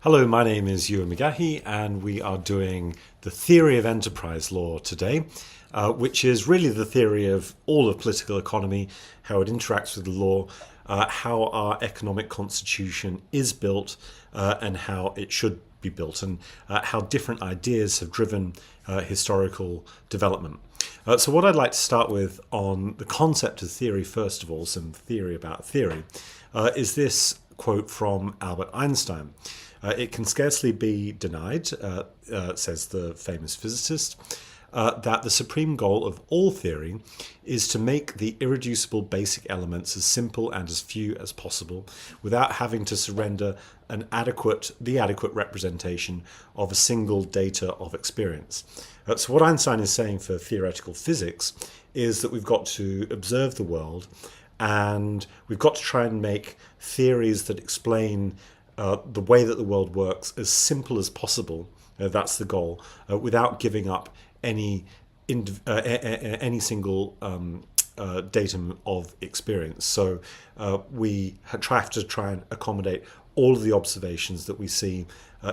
Hello, my name is Ewan McGahey, and we are doing the theory of enterprise law today, which is really the theory of all of political economy, how it interacts with the law, how our economic constitution is built, and how it should be built, and how different ideas have driven historical development. So what I'd like to start with on the concept of theory, first of all, some theory about theory, is this quote from Albert Einstein. It can scarcely be denied, says the famous physicist, that the supreme goal of all theory is to make the irreducible basic elements as simple and as few as possible without having to surrender the adequate representation of a single data of experience. So what Einstein is saying for theoretical physics is that we've got to observe the world and we've got to try and make theories that explain the way that the world works as simple as possible. That's the goal, without giving up any single datum of experience. So we have to try and accommodate all of the observations that we see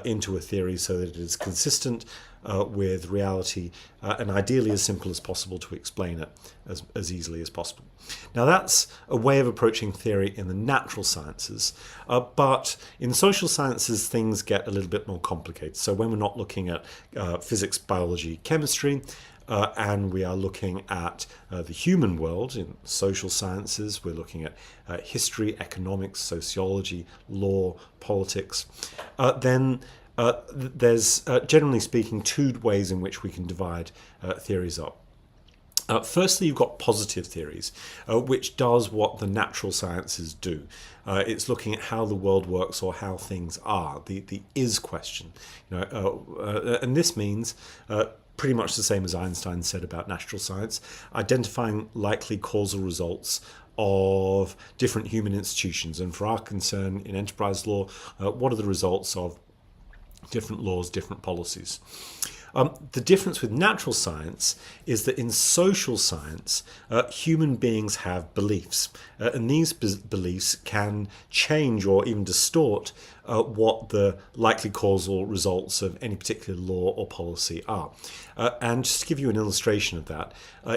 into a theory so that it is consistent with reality and ideally as simple as possible to explain it as easily as possible. Now that's a way of approaching theory in the natural sciences, but in social sciences things get a little bit more complicated. So when we're not looking at physics, biology, chemistry, and we are looking at the human world in social sciences, we're looking at history, economics, sociology, law, politics, then there's, generally speaking, two ways in which we can divide theories up. Firstly, you've got positive theories, which does what the natural sciences do. It's looking at how the world works or how things are, the is question. And this means pretty much the same as Einstein said about natural science, identifying likely causal results of different human institutions. And for our concern in enterprise law, what are the results of different laws, different policies? The difference with natural science is that in social science, human beings have beliefs, and these beliefs can change or even distort what the likely causal results of any particular law or policy are. And just to give you an illustration of that,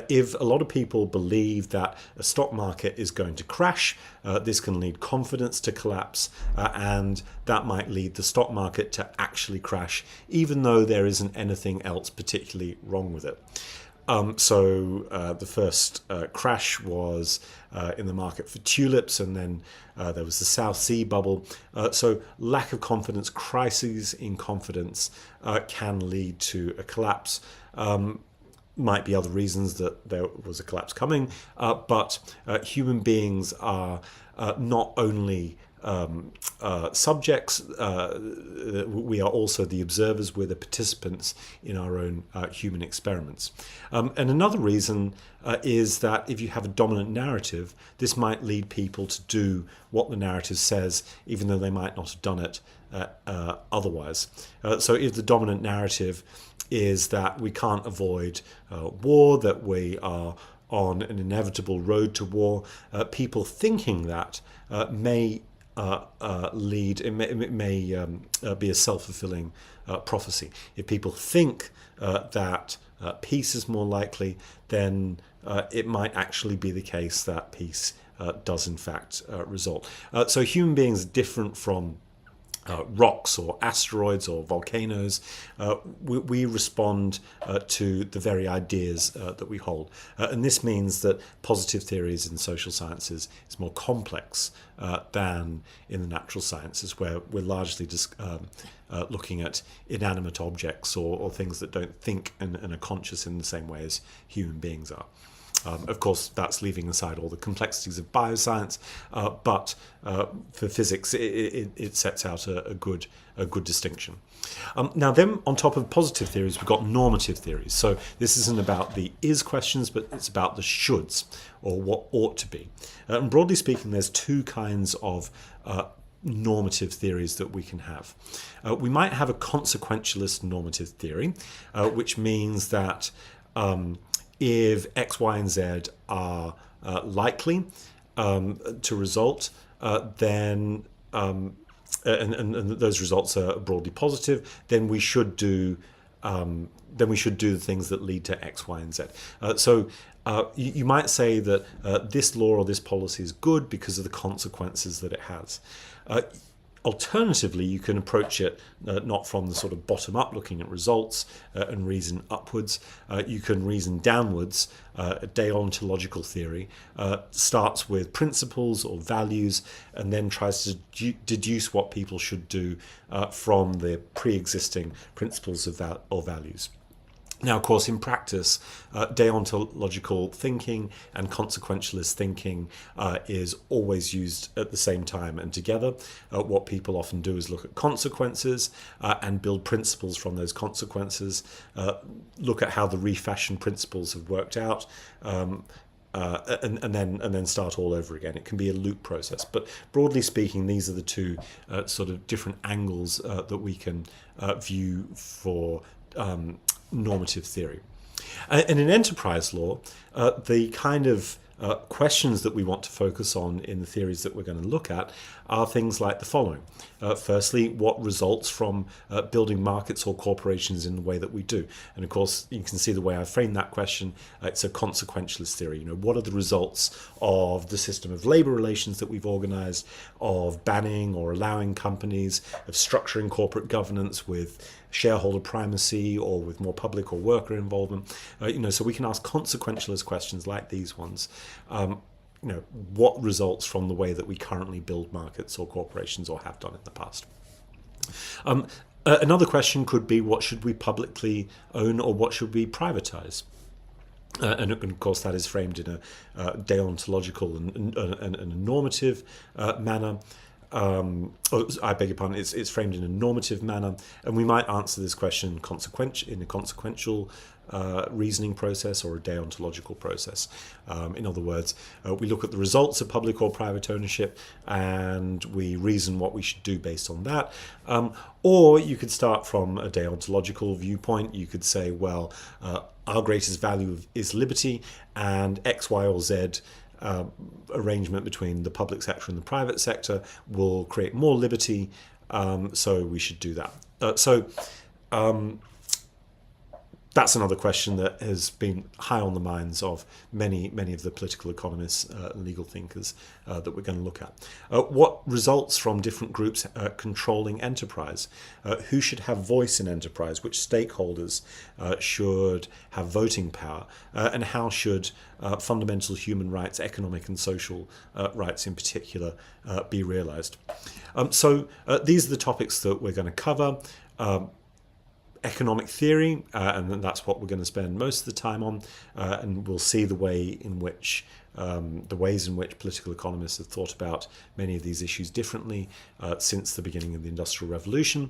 if a lot of people believe that a stock market is going to crash, this can lead confidence to collapse, and that might lead the stock market to actually crash, even though there isn't anything else particularly wrong with it. So the first crash was in the market for tulips, and then there was the South Sea bubble. So lack of confidence, crises in confidence can lead to a collapse. Might be other reasons that there was a collapse coming, but human beings are not only subjects, we are also the observers, we're the participants in our own human experiments. And another reason is that if you have a dominant narrative, this might lead people to do what the narrative says, even though they might not have done it otherwise. So if the dominant narrative is that we can't avoid war, that we are on an inevitable road to war, people thinking that may lead, it may be a self-fulfilling prophecy. If people think that peace is more likely, then it might actually be the case that peace does in fact result. So human beings are different from rocks or asteroids or volcanoes. We respond to the very ideas that we hold. And this means that positive theories in social sciences is more complex than in the natural sciences, where we're largely just looking at inanimate objects or things that don't think and are conscious in the same way as human beings are. Of course, that's leaving aside all the complexities of bioscience, but for physics, it sets out a good distinction. Now, then, on top of positive theories, we've got normative theories. So this isn't about the is questions, but it's about the shoulds, or what ought to be. And broadly speaking, there's two kinds of normative theories that we can have. We might have a consequentialist normative theory, which means that if X, Y, and Z are likely to result, then and those results are broadly positive, then we should do the things that lead to X, Y, and Z. You might say that this law or this policy is good because of the consequences that it has. Alternatively, you can approach it not from the sort of bottom-up, looking at results and reason upwards. You can reason downwards. Deontological theory starts with principles or values and then tries to deduce what people should do from the pre-existing principles or values. Now, of course, in practice, deontological thinking and consequentialist thinking is always used at the same time and together. What people often do is look at consequences and build principles from those consequences, look at how the refashioned principles have worked out, and then start all over again. It can be a loop process, but broadly speaking, these are the two sort of different angles that we can view for normative theory. And in enterprise law, the kind of questions that we want to focus on in the theories that we're going to look at are things like the following. Firstly, what results from building markets or corporations in the way that we do? And of course, you can see the way I frame that question. It's a consequentialist theory. What are the results of the system of labor relations that we've organized, of banning or allowing companies, of structuring corporate governance with shareholder primacy or with more public or worker involvement? So we can ask consequentialist questions like these ones. What results from the way that we currently build markets or corporations or have done in the past? Another question could be, what should we publicly own or what should we privatize? And of course, that is framed in a deontological and a normative manner. I beg your pardon, it's framed in a normative manner, and we might answer this question in a consequential reasoning process or a deontological process. In other words, we look at the results of public or private ownership and we reason what we should do based on that. Or you could start from a deontological viewpoint. You could say, well, our greatest value is liberty, and X, Y, or Z arrangement between the public sector and the private sector will create more liberty, so we should do that. That's another question that has been high on the minds of many of the political economists and legal thinkers that we're going to look at. What results from different groups controlling enterprise? Who should have voice in enterprise? Which stakeholders should have voting power? And how should fundamental human rights, economic and social rights in particular, be realized? These are the topics that we're going to cover. Economic theory, and that's what we're going to spend most of the time on, and we'll see the ways in which political economists have thought about many of these issues differently since the beginning of the Industrial Revolution.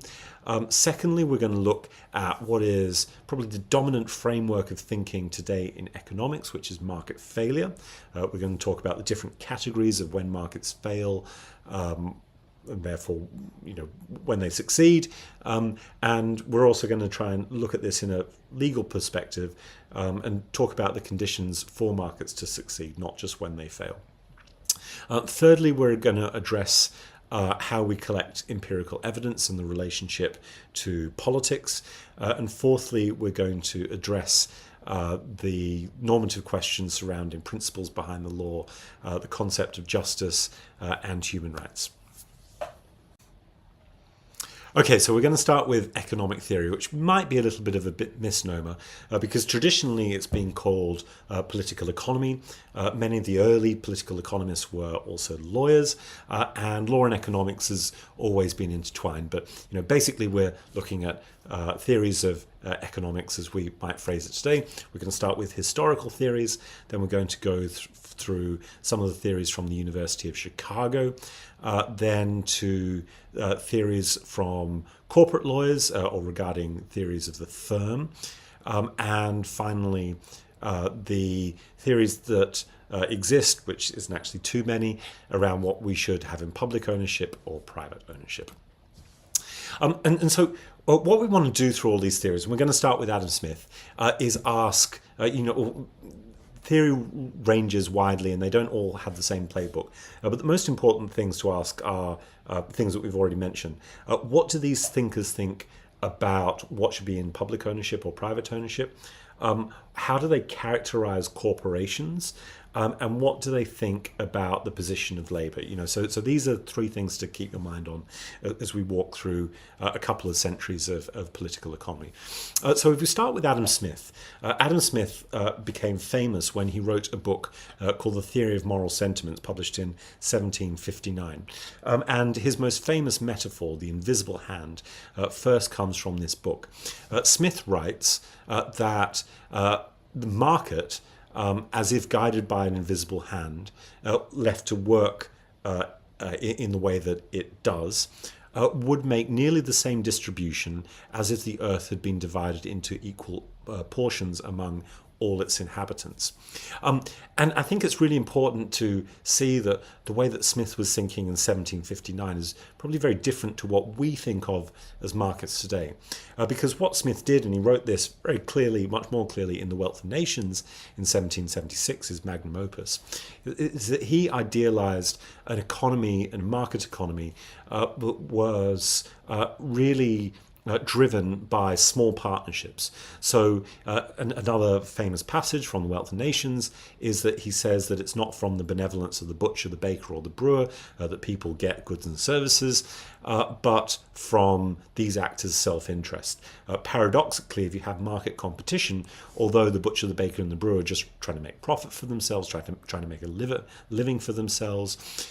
Secondly, we're going to look at what is probably the dominant framework of thinking today in economics, which is market failure. We're going to talk about the different categories of when markets fail, and therefore, when they succeed. And we're also going to try and look at this in a legal perspective and talk about the conditions for markets to succeed, not just when they fail. Thirdly, we're going to address how we collect empirical evidence and the relationship to politics. And fourthly, we're going to address the normative questions surrounding principles behind the law, the concept of justice, and human rights. Okay, so we're going to start with economic theory, which might be a little bit of a misnomer because traditionally it's been called political economy. Many of the early political economists were also lawyers, and law and economics has always been intertwined. But basically we're looking at theories of economics as we might phrase it today. We're going to start with historical theories, then we're going to go through some of the theories from the University of Chicago, then to theories from corporate lawyers or regarding theories of the firm, and finally the theories that exist, which isn't actually too many, around what we should have in public ownership or private ownership. So what we want to do through all these theories, and we're going to start with Adam Smith, is ask, theory ranges widely and they don't all have the same playbook. But the most important things to ask are, things that we've already mentioned. What do these thinkers think about what should be in public ownership or private ownership? How do they characterize corporations? And what do they think about the position of labor? So these are three things to keep your mind on as we walk through a couple of centuries of political economy. So if we start with Adam Smith, Adam Smith became famous when he wrote a book called The Theory of Moral Sentiments, published in 1759. And his most famous metaphor, the invisible hand, first comes from this book. Smith writes that the market, as if guided by an invisible hand, left to work in the way that it does, would make nearly the same distribution as if the earth had been divided into equal portions among all its inhabitants. And I think it's really important to see that the way that Smith was thinking in 1759 is probably very different to what we think of as markets today. Because what Smith did, and he wrote this very clearly, much more clearly in The Wealth of Nations in 1776, his magnum opus, is that he idealized an economy, and a market economy, that was really driven by small partnerships. So another famous passage from The Wealth of Nations is that he says that it's not from the benevolence of the butcher, the baker, or the brewer that people get goods and services, but from these actors' self-interest. Paradoxically, if you have market competition, although the butcher, the baker, and the brewer are just trying to make profit for themselves, trying to make a living for themselves,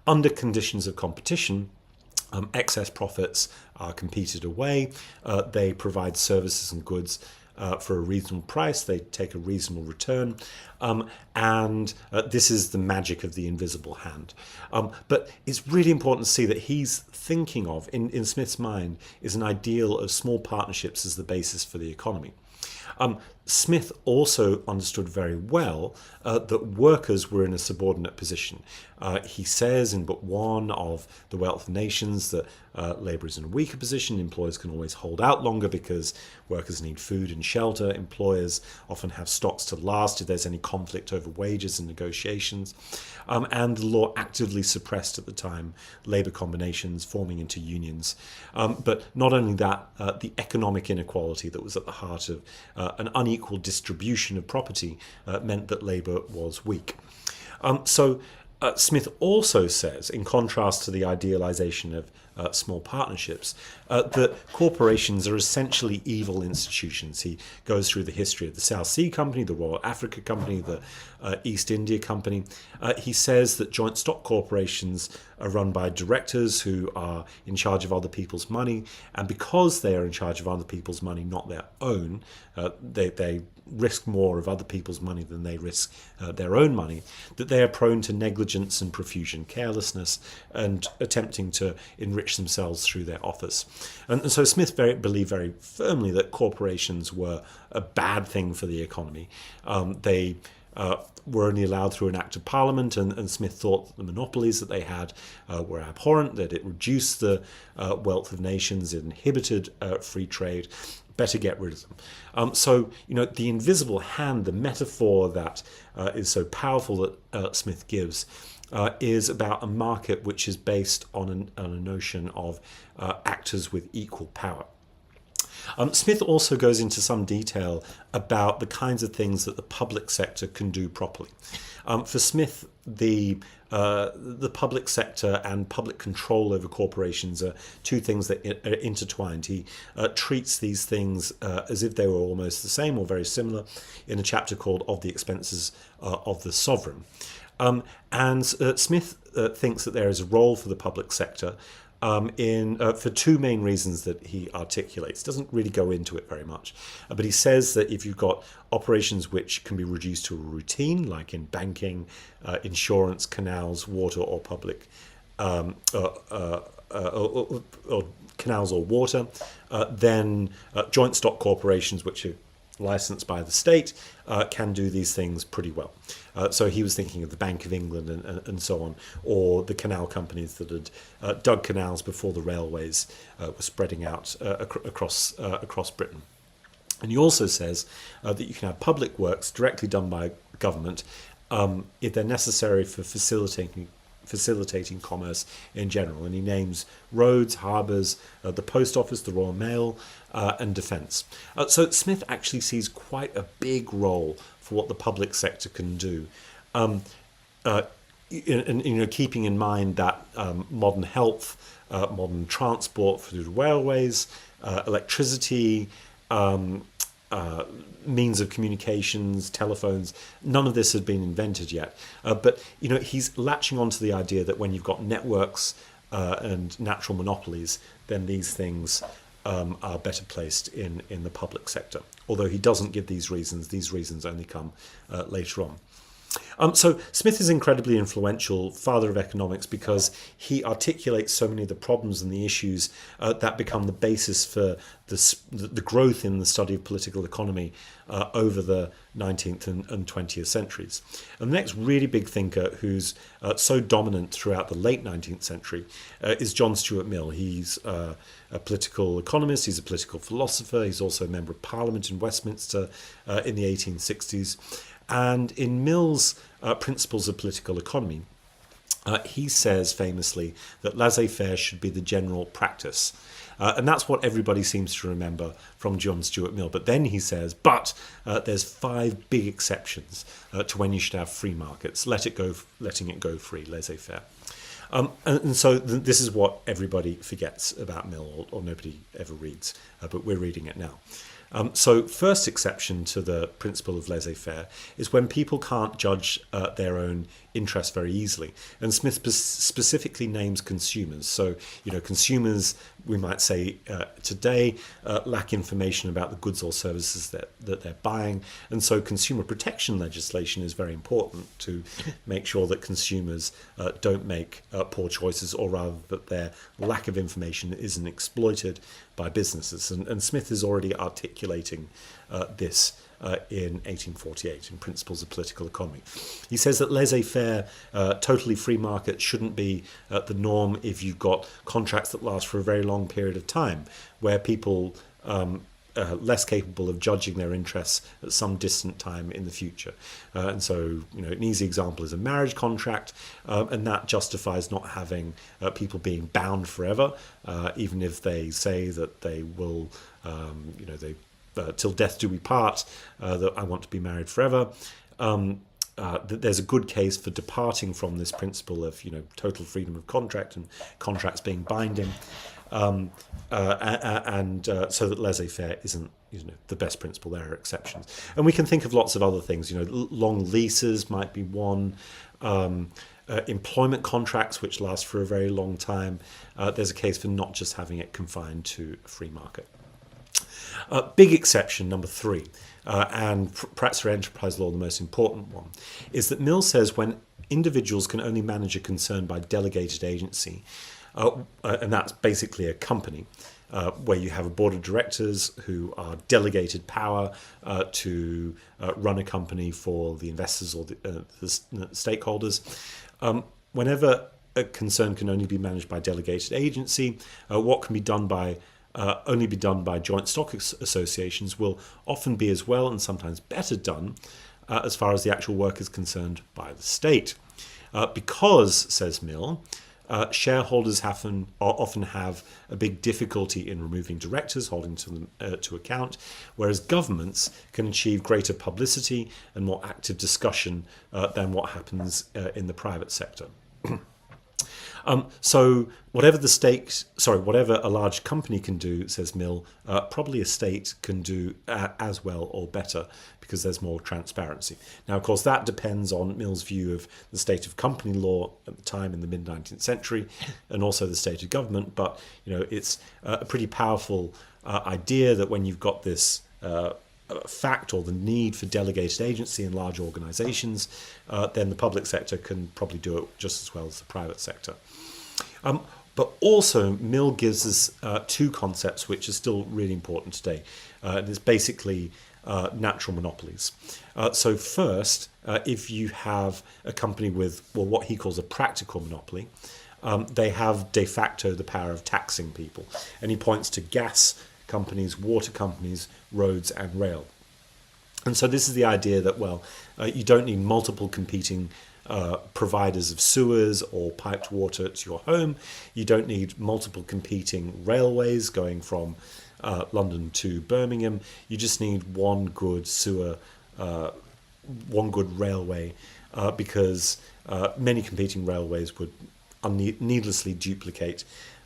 under conditions of competition, excess profits are competed away. They provide services and goods for a reasonable price. They take a reasonable return. And this is the magic of the invisible hand. But it's really important to see that he's thinking of, in Smith's mind, is an ideal of small partnerships as the basis for the economy. Smith also understood very well that workers were in a subordinate position. He says in Book 1 of The Wealth of Nations that labour is in a weaker position. Employers can always hold out longer because workers need food and shelter. Employers often have stocks to last if there's any conflict over wages and negotiations. And the law actively suppressed at the time labour combinations forming into unions. But not only that, the economic inequality that was at the heart of an unequal distribution of property meant that labour was weak. So Smith also says, in contrast to the idealization of small partnerships, that corporations are essentially evil institutions. He goes through the history of the South Sea Company, the Royal Africa Company, the East India Company. He says that joint stock corporations are run by directors who are in charge of other people's money, and because they are in charge of other people's money, not their own, they risk more of other people's money than they risk their own money, that they are prone to negligence and profusion, carelessness, and attempting to enrich themselves through their office. And so Smith believed very firmly that corporations were a bad thing for the economy. They were only allowed through an act of parliament, and Smith thought that the monopolies that they had were abhorrent, that it reduced the wealth of nations, it inhibited free trade. Better get rid of them. So, the invisible hand, the metaphor that is so powerful that Smith gives, is about a market which is based on a notion of actors with equal power. Smith also goes into some detail about the kinds of things that the public sector can do properly. For Smith, the public sector and public control over corporations are two things that are intertwined. He treats these things as if they were almost the same or very similar in a chapter called Of the Expenses of the Sovereign. And Smith thinks that there is a role for the public sector for two main reasons that he articulates. Doesn't really go into it very much, but he says that if you've got operations which can be reduced to a routine, like in banking, insurance, canals, water, or public, or canals or water, then joint stock corporations, which are licensed by the state, can do these things pretty well. So he was thinking of the Bank of England and so on, or the canal companies that had dug canals before the railways were spreading out across Britain. And he also says that you can have public works directly done by government if they're necessary for facilitating facilitating commerce in general. And he names roads, harbours, the post office, the Royal Mail, and defence. So Smith actually sees quite a big role for what the public sector can do. Keeping in mind that modern health, modern transport through railways, electricity, means of communications, telephones, none of this had been invented yet. But he's latching onto the idea that when you've got networks and natural monopolies, then these things are better placed in the public sector. Although he doesn't give these reasons only come later on. So Smith is incredibly influential, father of economics, because he articulates so many of the problems and the issues that become the basis for the growth in the study of political economy over the 19th and 20th centuries. And the next really big thinker who's so dominant throughout the late 19th century is John Stuart Mill. He's a political economist, he's a political philosopher, he's also a member of Parliament in Westminster in the 1860s. And in Mill's Principles of Political Economy, he says famously that laissez-faire should be the general practice. And that's what everybody seems to remember from John Stuart Mill. But then he says, there's 5 big exceptions to when you should have free markets, letting it go free, laissez-faire. And so this is what everybody forgets about Mill, or nobody ever reads, but we're reading it now. So first exception to the principle of laissez-faire is when people can't judge their own interests very easily. And Smith specifically names consumers. So, consumers, we might say today, lack information about the goods or services that they're buying. And so consumer protection legislation is very important to make sure that consumers don't make poor choices, or rather that their lack of information isn't exploited by businesses. And Smith is already articulating this in 1848 in Principles of Political Economy. He says that laissez-faire, totally free market, shouldn't be the norm if you've got contracts that last for a very long period of time, where people less capable of judging their interests at some distant time in the future. And so, an easy example is a marriage contract, and that justifies not having people being bound forever, even if they say that they will, till death do we part, that I want to be married forever. There's a good case for departing from this principle of total freedom of contract and contracts being binding, and so that laissez-faire isn't the best principle. There are exceptions, and we can think of lots of other things. Long leases might be one. Employment contracts which last for a very long time. There's a case for not just having it confined to a free market. Big exception number 3, and perhaps for enterprise law the most important one, is that Mill says when individuals can only manage a concern by delegated agency, and that's basically a company, where you have a board of directors who are delegated power to run a company for the investors or the stakeholders. Whenever a concern can only be managed by delegated agency, what can be done by only be done by joint stock associations will often be as well and sometimes better done as far as the actual work is concerned by the state. Because, says Mill, shareholders often have a big difficulty in removing directors, holding to them to account, whereas governments can achieve greater publicity and more active discussion than what happens in the private sector. So whatever a large company can do, says Mill, probably a state can do as well or better, because there's more transparency. Now, of course, that depends on Mill's view of the state of company law at the time in the mid-19th century, and also the state of government. But it's a pretty powerful idea that when you've got this fact, or the need for delegated agency in large organizations, then the public sector can probably do it just as well as the private sector. But also, Mill gives us 2 concepts which are still really important today. And it's basically natural monopolies. So first, if you have a company with what he calls a practical monopoly, they have de facto the power of taxing people. And he points to gas companies, water companies, roads and rail. And so this is the idea that, you don't need multiple competing providers of sewers or piped water to your home. You don't need multiple competing railways going from London to Birmingham. You just need one good one good railway, because many competing railways would needlessly duplicate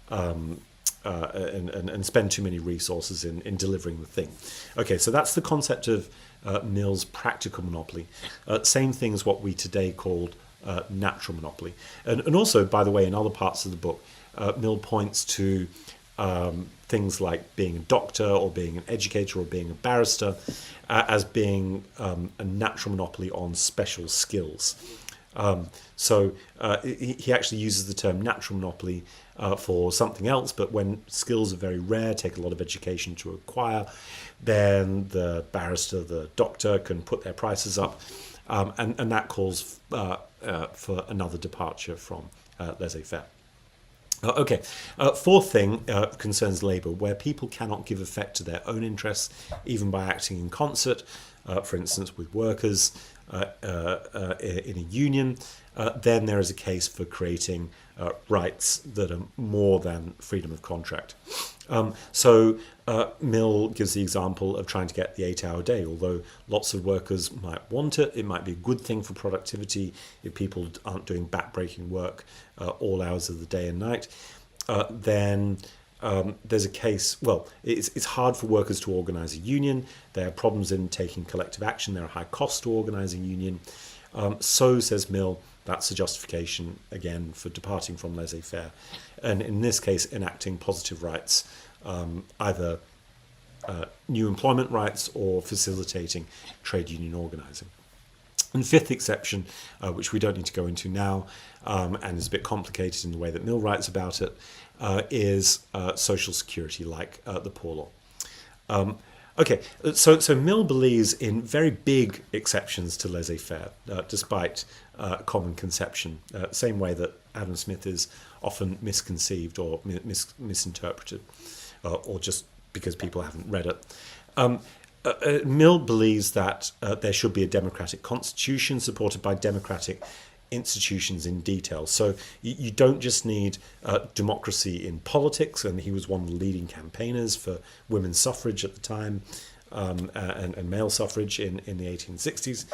and spend too many resources in delivering the thing. Okay, so that's the concept of Mill's practical monopoly. Same thing as what we today called natural monopoly. And also, by the way, in other parts of the book, Mill points to things like being a doctor or being an educator or being a barrister as being a natural monopoly on special skills. So he actually uses the term natural monopoly for something else, but when skills are very rare, take a lot of education to acquire, then the barrister, the doctor can put their prices up, and that calls for another departure from laissez-faire. Okay, fourth thing concerns labour, where people cannot give effect to their own interests, even by acting in concert, for instance, with workers in a union. Then there is a case for creating rights that are more than freedom of contract. So Mill gives the example of trying to get the 8-hour day. Although lots of workers might want it, it might be a good thing for productivity if people aren't doing back-breaking work all hours of the day and night. Then there's a case, well, it's hard for workers to organise a union. There are problems in taking collective action. There are high costs to organising a union. So, says Mill, that's a justification, again, for departing from laissez-faire. And in this case, enacting positive rights, either new employment rights or facilitating trade union organising. And fifth exception, which we don't need to go into now, and is a bit complicated in the way that Mill writes about it, is social security, like the Poor Law. Okay, so Mill believes in very big exceptions to laissez-faire, despite common conception, same way that Adam Smith is often misconceived or misinterpreted, or just because people haven't read it. Mill believes that there should be a democratic constitution supported by democratic institutions in detail. So you don't just need democracy in politics, and he was one of the leading campaigners for women's suffrage at the time, and male suffrage in the 1860s.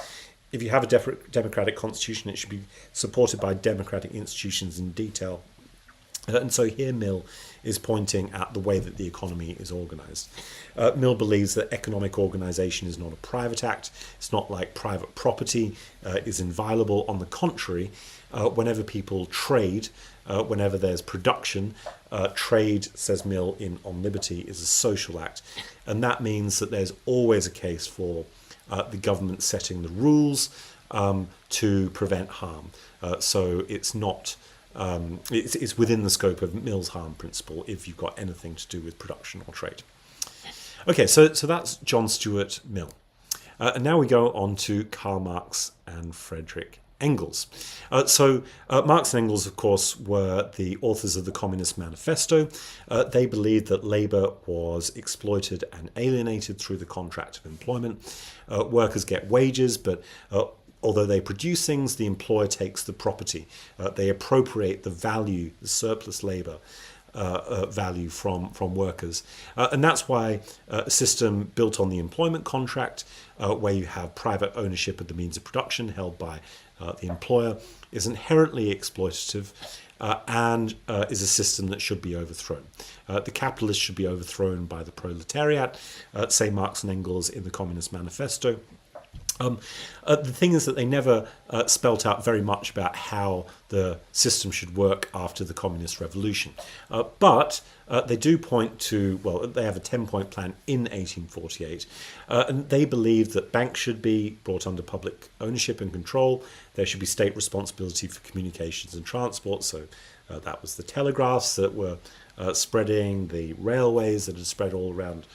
If you have a democratic constitution, it should be supported by democratic institutions in detail. And so here Mill is pointing at the way that the economy is organised. Mill believes that economic organisation is not a private act. It's not like private property is inviolable. On the contrary, whenever people trade, whenever there's production, trade, says Mill on Liberty, is a social act. And that means that there's always a case for the government setting the rules to prevent harm. So it's not... it's within the scope of Mill's harm principle if you've got anything to do with production or trade. Okay, so that's John Stuart Mill. And now we go on to Karl Marx and Friedrich Engels. So Marx and Engels, of course, were the authors of the Communist Manifesto. They believed that labour was exploited and alienated through the contract of employment. Workers get wages, but although they produce things, the employer takes the property. They appropriate the value, the surplus labour value from workers. And that's why a system built on the employment contract, where you have private ownership of the means of production held by the employer, is inherently exploitative and is a system that should be overthrown. The capitalists should be overthrown by the proletariat, say Marx and Engels in the Communist Manifesto. The thing is that they never spelt out very much about how the system should work after the Communist Revolution. But they do point to, well, they have a 10-point plan in 1848, and they believe that banks should be brought under public ownership and control. There should be state responsibility for communications and transport, so that was the telegraphs that were spreading, the railways that had spread all around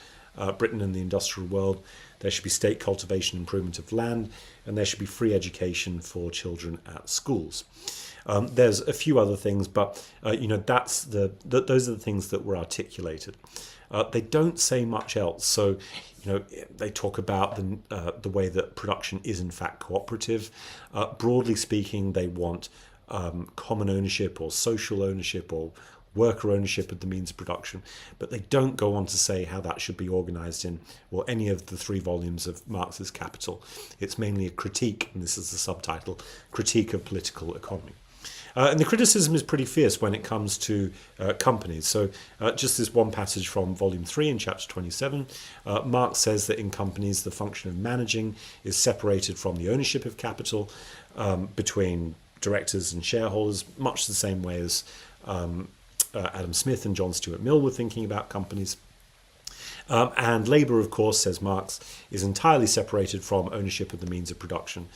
Britain and the industrial world. There should be state cultivation and improvement of land, and there should be free education for children at schools. There's a few other things, but those are the things that were articulated. They don't say much else. So, they talk about the way that production is in fact cooperative. Broadly speaking, they want common ownership or social ownership or worker ownership of the means of production, but they don't go on to say how that should be organized in any of the 3 volumes of Marx's Capital. It's mainly a critique, and this is the subtitle, Critique of Political Economy. And the criticism is pretty fierce when it comes to companies. So just this one passage from volume 3 in chapter 27, Marx says that in companies the function of managing is separated from the ownership of capital between directors and shareholders, much the same way as Adam Smith and John Stuart Mill were thinking about companies. And labour, of course, says Marx, is entirely separated from ownership of the means of production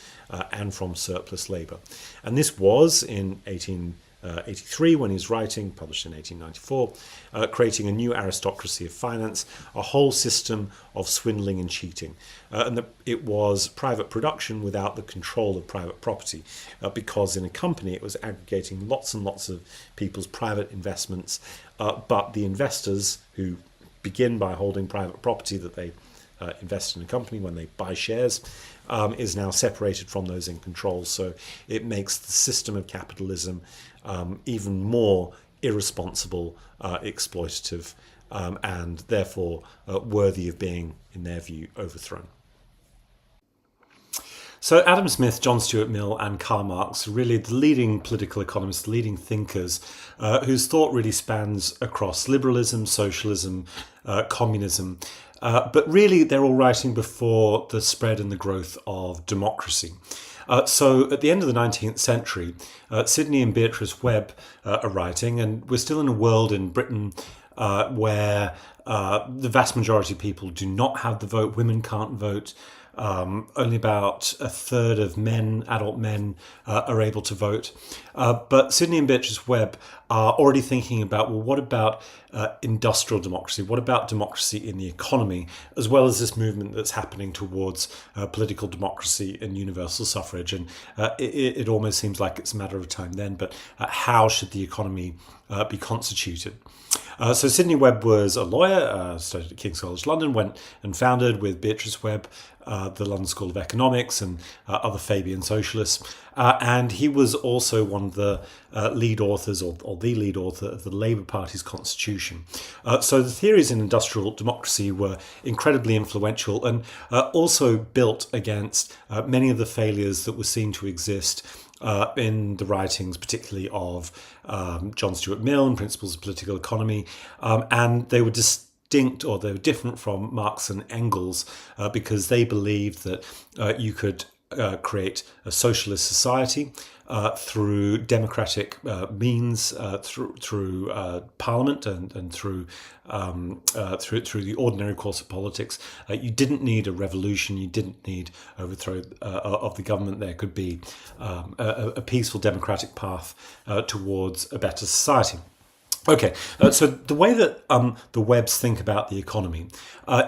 and from surplus labour. And this was in 1883 when he was writing, published in 1894, creating a new aristocracy of finance, a whole system of swindling and cheating. And it was private production without the control of private property, because in a company it was aggregating lots and lots of people's private investments, but the investors who begin by holding private property that they invest in a company when they buy shares is now separated from those in control. So it makes the system of capitalism even more irresponsible, exploitative, and therefore worthy of being, in their view, overthrown. So Adam Smith, John Stuart Mill and Karl Marx are really the leading political economists, the leading thinkers whose thought really spans across liberalism, socialism, communism. But really they're all writing before the spread and the growth of democracy. So at the end of the 19th century, Sidney and Beatrice Webb are writing, and we're still in a world in Britain where the vast majority of people do not have the vote. Women can't vote. Only about a third of men, adult men, are able to vote. But Sidney and Beatrice Webb are already thinking about, well, what about industrial democracy? What about democracy in the economy, as well as this movement that's happening towards political democracy and universal suffrage? And it almost seems like it's a matter of time then, but how should the economy be constituted? So Sidney Webb was a lawyer, studied at King's College London, went and founded with Beatrice Webb the London School of Economics and other Fabian socialists. And he was also one of the lead authors, or the lead author of the Labour Party's constitution. So the theories in industrial democracy were incredibly influential and also built against many of the failures that were seen to exist in the writings, particularly of John Stuart Mill and Principles of Political Economy, and they were distinct, or they were different from Marx and Engels, because they believed that you could create a socialist society through democratic means, through Parliament and through the ordinary course of politics. You didn't need a revolution. You didn't need overthrow of the government. There could be a peaceful democratic path towards a better society. Okay, so the way that the Webbs think about the economy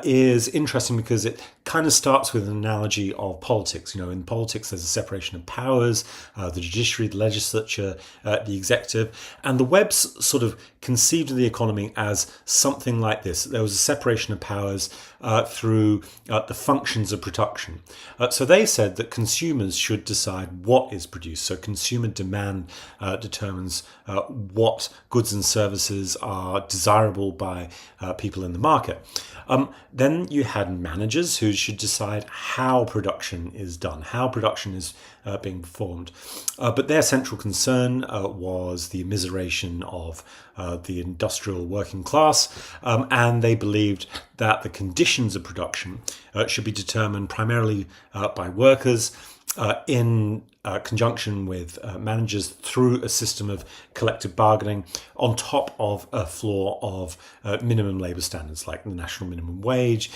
is interesting, because it kind of starts with an analogy of politics. In politics, there's a separation of powers, the judiciary, the legislature, the executive, and the Webbs sort of conceived of the economy as something like this. There was a separation of powers through the functions of production. So they said that consumers should decide what is produced. So consumer demand determines what goods and services are desirable by people in the market. Then you had managers who should decide how production is done, how production is being performed. But their central concern was the immiseration of the industrial working class, and they believed that the conditions of production should be determined primarily by workers in conjunction with managers through a system of collective bargaining on top of a floor of minimum labour standards like the national minimum wage,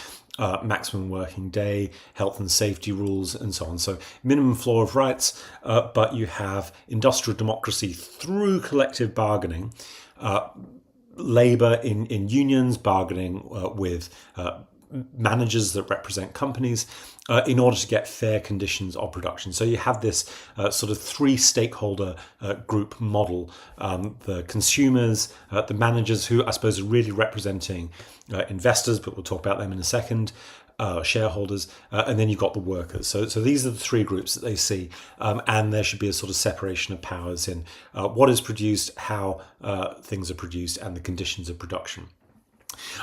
maximum working day, health and safety rules, and so on. So minimum floor of rights, but you have industrial democracy through collective bargaining, labour in unions bargaining with managers that represent companies in order to get fair conditions of production. So you have this sort of three stakeholder group model: the consumers, the managers, who I suppose are really representing investors, but we'll talk about them in a second. Shareholders, and then you've got the workers. So these are the three groups that they see, and there should be a sort of separation of powers in what is produced, how things are produced, and the conditions of production.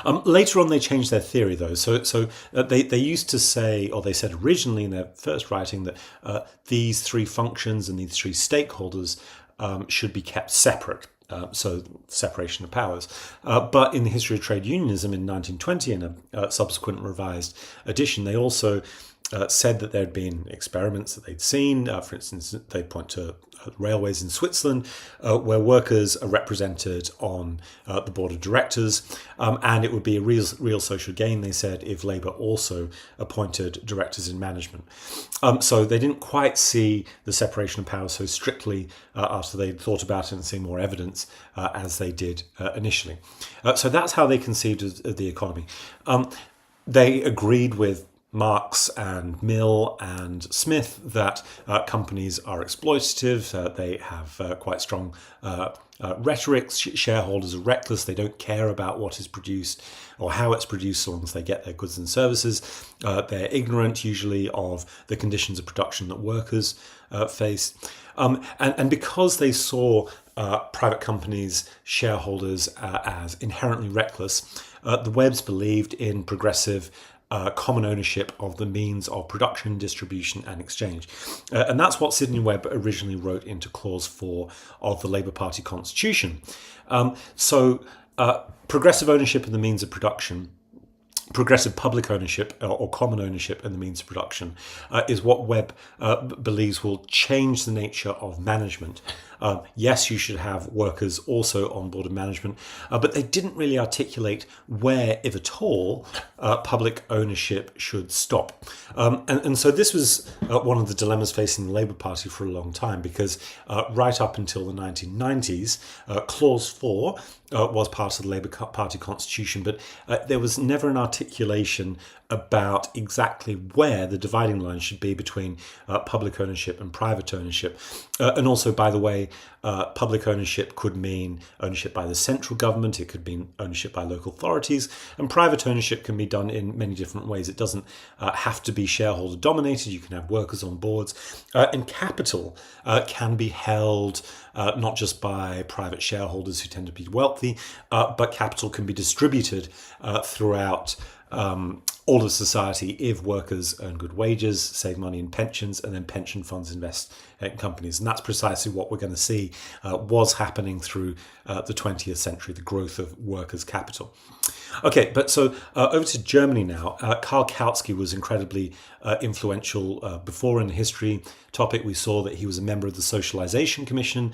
Later on, they changed their theory, though. So they used to say, or they said originally in their first writing, that these three functions and these three stakeholders should be kept separate. So separation of powers. But in the History of Trade Unionism in 1920, in a subsequent revised edition, they also said that there had been experiments that they'd seen. For instance, they point to railways in Switzerland, where workers are represented on the board of directors, and it would be a real social gain, they said, if Labour also appointed directors in management. So they didn't quite see the separation of powers so strictly after they'd thought about it and seen more evidence as they did initially. So that's how they conceived of the economy. They agreed with Marx and Mill and Smith that companies are exploitative. They have quite strong rhetoric. Shareholders are reckless. They don't care about what is produced or how it's produced, so long as they get their goods and services. They're ignorant usually of the conditions of production that workers face. And because they saw private companies, shareholders as inherently reckless, the Webbs believed in progressive common ownership of the means of production, distribution, and exchange. And that's what Sidney Webb originally wrote into Clause 4 of the Labour Party Constitution. So progressive ownership of the means of production, progressive public ownership or common ownership in the means of production is what Webb believes will change the nature of management. Yes, you should have workers also on board of management, but they didn't really articulate where, if at all, public ownership should stop. And so this was one of the dilemmas facing the Labour Party for a long time, because right up until the 1990s, Clause 4 was part of the Labour Party constitution, but there was never an articulation about exactly where the dividing line should be between public ownership and private ownership. And also, by the way, public ownership could mean ownership by the central government, it could mean ownership by local authorities, and private ownership can be done in many different ways. It doesn't have to be shareholder dominated, you can have workers on boards, and capital can be held not just by private shareholders who tend to be wealthy, but capital can be distributed throughout all of society if workers earn good wages, save money in pensions, and then pension funds invest in companies. And that's precisely what we're going to see was happening through the 20th century, the growth of workers' capital. Okay, but so over to Germany now. Karl Kautsky was incredibly influential before in the history topic. We saw that he was a member of the Socialization Commission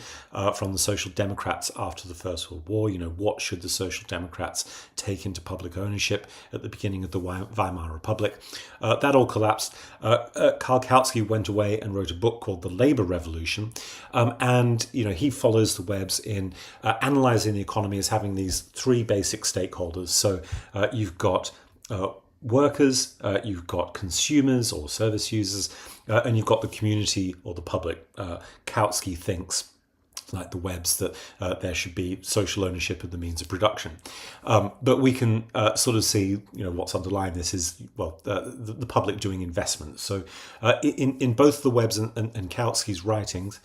from the Social Democrats after the First World War. You know, what should the Social Democrats take into public ownership at the beginning of the Weimar Republic? That all collapsed. Karl Kautsky went away and wrote a book called The Labour Revolution. And, you know, he follows the Webbs in analysing the economy as having these three basic stakeholders. So you've got workers, you've got consumers or service users, and you've got the community or the public. Kautsky thinks, like the Webbs, that there should be social ownership of the means of production. But we can sort of see, you know, what's underlying this is, well, the public doing investments. So in both the Webbs and Kautsky's writings,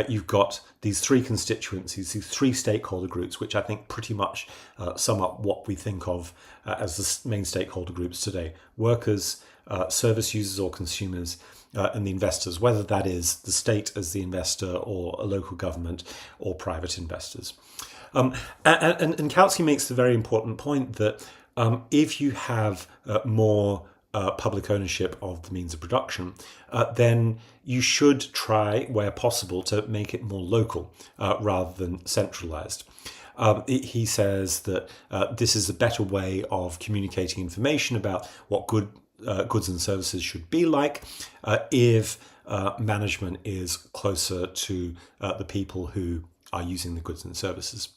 you've got these three constituencies, these three stakeholder groups, which I think pretty much sum up what we think of as the main stakeholder groups today: workers, service users or consumers, and the investors, whether that is the state as the investor or a local government or private investors. And Kautsky makes the very important point that if you have more public ownership of the means of production, then you should try, where possible, to make it more local rather than centralized. He says that this is a better way of communicating information about what goods and services should be like if management is closer to the people who are using the goods and services.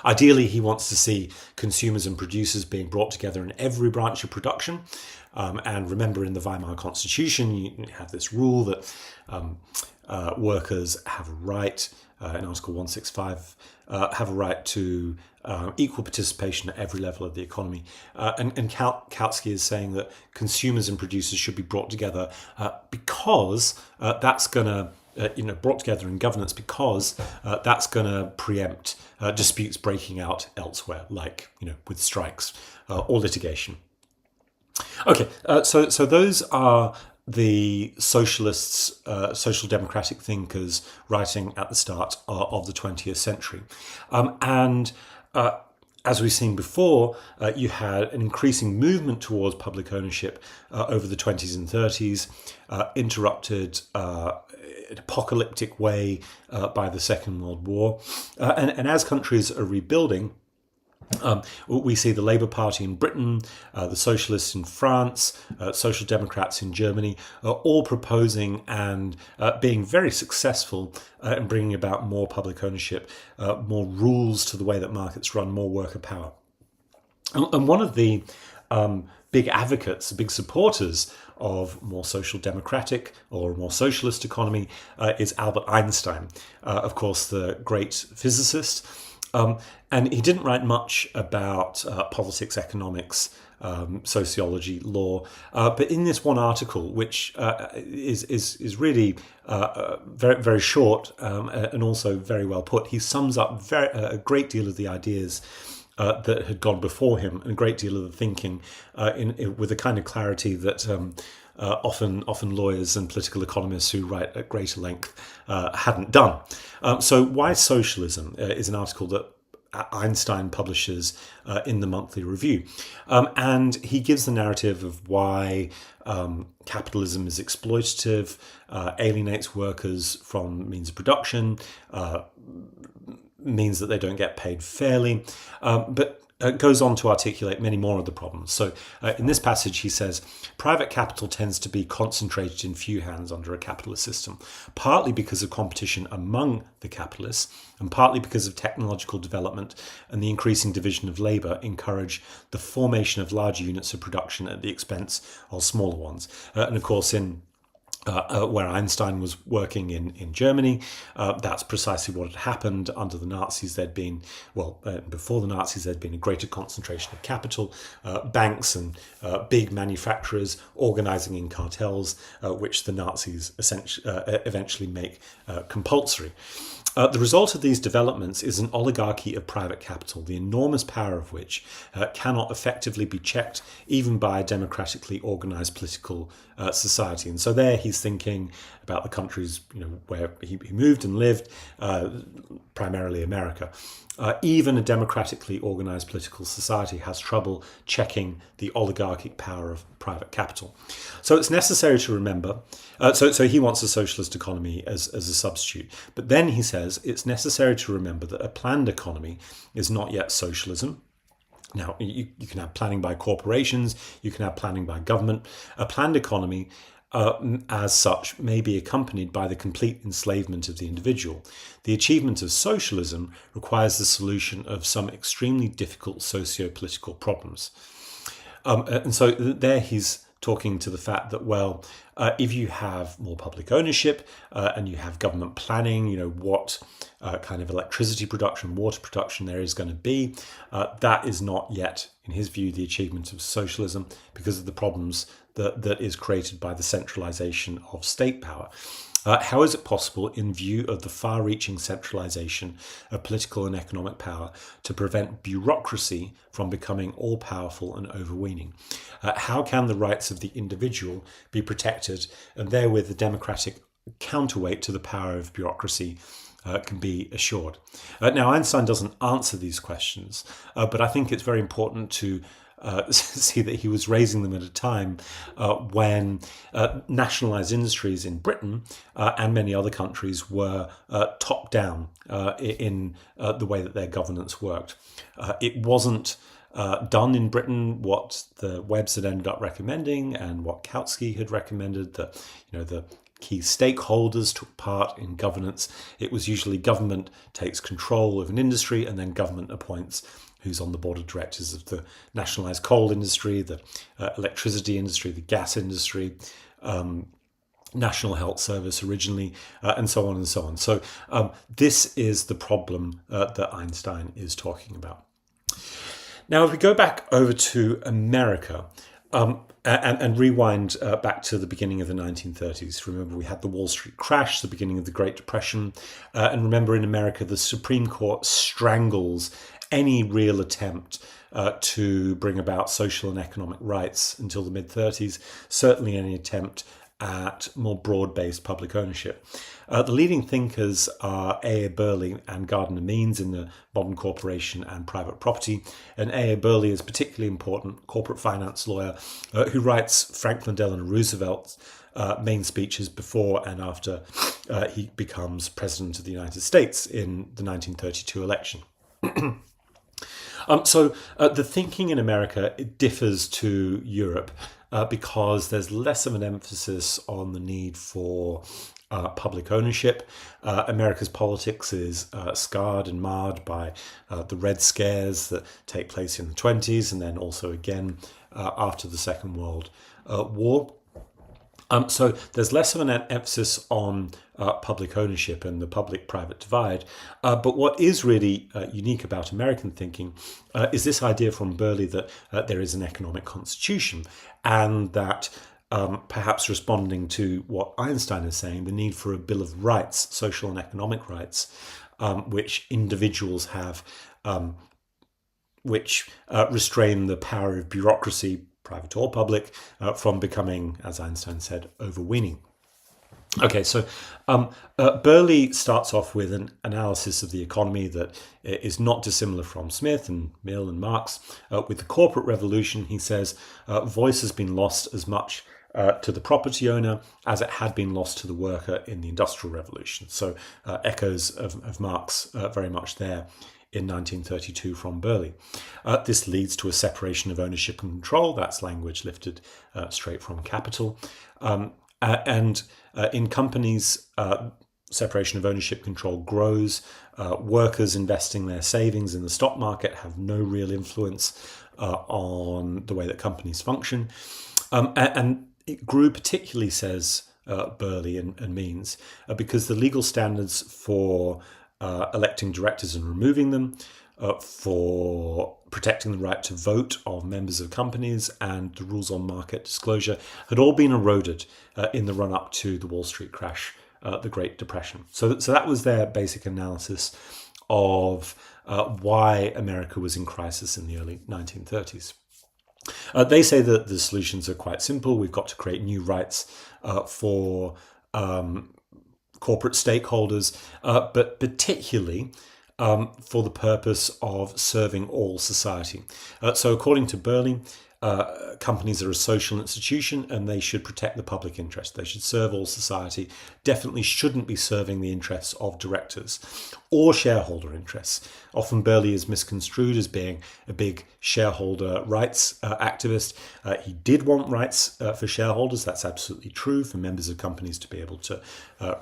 Ideally, he wants to see consumers and producers being brought together in every branch of production. And remember, in the Weimar Constitution, you have this rule that workers have a right, in Article 165, have a right to equal participation at every level of the economy. And Kautsky is saying that consumers and producers should be brought together because that's going to brought together in governance because that's going to preempt disputes breaking out elsewhere, like with strikes or litigation. Okay, so those are the socialists, social democratic thinkers writing at the start of the 20th century, and as we've seen before, you had an increasing movement towards public ownership over the 20s and 30s, interrupted in an apocalyptic way by the Second World War. And as countries are rebuilding, we see the Labour Party in Britain, the Socialists in France, Social Democrats in Germany, all proposing and being very successful in bringing about more public ownership, more rules to the way that markets run, more worker power. And one of the big advocates, big supporters of more social democratic or more socialist economy is Albert Einstein, of course, the great physicist. And he didn't write much about politics, economics, sociology, law, but in this one article, which is really very very short and also very well put, he sums up a great deal of the ideas that had gone before him, and a great deal of the thinking with a kind of clarity that often lawyers and political economists who write at greater length hadn't done. So Why Socialism is an article that Einstein publishes in the Monthly Review. And he gives the narrative of why capitalism is exploitative, alienates workers from means of production, means that they don't get paid fairly, but goes on to articulate many more of the problems. So in this passage, he says, private capital tends to be concentrated in few hands under a capitalist system, partly because of competition among the capitalists, and partly because of technological development and the increasing division of labour encourage the formation of large units of production at the expense of smaller ones. And of course, in where Einstein was working in Germany, that's precisely what had happened under the Nazis. There'd been, before the Nazis, there'd been a greater concentration of capital, banks and big manufacturers organizing in cartels, which the Nazis eventually make compulsory. The result of these developments is an oligarchy of private capital, the enormous power of which cannot effectively be checked even by a democratically organized political society. And so there he's thinking about the countries where he moved and lived, primarily America. Even a democratically organized political society has trouble checking the oligarchic power of private capital. So it's necessary to remember, so he wants a socialist economy as a substitute. But then he says it's necessary to remember that a planned economy is not yet socialism. Now, you can have planning by corporations, you can have planning by government. A planned economy as such may be accompanied by the complete enslavement of the individual. The achievement of socialism requires the solution of some extremely difficult socio-political problems. And so there he's talking to the fact that, if you have more public ownership and you have government planning, what kind of electricity production, water production there is going to be, that is not yet, in his view, the achievement of socialism because of the problems that is created by the centralization of state power. How is it possible, in view of the far-reaching centralization of political and economic power, to prevent bureaucracy from becoming all-powerful and overweening? How can the rights of the individual be protected, and therewith the democratic counterweight to the power of bureaucracy can be assured? Now, Einstein doesn't answer these questions, but I think it's very important to see that he was raising them at a time when nationalised industries in Britain and many other countries were top down in the way that their governance worked. It wasn't done in Britain what the Webbs had ended up recommending and what Kautsky had recommended, that the key stakeholders took part in governance. It was usually government takes control of an industry and then government appoints who's on the board of directors of the nationalised coal industry, the electricity industry, the gas industry, National Health Service originally, and so on and so on. So this is the problem that Einstein is talking about. Now, if we go back over to America, and rewind back to the beginning of the 1930s. Remember, we had the Wall Street crash, the beginning of the Great Depression. And remember, in America, the Supreme Court strangles any real attempt to bring about social and economic rights until the mid-30s, certainly any attempt at more broad-based public ownership. The leading thinkers are A.A. Burley and Gardner Means in the Modern Corporation and Private Property. And A.A. Burley is a particularly important corporate finance lawyer who writes Franklin Delano Roosevelt's main speeches before and after he becomes President of the United States in the 1932 election. So the thinking in America, it differs to Europe because there's less of an emphasis on the need for public ownership. America's politics is scarred and marred by the Red Scares that take place in the 20s and then also again after the Second World War. So there's less of an emphasis on public ownership and the public-private divide. But what is really unique about American thinking is this idea from Burley that there is an economic constitution and that perhaps responding to what Einstein is saying, the need for a Bill of Rights, social and economic rights, which individuals have, which restrain the power of bureaucracy, private or public, from becoming, as Einstein said, overweening. Okay, so Burley starts off with an analysis of the economy that is not dissimilar from Smith and Mill and Marx. With the corporate revolution, he says, voice has been lost as much to the property owner as it had been lost to the worker in the Industrial Revolution. So echoes of Marx very much there in 1932 from Burley. This leads to a separation of ownership and control. That's language lifted straight from Capital. And in companies, separation of ownership control grows. Workers investing their savings in the stock market have no real influence on the way that companies function. And it grew particularly, says Burley and Means, because the legal standards for electing directors and removing them, for protecting the right to vote of members of companies and the rules on market disclosure had all been eroded in the run-up to the Wall Street crash, the Great Depression. So that was their basic analysis of why America was in crisis in the early 1930s. They say that the solutions are quite simple. We've got to create new rights for corporate stakeholders, but particularly for the purpose of serving all society. So according to Burley, companies are a social institution and they should protect the public interest. They should serve all society, definitely shouldn't be serving the interests of directors or shareholder interests. Often Burley is misconstrued as being a big shareholder rights activist. He did want rights for shareholders. That's absolutely true, for members of companies to be able to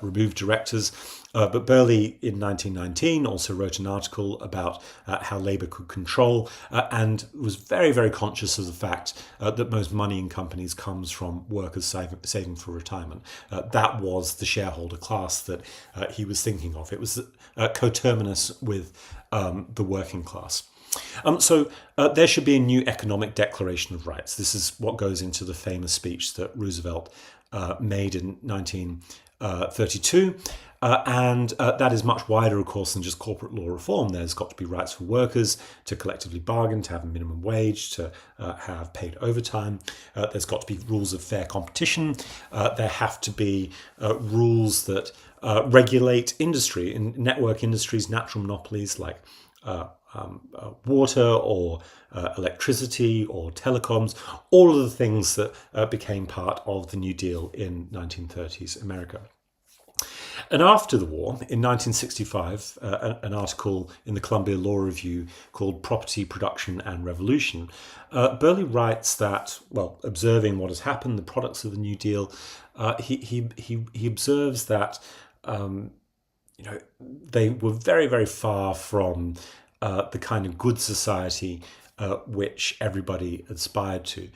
remove directors. But Burley in 1919 also wrote an article about how Labour could control and was very, very conscious of the fact that most money in companies comes from workers saving for retirement. That was the shareholder class that he was thinking of. It was coterminous with the working class. So there should be a new economic declaration of rights. This is what goes into the famous speech that Roosevelt made in 1932. And that is much wider, of course, than just corporate law reform. There's got to be rights for workers to collectively bargain, to have a minimum wage, to have paid overtime. There's got to be rules of fair competition. There have to be rules that regulate industry, in network industries, natural monopolies like water or electricity or telecoms, all of the things that became part of the New Deal in 1930s America. And after the war, in 1965, an article in the Columbia Law Review called Property, Production and Revolution, Burley writes that, well, observing what has happened, the products of the New Deal, he observes that they were very, very far from the kind of good society which everybody aspired to.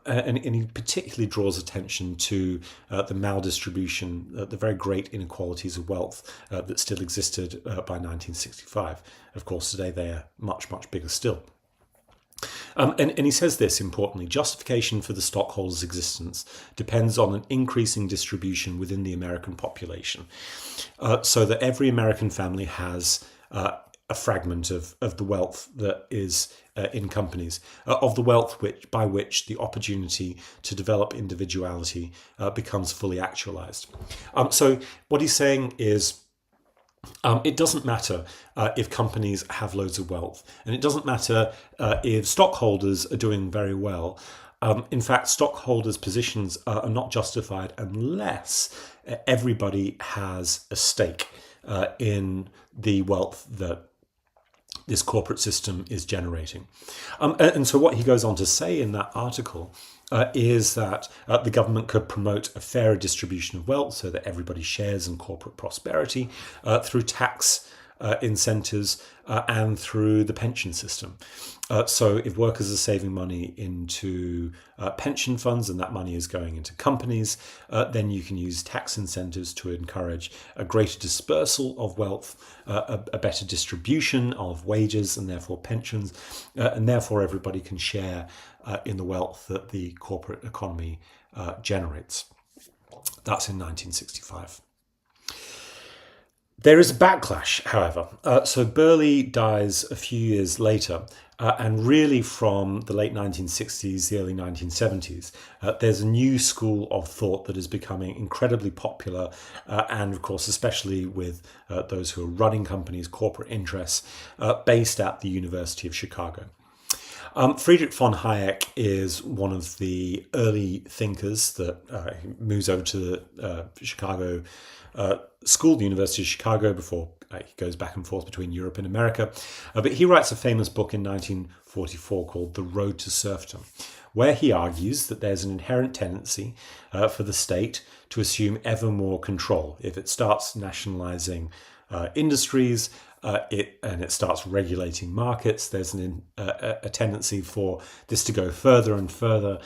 And he particularly draws attention to the maldistribution, the very great inequalities of wealth that still existed by 1965. Of course, today they are much, much bigger still. And he says this importantly: justification for the stockholders' existence depends on an increasing distribution within the American population, so that every American family has a fragment of the wealth that is in companies, of the wealth by which the opportunity to develop individuality becomes fully actualized. So what he's saying is, it doesn't matter if companies have loads of wealth, and it doesn't matter if stockholders are doing very well. In fact, stockholders' positions are not justified unless everybody has a stake in the wealth that this corporate system is generating. And so what he goes on to say in that article is that the government could promote a fairer distribution of wealth so that everybody shares in corporate prosperity through tax incentives and through the pension system. So if workers are saving money into pension funds and that money is going into companies, then you can use tax incentives to encourage a greater dispersal of wealth, a better distribution of wages and therefore pensions, and therefore everybody can share in the wealth that the corporate economy generates. That's in 1965. There is a backlash, however. So Burley dies a few years later, and really from the late 1960s, the early 1970s, there's a new school of thought that is becoming incredibly popular, and of course, especially with those who are running companies, corporate interests, based at the University of Chicago. Friedrich von Hayek is one of the early thinkers that moves over to the Chicago School, the University of Chicago, before he goes back and forth between Europe and America. But he writes a famous book in 1944 called The Road to Serfdom, where he argues that there's an inherent tendency for the state to assume ever more control. If it starts nationalizing industries, it starts regulating markets, there's a tendency for this to go further and further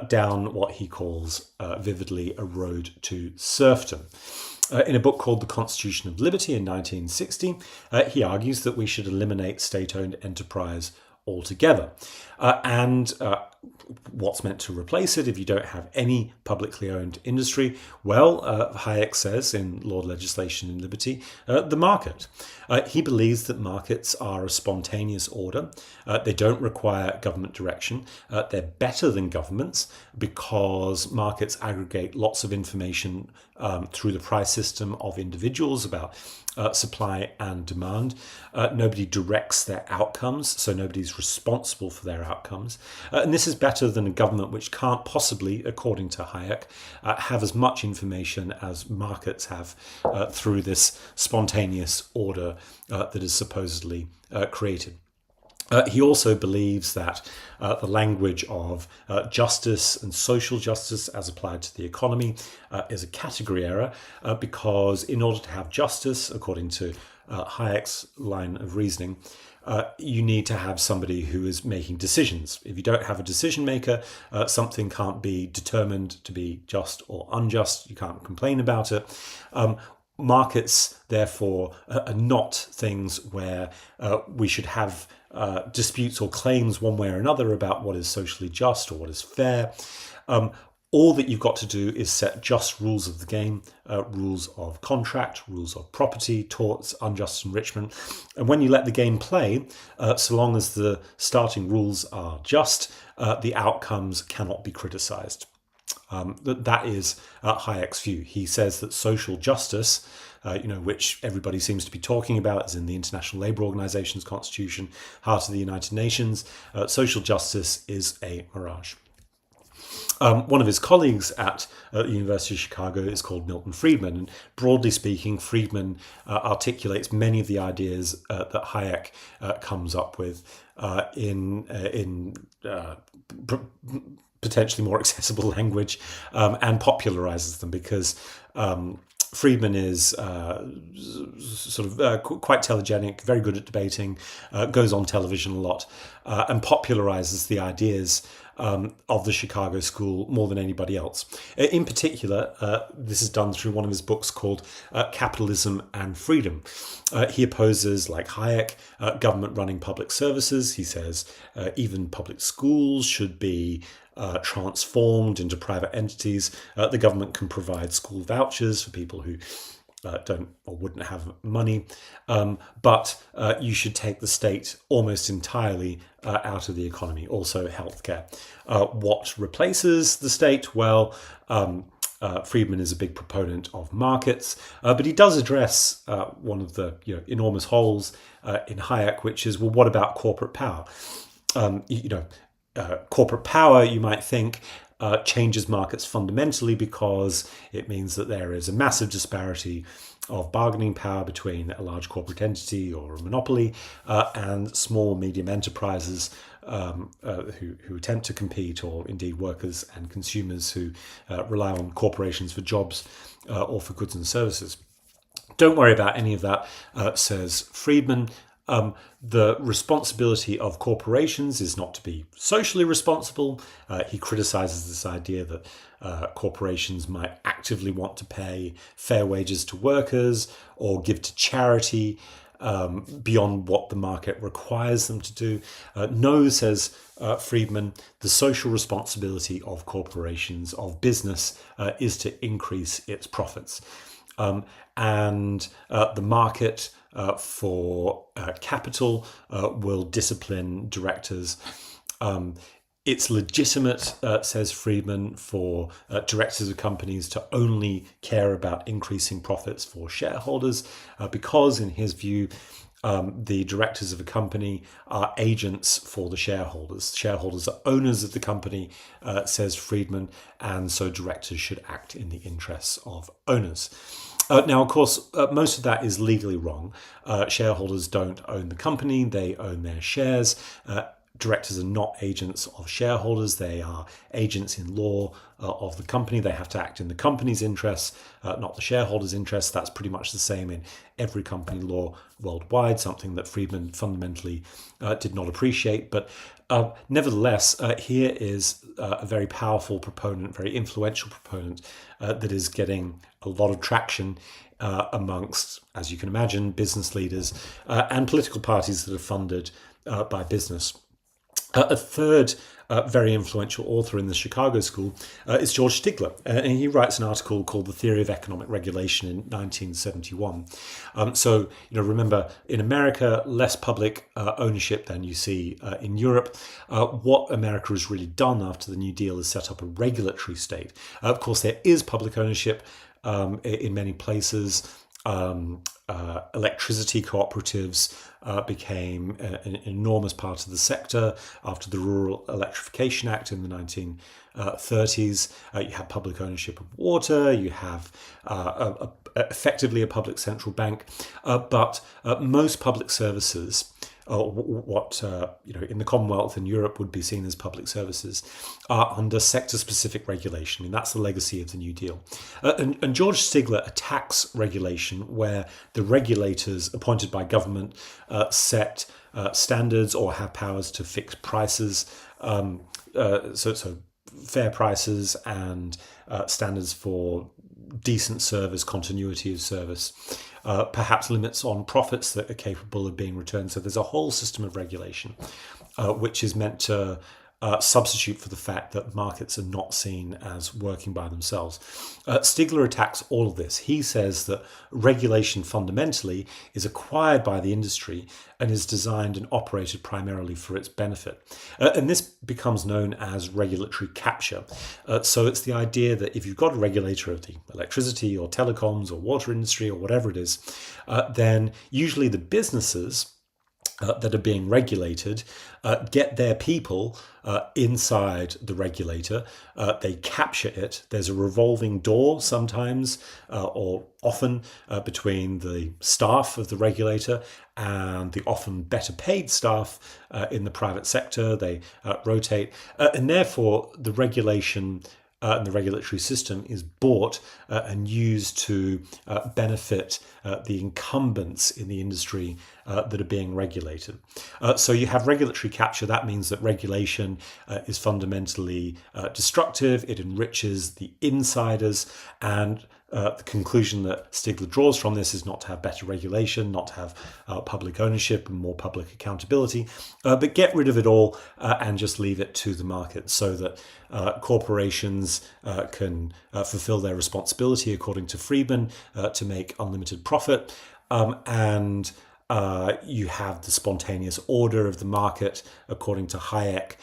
down what he calls vividly a road to serfdom. In a book called The Constitution of Liberty in 1960, he argues that we should eliminate state-owned enterprise altogether. And what's meant to replace it if you don't have any publicly owned industry? Well, Hayek says in Law, Legislation and Liberty, the market. He believes that markets are a spontaneous order. They don't require government direction. They're better than governments because markets aggregate lots of information through the price system of individuals about supply and demand. Nobody directs their outcomes, so nobody's responsible for their outcomes. And this is better than a government which can't possibly, according to Hayek, have as much information as markets have through this spontaneous order that is supposedly created. He also believes that the language of justice and social justice as applied to the economy is a category error because in order to have justice, according to Hayek's line of reasoning, you need to have somebody who is making decisions. If you don't have a decision maker, something can't be determined to be just or unjust. You can't complain about it. Markets, therefore, are not things where we should have disputes or claims one way or another about what is socially just or what is fair. All that you've got to do is set just rules of the game, rules of contract, rules of property, torts, unjust enrichment. And when you let the game play, so long as the starting rules are just, the outcomes cannot be criticized. That is Hayek's view. He says that social justice, which everybody seems to be talking about, is in the International Labour Organization's constitution, heart of the United Nations. Social justice is a mirage. One of his colleagues at the University of Chicago is called Milton Friedman, and broadly speaking, Friedman articulates many of the ideas that Hayek comes up with in potentially more accessible language, and popularizes them because Friedman is quite telegenic, very good at debating, goes on television a lot, and popularizes the ideas of the Chicago School more than anybody else. In particular, this is done through one of his books called Capitalism and Freedom. He opposes, like Hayek, government running public services. He says even public schools should be transformed into private entities. The government can provide school vouchers for people who don't or wouldn't have money, but you should take the state almost entirely out of the economy. Also, healthcare. What replaces the state? Well, Friedman is a big proponent of markets, but he does address one of the enormous holes in Hayek, which is, well, what about corporate power? Corporate power, you might think, changes markets fundamentally because it means that there is a massive disparity of bargaining power between a large corporate entity or a monopoly and small medium enterprises who attempt to compete, or indeed workers and consumers who rely on corporations for jobs or for goods and services. Don't worry about any of that, says Friedman. The responsibility of corporations is not to be socially responsible. He criticizes this idea that corporations might actively want to pay fair wages to workers or give to charity beyond what the market requires them to do. No, says Friedman, the social responsibility of corporations, of business, is to increase its profits. And the market for capital will discipline directors. It's legitimate, says Friedman, for directors of companies to only care about increasing profits for shareholders, because, in his view, the directors of a company are agents for the shareholders. Shareholders are owners of the company, says Friedman, and so directors should act in the interests of owners. Now, of course, most of that is legally wrong. Shareholders don't own the company, they own their shares. Directors are not agents of shareholders, they are agents in law of the company. They have to act in the company's interests, not the shareholders' interests. That's pretty much the same in every company law worldwide, something that Friedman fundamentally did not appreciate. But nevertheless, here is a very powerful proponent, very influential proponent that is getting a lot of traction amongst, as you can imagine, business leaders and political parties that are funded by business. A third very influential author in the Chicago School is George Stigler, and he writes an article called The Theory of Economic Regulation in 1971. So, remember, in America, less public ownership than you see in Europe. What America has really done after the New Deal is set up a regulatory state. Of course, there is public ownership in many places. Electricity cooperatives became an enormous part of the sector after the Rural Electrification Act in the 1930s. You have public ownership of water, you have effectively a public central bank, but most public services, what in the Commonwealth and Europe would be seen as public services, are under sector-specific regulation. And that's the legacy of the New Deal. And George Stigler attacks regulation where the regulators appointed by government set standards or have powers to fix prices, so fair prices and standards for decent service, continuity of service, perhaps limits on profits that are capable of being returned. So there's a whole system of regulation which is meant to substitute for the fact that markets are not seen as working by themselves. Stigler attacks all of this. He says that regulation fundamentally is acquired by the industry and is designed and operated primarily for its benefit. And this becomes known as regulatory capture. So it's the idea that if you've got a regulator of the electricity or telecoms or water industry or whatever it is, then usually the businesses that are being regulated get their people inside the regulator. They capture it. There's a revolving door sometimes or often between the staff of the regulator and the often better paid staff in the private sector. They rotate. And therefore, the regulation and the regulatory system is bought and used to benefit the incumbents in the industry that are being regulated. So you have regulatory capture. That means that regulation is fundamentally destructive. It enriches the insiders, and the conclusion that Stigler draws from this is not to have better regulation, not to have public ownership and more public accountability, but get rid of it all and just leave it to the market so that corporations can fulfill their responsibility, according to Friedman, to make unlimited profit. And you have the spontaneous order of the market, according to Hayek,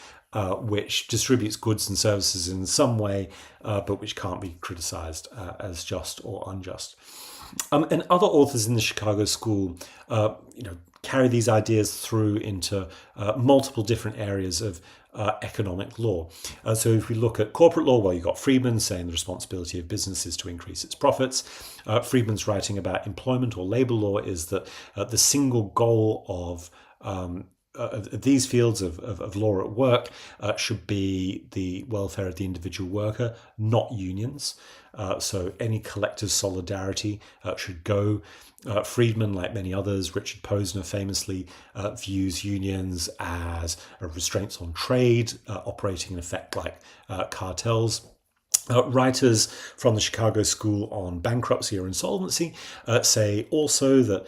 which distributes goods and services in some way, but which can't be criticized as just or unjust. And other authors in the Chicago School, carry these ideas through into multiple different areas of economic law. So if we look at corporate law, well, you've got Friedman saying the responsibility of businesses to increase its profits. Friedman's writing about employment or labor law is that the single goal of these fields of law at work should be the welfare of the individual worker, not unions. So any collective solidarity should go. Friedman, like many others, Richard Posner famously views unions as restraints on trade, operating in effect like cartels. Writers from the Chicago School on bankruptcy or insolvency say also that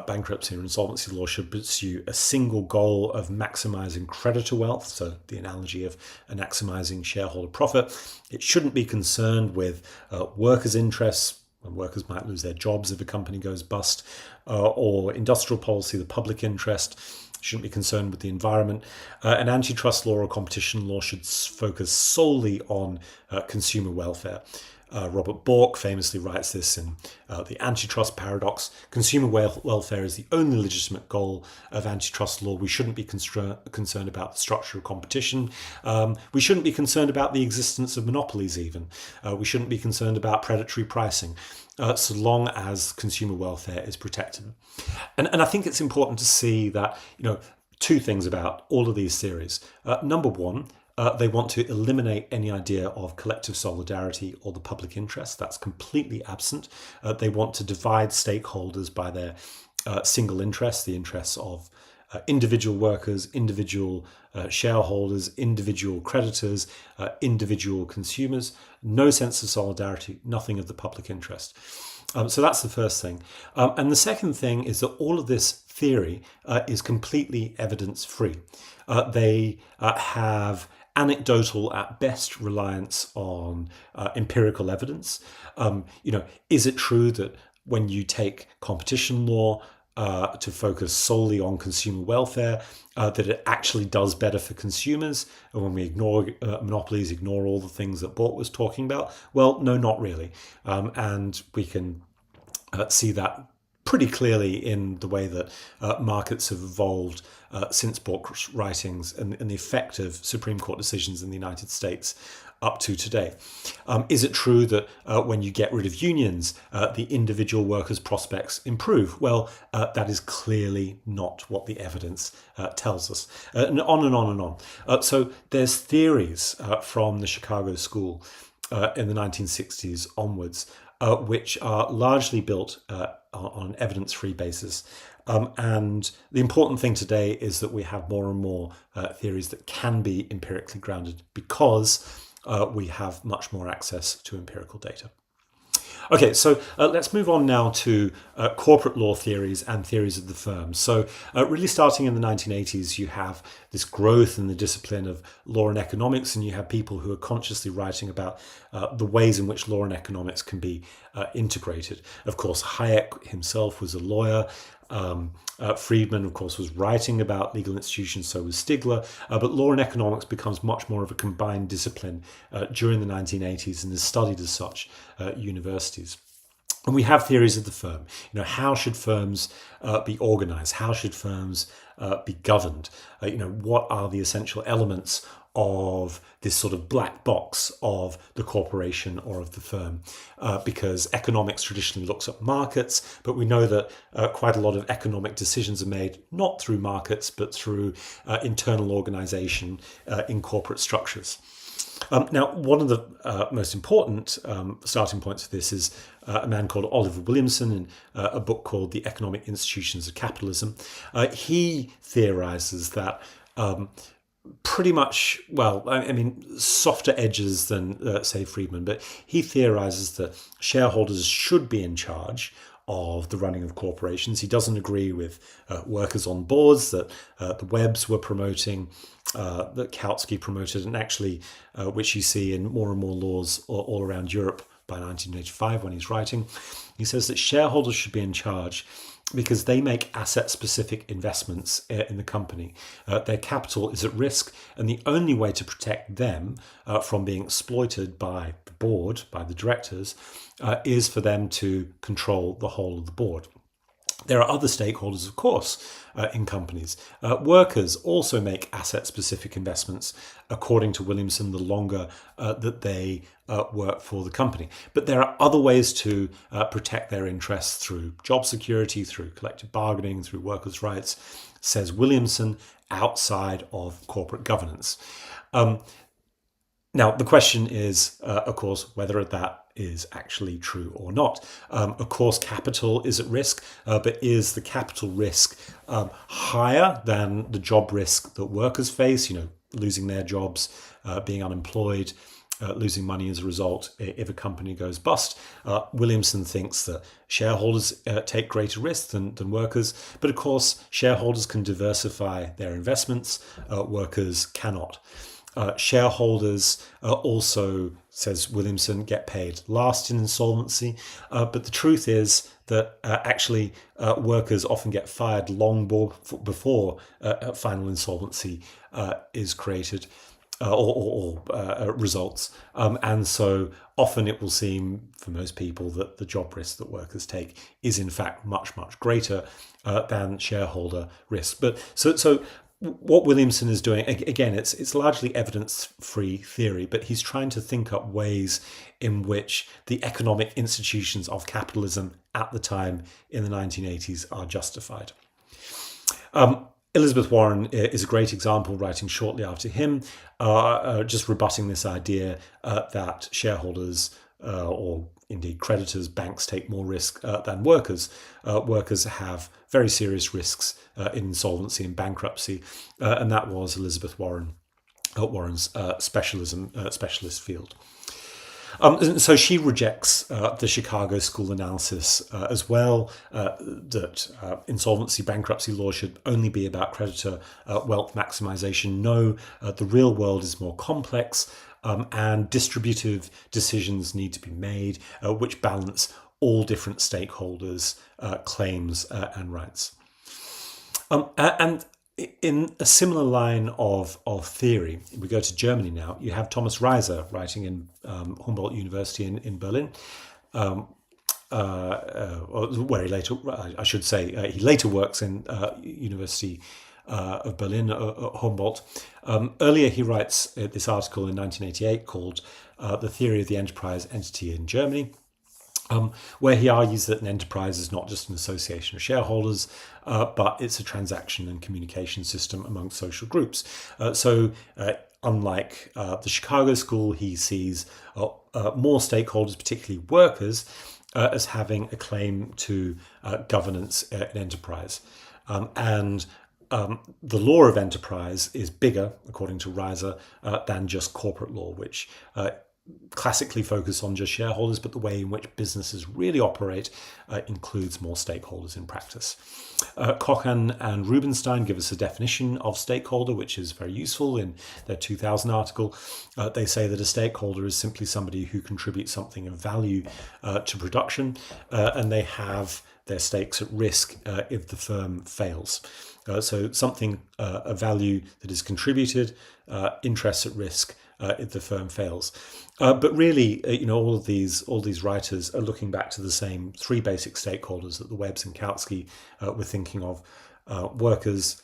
bankruptcy or insolvency law should pursue a single goal of maximizing creditor wealth, so the analogy of maximizing shareholder profit. It shouldn't be concerned with workers' interests, when workers might lose their jobs if a company goes bust, or industrial policy, the public interest. Shouldn't be concerned with the environment. And antitrust law or competition law should focus solely on consumer welfare. Robert Bork famously writes this in The Antitrust Paradox. Consumer welfare is the only legitimate goal of antitrust law. We shouldn't be concerned about the structure of competition. We shouldn't be concerned about the existence of monopolies even. We shouldn't be concerned about predatory pricing. So long as consumer welfare is protected. And I think it's important to see that, two things about all of these theories. Number one, they want to eliminate any idea of collective solidarity or the public interest. That's completely absent. They want to divide stakeholders by their single interests, the interests of individual workers, individual shareholders, individual creditors, individual consumers. No sense of solidarity, nothing of the public interest. So that's the first thing. And the second thing is that all of this theory is completely evidence-free. They have anecdotal at best reliance on empirical evidence. Is it true that when you take competition law to focus solely on consumer welfare, that it actually does better for consumers? And when we ignore monopolies, ignore all the things that Bork was talking about? Well, no, not really. And we can see that pretty clearly in the way that markets have evolved since Bork's writings and the effect of Supreme Court decisions in the United States up to today. Is it true that when you get rid of unions, the individual workers' prospects improve? Well, that is clearly not what the evidence tells us. And on and on and on. So there's theories from the Chicago School in the 1960s onwards, which are largely built on an evidence-free basis. And the important thing today is that we have more and more theories that can be empirically grounded because we have much more access to empirical data. Okay, so let's move on now to corporate law theories and theories of the firm. So really starting in the 1980s, you have this growth in the discipline of law and economics, and you have people who are consciously writing about the ways in which law and economics can be integrated. Of course, Hayek himself was a lawyer. Friedman, of course, was writing about legal institutions, so was Stigler, but law and economics becomes much more of a combined discipline during the 1980s and is studied as such at universities. And we have theories of the firm. How should firms be organized? How should firms be governed? What are the essential elements of this sort of black box of the corporation or of the firm? Because economics traditionally looks at markets, but we know that quite a lot of economic decisions are made not through markets, but through internal organization in corporate structures. Now, one of the most important starting points for this is a man called Oliver Williamson in a book called The Economic Institutions of Capitalism. He theorizes that pretty much, softer edges than, say, Friedman, but he theorizes that shareholders should be in charge of the running of corporations. He doesn't agree with workers on boards that the Webbs were promoting, that Kautsky promoted, and actually which you see in more and more laws all around Europe by 1985 when he's writing. He says that shareholders should be in charge because they make asset-specific investments in the company. Their capital is at risk, and the only way to protect them from being exploited by the board, by the directors, is for them to control the whole of the board. There are other stakeholders, of course, in companies. Workers also make asset-specific investments, according to Williamson, the longer that they work for the company. But there are other ways to protect their interests through job security, through collective bargaining, through workers' rights, says Williamson, outside of corporate governance. Now, the question is, of course, whether that is actually true or not. Of course, capital is at risk, but is the capital risk higher than the job risk that workers face, losing their jobs, being unemployed, losing money as a result if a company goes bust? Williamson thinks that shareholders take greater risk than workers, but of course, shareholders can diversify their investments, workers cannot. Shareholders also, says Williamson, get paid last in insolvency. But the truth is that actually workers often get fired long before final insolvency is created or results. And so often it will seem for most people that the job risk that workers take is in fact much, much greater than shareholder risk. But so what Williamson is doing, again, it's largely evidence-free theory, but he's trying to think up ways in which the economic institutions of capitalism at the time in the 1980s are justified. Elizabeth Warren is a great example, writing shortly after him, just rebutting this idea that shareholders or indeed creditors, banks take more risk than workers. Workers have very serious risks in insolvency and bankruptcy, and that was Elizabeth Warren's specialist field. So she rejects the Chicago School analysis as well, that insolvency, bankruptcy law should only be about creditor wealth maximization. No, the real world is more complex, and distributive decisions need to be made, which balance all different stakeholders' claims and rights. And in a similar line of theory, we go to Germany now. You have Thomas Reiser writing in Humboldt University in Berlin, where he later, I should say, he later works in University of Berlin, Humboldt. Earlier, he writes this article in 1988 called "The Theory of the Enterprise Entity in Germany," where he argues that an enterprise is not just an association of shareholders, but it's a transaction and communication system among social groups. So unlike the Chicago School, he sees more stakeholders, particularly workers, as having a claim to governance in enterprise. And the law of enterprise is bigger, according to Reiser, than just corporate law, which classically focus on just shareholders, but the way in which businesses really operate includes more stakeholders in practice. Cochan and Rubenstein give us a definition of stakeholder, which is very useful in their 2000 article. They say that a stakeholder is simply somebody who contributes something of value to production, and they have their stakes at risk if the firm fails. So something of value that is contributed, interests at risk, if the firm fails. But really, all these writers are looking back to the same three basic stakeholders that the Webbs and Kautsky were thinking of: workers,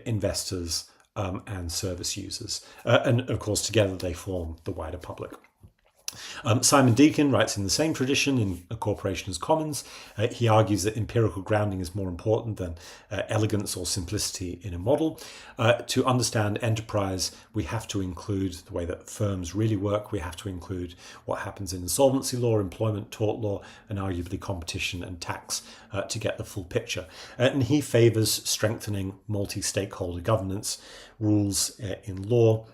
investors, and service users. And of course, together they form the wider public. Simon Deacon writes in the same tradition in A Corporation as Commons. He argues that empirical grounding is more important than elegance or simplicity in a model. To understand enterprise, we have to include the way that firms really work. We have to include what happens in insolvency law, employment, tort law, and arguably competition and tax to get the full picture. And he favours strengthening multi-stakeholder governance rules in law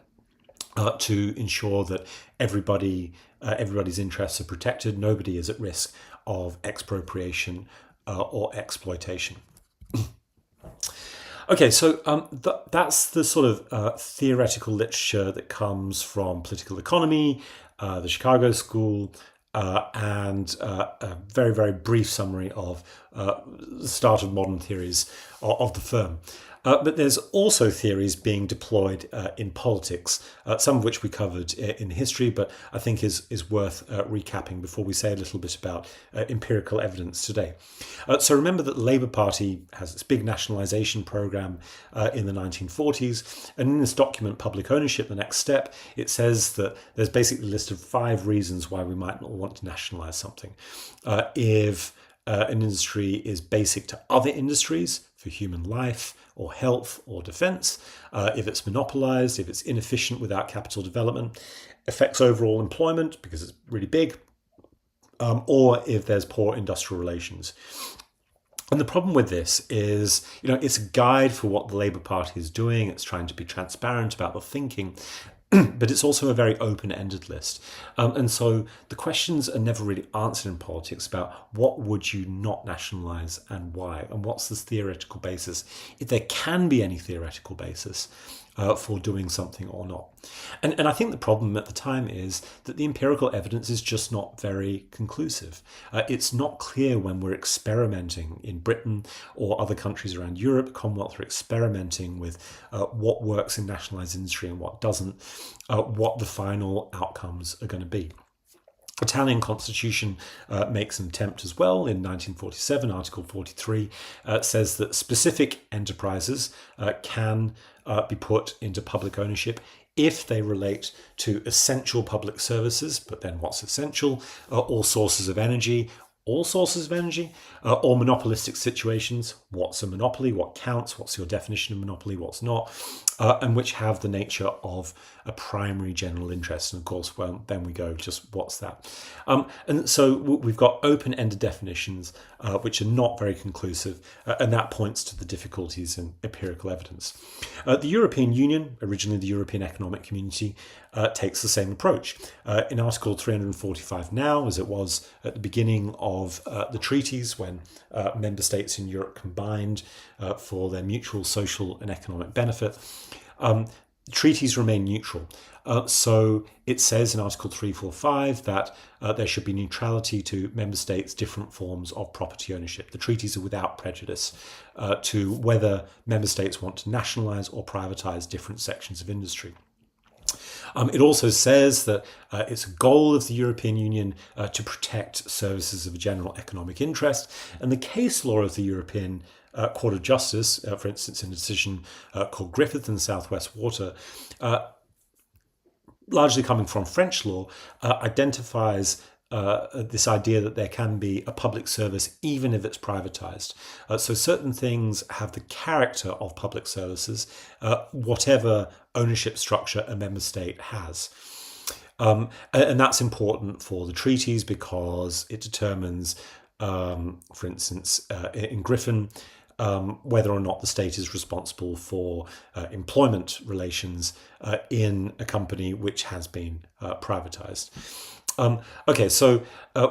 to ensure that everybody's interests are protected. Nobody is at risk of expropriation or exploitation. Okay, so that's the sort of theoretical literature that comes from political economy, the Chicago School, and a very, very brief summary of the start of modern theories of the firm. But there's also theories being deployed in politics, some of which we covered in history, but I think is worth recapping before we say a little bit about empirical evidence today. So remember that the Labour Party has its big nationalisation programme in the 1940s, and in this document, Public Ownership, the Next Step, it says that there's basically a list of 5 reasons why we might not want to nationalise something. If an industry is basic to other industries for human life or health or defence, if it's monopolised, if it's inefficient without capital development, affects overall employment because it's really big, or if there's poor industrial relations. And the problem with this is, it's a guide for what the Labour Party is doing. It's trying to be transparent about the thinking, but it's also a very open-ended list. And so the questions are never really answered in politics about what would you not nationalise and why, and what's the theoretical basis, if there can be any theoretical basis for doing something or not. And I think the problem at the time is that the empirical evidence is just not very conclusive. It's not clear when we're experimenting in Britain or other countries around Europe, Commonwealth, are experimenting with what works in nationalised industry and what doesn't, what the final outcomes are going to be. Italian constitution makes an attempt as well. In 1947, Article 43 says that specific enterprises can be put into public ownership if they relate to essential public services, but then what's essential? All sources of energy, or monopolistic situations. What's a monopoly? What counts? What's your definition of monopoly? What's not? And which have the nature of a primary general interest. And of course, well, then we go, just what's that? And so we've got open-ended definitions, which are not very conclusive, and that points to the difficulties in empirical evidence. The European Union, originally the European Economic Community, takes the same approach. In Article 345 now, as it was at the beginning of the treaties when member states in Europe combined for their mutual social and economic benefit, treaties remain neutral. So it says in Article 345 that there should be neutrality to member states' different forms of property ownership. The treaties are without prejudice to whether member states want to nationalise or privatise different sections of industry. It also says that it's a goal of the European Union to protect services of a general economic interest, and the case law of the European Court of Justice, for instance, in a decision called Griffith and South West Water, largely coming from French law, identifies this idea that there can be a public service even if it's privatized. So certain things have the character of public services, whatever ownership structure a member state has. And that's important for the treaties because it determines, for instance, in Griffin, whether or not the state is responsible for employment relations in a company which has been privatized. Okay, so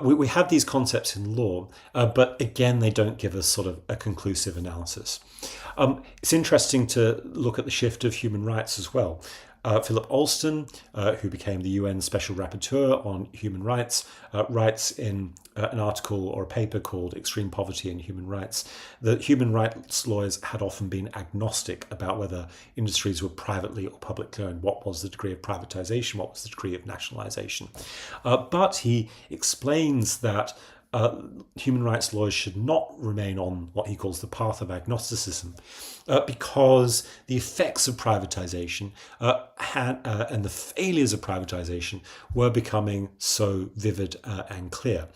we have these concepts in law, but again, they don't give us sort of a conclusive analysis. It's interesting to look at the shift of human rights as well. Philip Alston, who became the UN Special Rapporteur on Human Rights, writes in an article or a paper called Extreme Poverty and Human Rights that human rights lawyers had often been agnostic about whether industries were privately or publicly owned. What was the degree of privatization? What was the degree of nationalization? But he explains that human rights lawyers should not remain on what he calls the path of agnosticism because the effects of privatization and the failures of privatization were becoming so vivid and clear.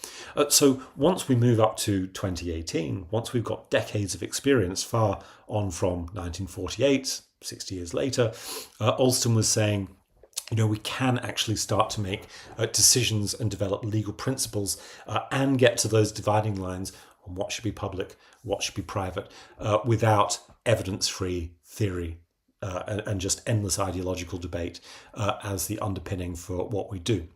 So once we move up to 2018, once we've got decades of experience far on from 1948, 60 years later, Alston was saying, we can actually start to make decisions and develop legal principles and get to those dividing lines on what should be public, what should be private, without evidence-free theory and just endless ideological debate as the underpinning for what we do.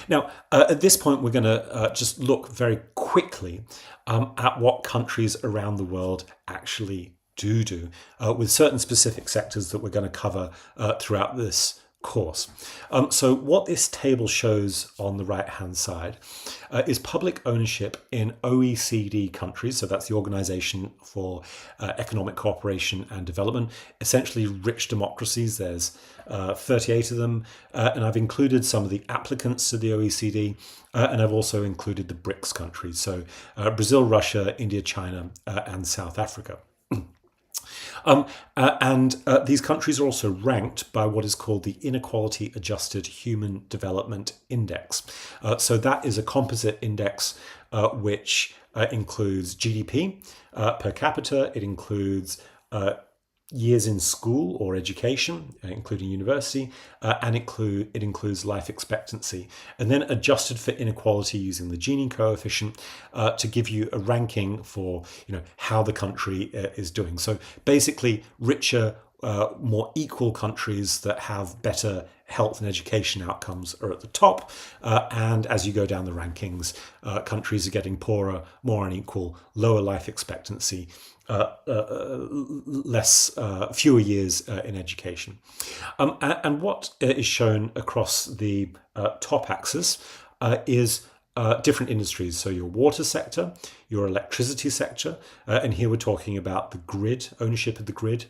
Now, at this point, we're going to just look very quickly at what countries around the world actually do with certain specific sectors that we're going to cover throughout this course. So what this table shows on the right-hand side is public ownership in OECD countries. So that's the Organization for Economic Cooperation and Development, essentially rich democracies. There's 38 of them, and I've included some of the applicants to the OECD, and I've also included the BRICS countries. So Brazil, Russia, India, China, and South Africa. These countries are also ranked by what is called the Inequality Adjusted Human Development Index. So that is a composite index which includes GDP per capita. It includes years in school or education, including university, and it includes life expectancy, and then adjusted for inequality using the Gini coefficient to give you a ranking for how the country is doing. So basically, richer, more equal countries that have better health and education outcomes are at the top, and as you go down the rankings, countries are getting poorer, more unequal, lower life expectancy, fewer years in education. And what is shown across the top axis is different industries. So your water sector, your electricity sector, and here we're talking about the grid, ownership of the grid.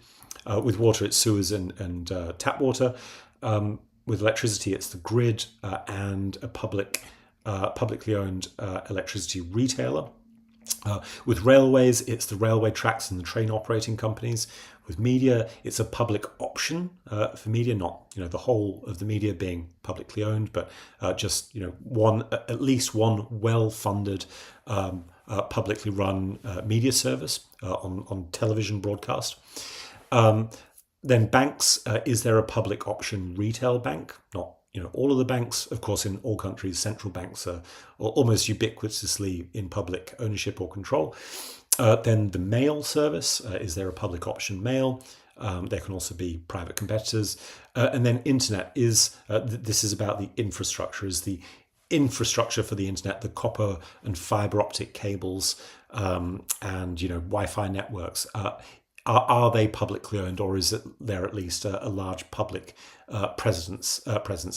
With water, it's sewers and tap water. With electricity, it's the grid and a publicly owned electricity retailer. With railways, it's the railway tracks and the train operating companies. With media, it's a public option for media, not the whole of the media being publicly owned, but just at least one well-funded publicly run media service on television broadcast. Then banks, is there a public option retail bank? Not all of the banks. Of course, in all countries, central banks are almost ubiquitously in public ownership or control. Then the mail service, is there a public option mail? There can also be private competitors. And then internet is, this is about the infrastructure, is the infrastructure for the internet, the copper and fiber optic cables and Wi-Fi networks. Are they publicly owned, or is there at least a large public presence,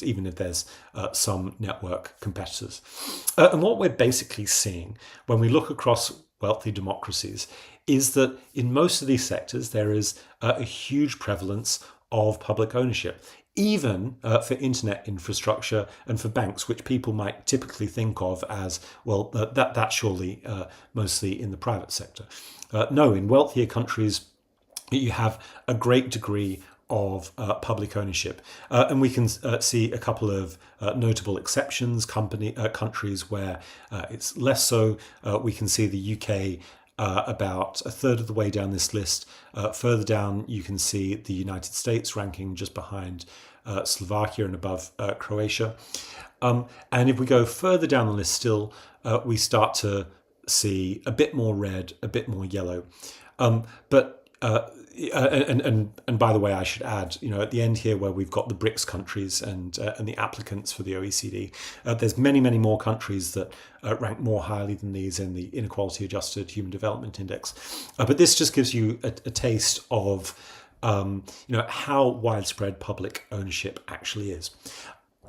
even if there's some network competitors? And what we're basically seeing when we look across wealthy democracies is that in most of these sectors, there is a huge prevalence of public ownership, even for internet infrastructure and for banks, which people might typically think of as, well, that's surely mostly in the private sector. No, in wealthier countries, you have a great degree of public ownership. And we can see a couple of notable exceptions, countries where it's less so. We can see the UK about a third of the way down this list. Further down, you can see the United States ranking just behind Slovakia and above Croatia. And if we go further down the list still, we start to see a bit more red, a bit more yellow. And by the way, I should add, at the end here where we've got the BRICS countries and the applicants for the OECD, there's many, many more countries that rank more highly than these in the Inequality Adjusted Human Development Index. But this just gives you a taste of how widespread public ownership actually is.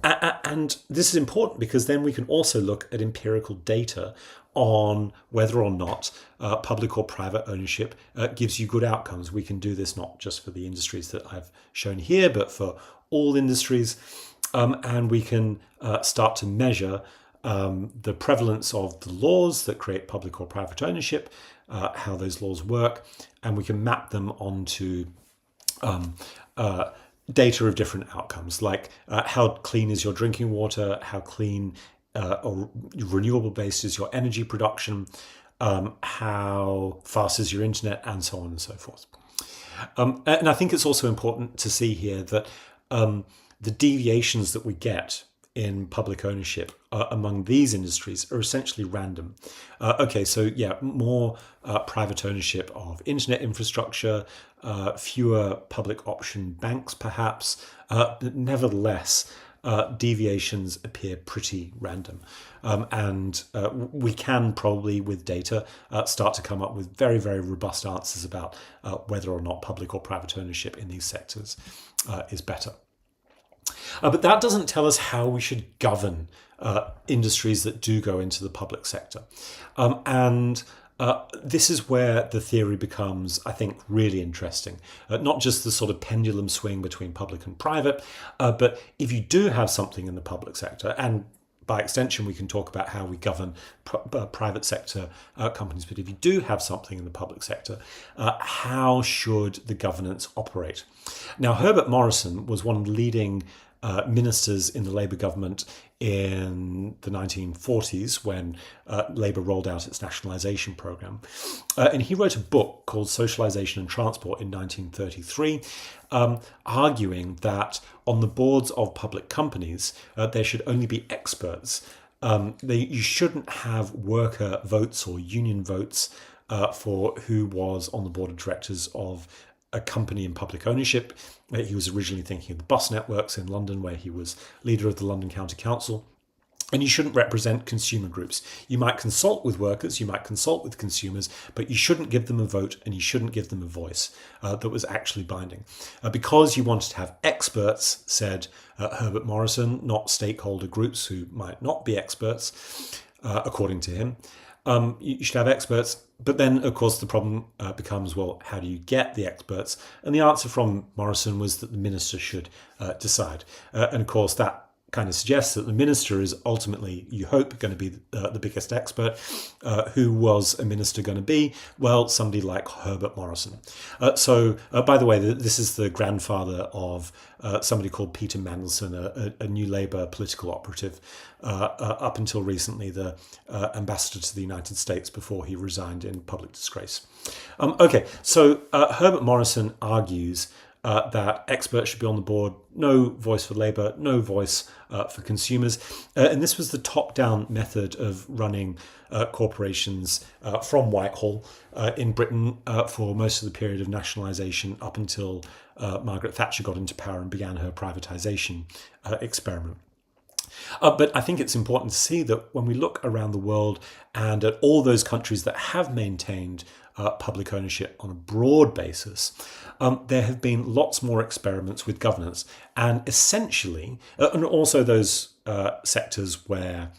And this is important because then we can also look at empirical data on whether or not public or private ownership gives you good outcomes. We can do this not just for the industries that I've shown here, but for all industries. And we can start to measure the prevalence of the laws that create public or private ownership, how those laws work, and we can map them onto data of different outcomes, like how clean is your drinking water, how clean or renewable based is your energy production, how fast is your internet, and so on and so forth. And I think it's also important to see here that the deviations that we get in public ownership among these industries are essentially random. More private ownership of internet infrastructure, fewer public option banks perhaps, but nevertheless, deviations appear pretty random. And we can probably, with data, start to come up with very, very robust answers about whether or not public or private ownership in these sectors is better. But that doesn't tell us how we should govern industries that do go into the public sector. This is where the theory becomes, I think, really interesting. Not just the sort of pendulum swing between public and private, but if you do have something in the public sector, and by extension we can talk about how we govern private sector companies, but if you do have something in the public sector, how should the governance operate? Now, Herbert Morrison was one of the leading ministers in the Labour government in the 1940s when Labour rolled out its nationalisation programme. And he wrote a book called Socialisation and Transport in 1933, arguing that on the boards of public companies, there should only be experts. You shouldn't have worker votes or union votes for who was on the board of directors of a company in public ownership. He was originally thinking of the bus networks in London, where he was leader of the London County Council. And you shouldn't represent consumer groups. You might consult with workers, you might consult with consumers, but you shouldn't give them a vote and you shouldn't give them a voice that was actually binding. Because you wanted to have experts, said Herbert Morrison, not stakeholder groups who might not be experts, according to him. You should have experts. But then, of course, the problem becomes, well, how do you get the experts? And the answer from Morrison was that the minister should decide. And of course, that kind of suggests that the minister is ultimately, you hope, going to be the biggest expert. Who was a minister going to be? Well, somebody like Herbert Morrison. By the way, this is the grandfather of somebody called Peter Mandelson, a New Labour political operative, up until recently the ambassador to the United States before he resigned in public disgrace. Herbert Morrison argues that experts should be on the board, no voice for Labour, no voice for consumers. And this was the top-down method of running corporations from Whitehall in Britain for most of the period of nationalisation up until Margaret Thatcher got into power and began her privatisation experiment. But I think it's important to see that when we look around the world and at all those countries that have maintained public ownership on a broad basis, there have been lots more experiments with governance, and essentially, and also those sectors where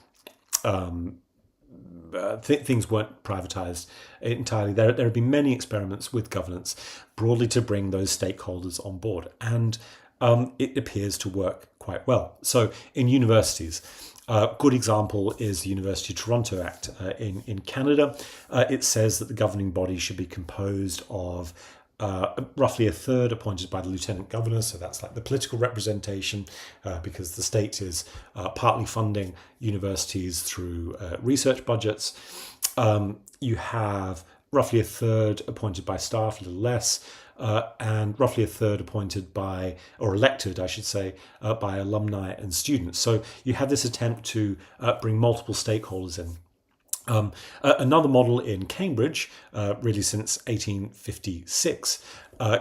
things weren't privatised entirely. There have been many experiments with governance broadly to bring those stakeholders on board, and it appears to work quite well. So in universities, a good example is the University of Toronto Act in Canada. It says that the governing body should be composed of roughly a third appointed by the Lieutenant Governor, so that's like the political representation, because the state is partly funding universities through research budgets. You have roughly a third appointed by staff, a little less, and roughly a third appointed by, or elected, I should say, by alumni and students. So you have this attempt to bring multiple stakeholders in. Another model in Cambridge, really since 1856,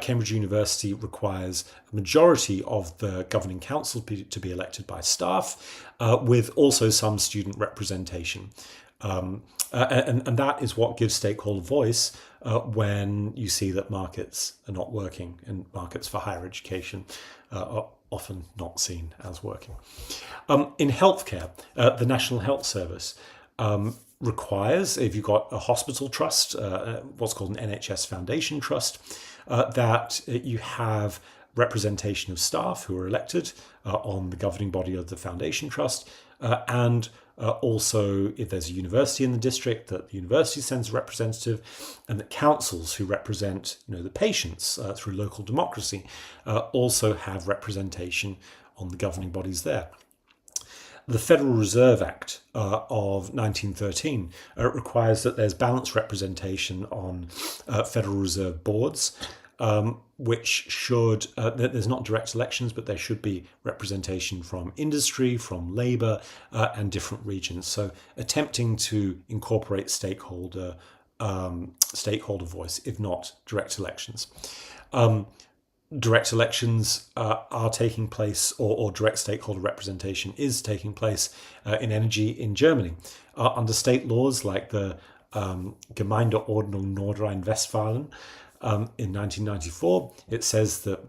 Cambridge University requires a majority of the governing council to be elected by staff, with also some student representation. And that is what gives stakeholder voice when you see that markets are not working, and markets for higher education are often not seen as working. In healthcare, the National Health Service requires, if you've got a hospital trust, what's called an NHS Foundation Trust, that you have representation of staff who are elected on the governing body of the Foundation Trust, and also if there's a university in the district, that the university sends a representative, and that councils who represent the patients through local democracy also have representation on the governing bodies there. The Federal Reserve Act of 1913 requires that there's balanced representation on Federal Reserve boards, which should, there's not direct elections, but there should be representation from industry, from labour, and different regions. So attempting to incorporate stakeholder voice, if not direct elections. Direct elections are taking place, or direct stakeholder representation is taking place in energy in Germany. Under state laws like the Gemeindeordnung Nordrhein-Westfalen in 1994, it says that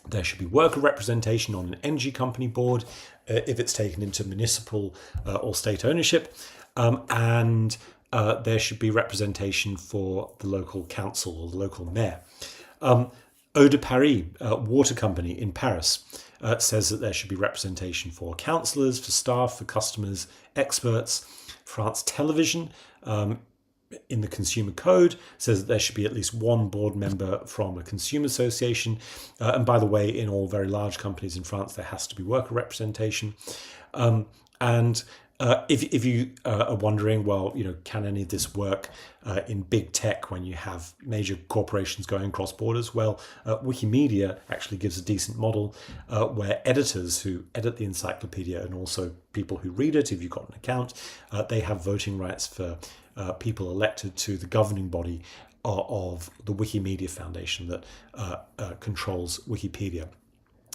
there should be worker representation on an energy company board if it's taken into municipal or state ownership, and there should be representation for the local council or the local mayor. Eau de Paris, water company in Paris, says that there should be representation for councillors, for staff, for customers, experts. France Television, in the Consumer Code, says that there should be at least one board member from a consumer association. And by the way, in all very large companies in France, there has to be worker representation. If you are wondering, well, can any of this work in big tech when you have major corporations going across borders? Well, Wikimedia actually gives a decent model where editors who edit the encyclopedia, and also people who read it, if you've got an account, they have voting rights for people elected to the governing body of the Wikimedia Foundation that controls Wikipedia.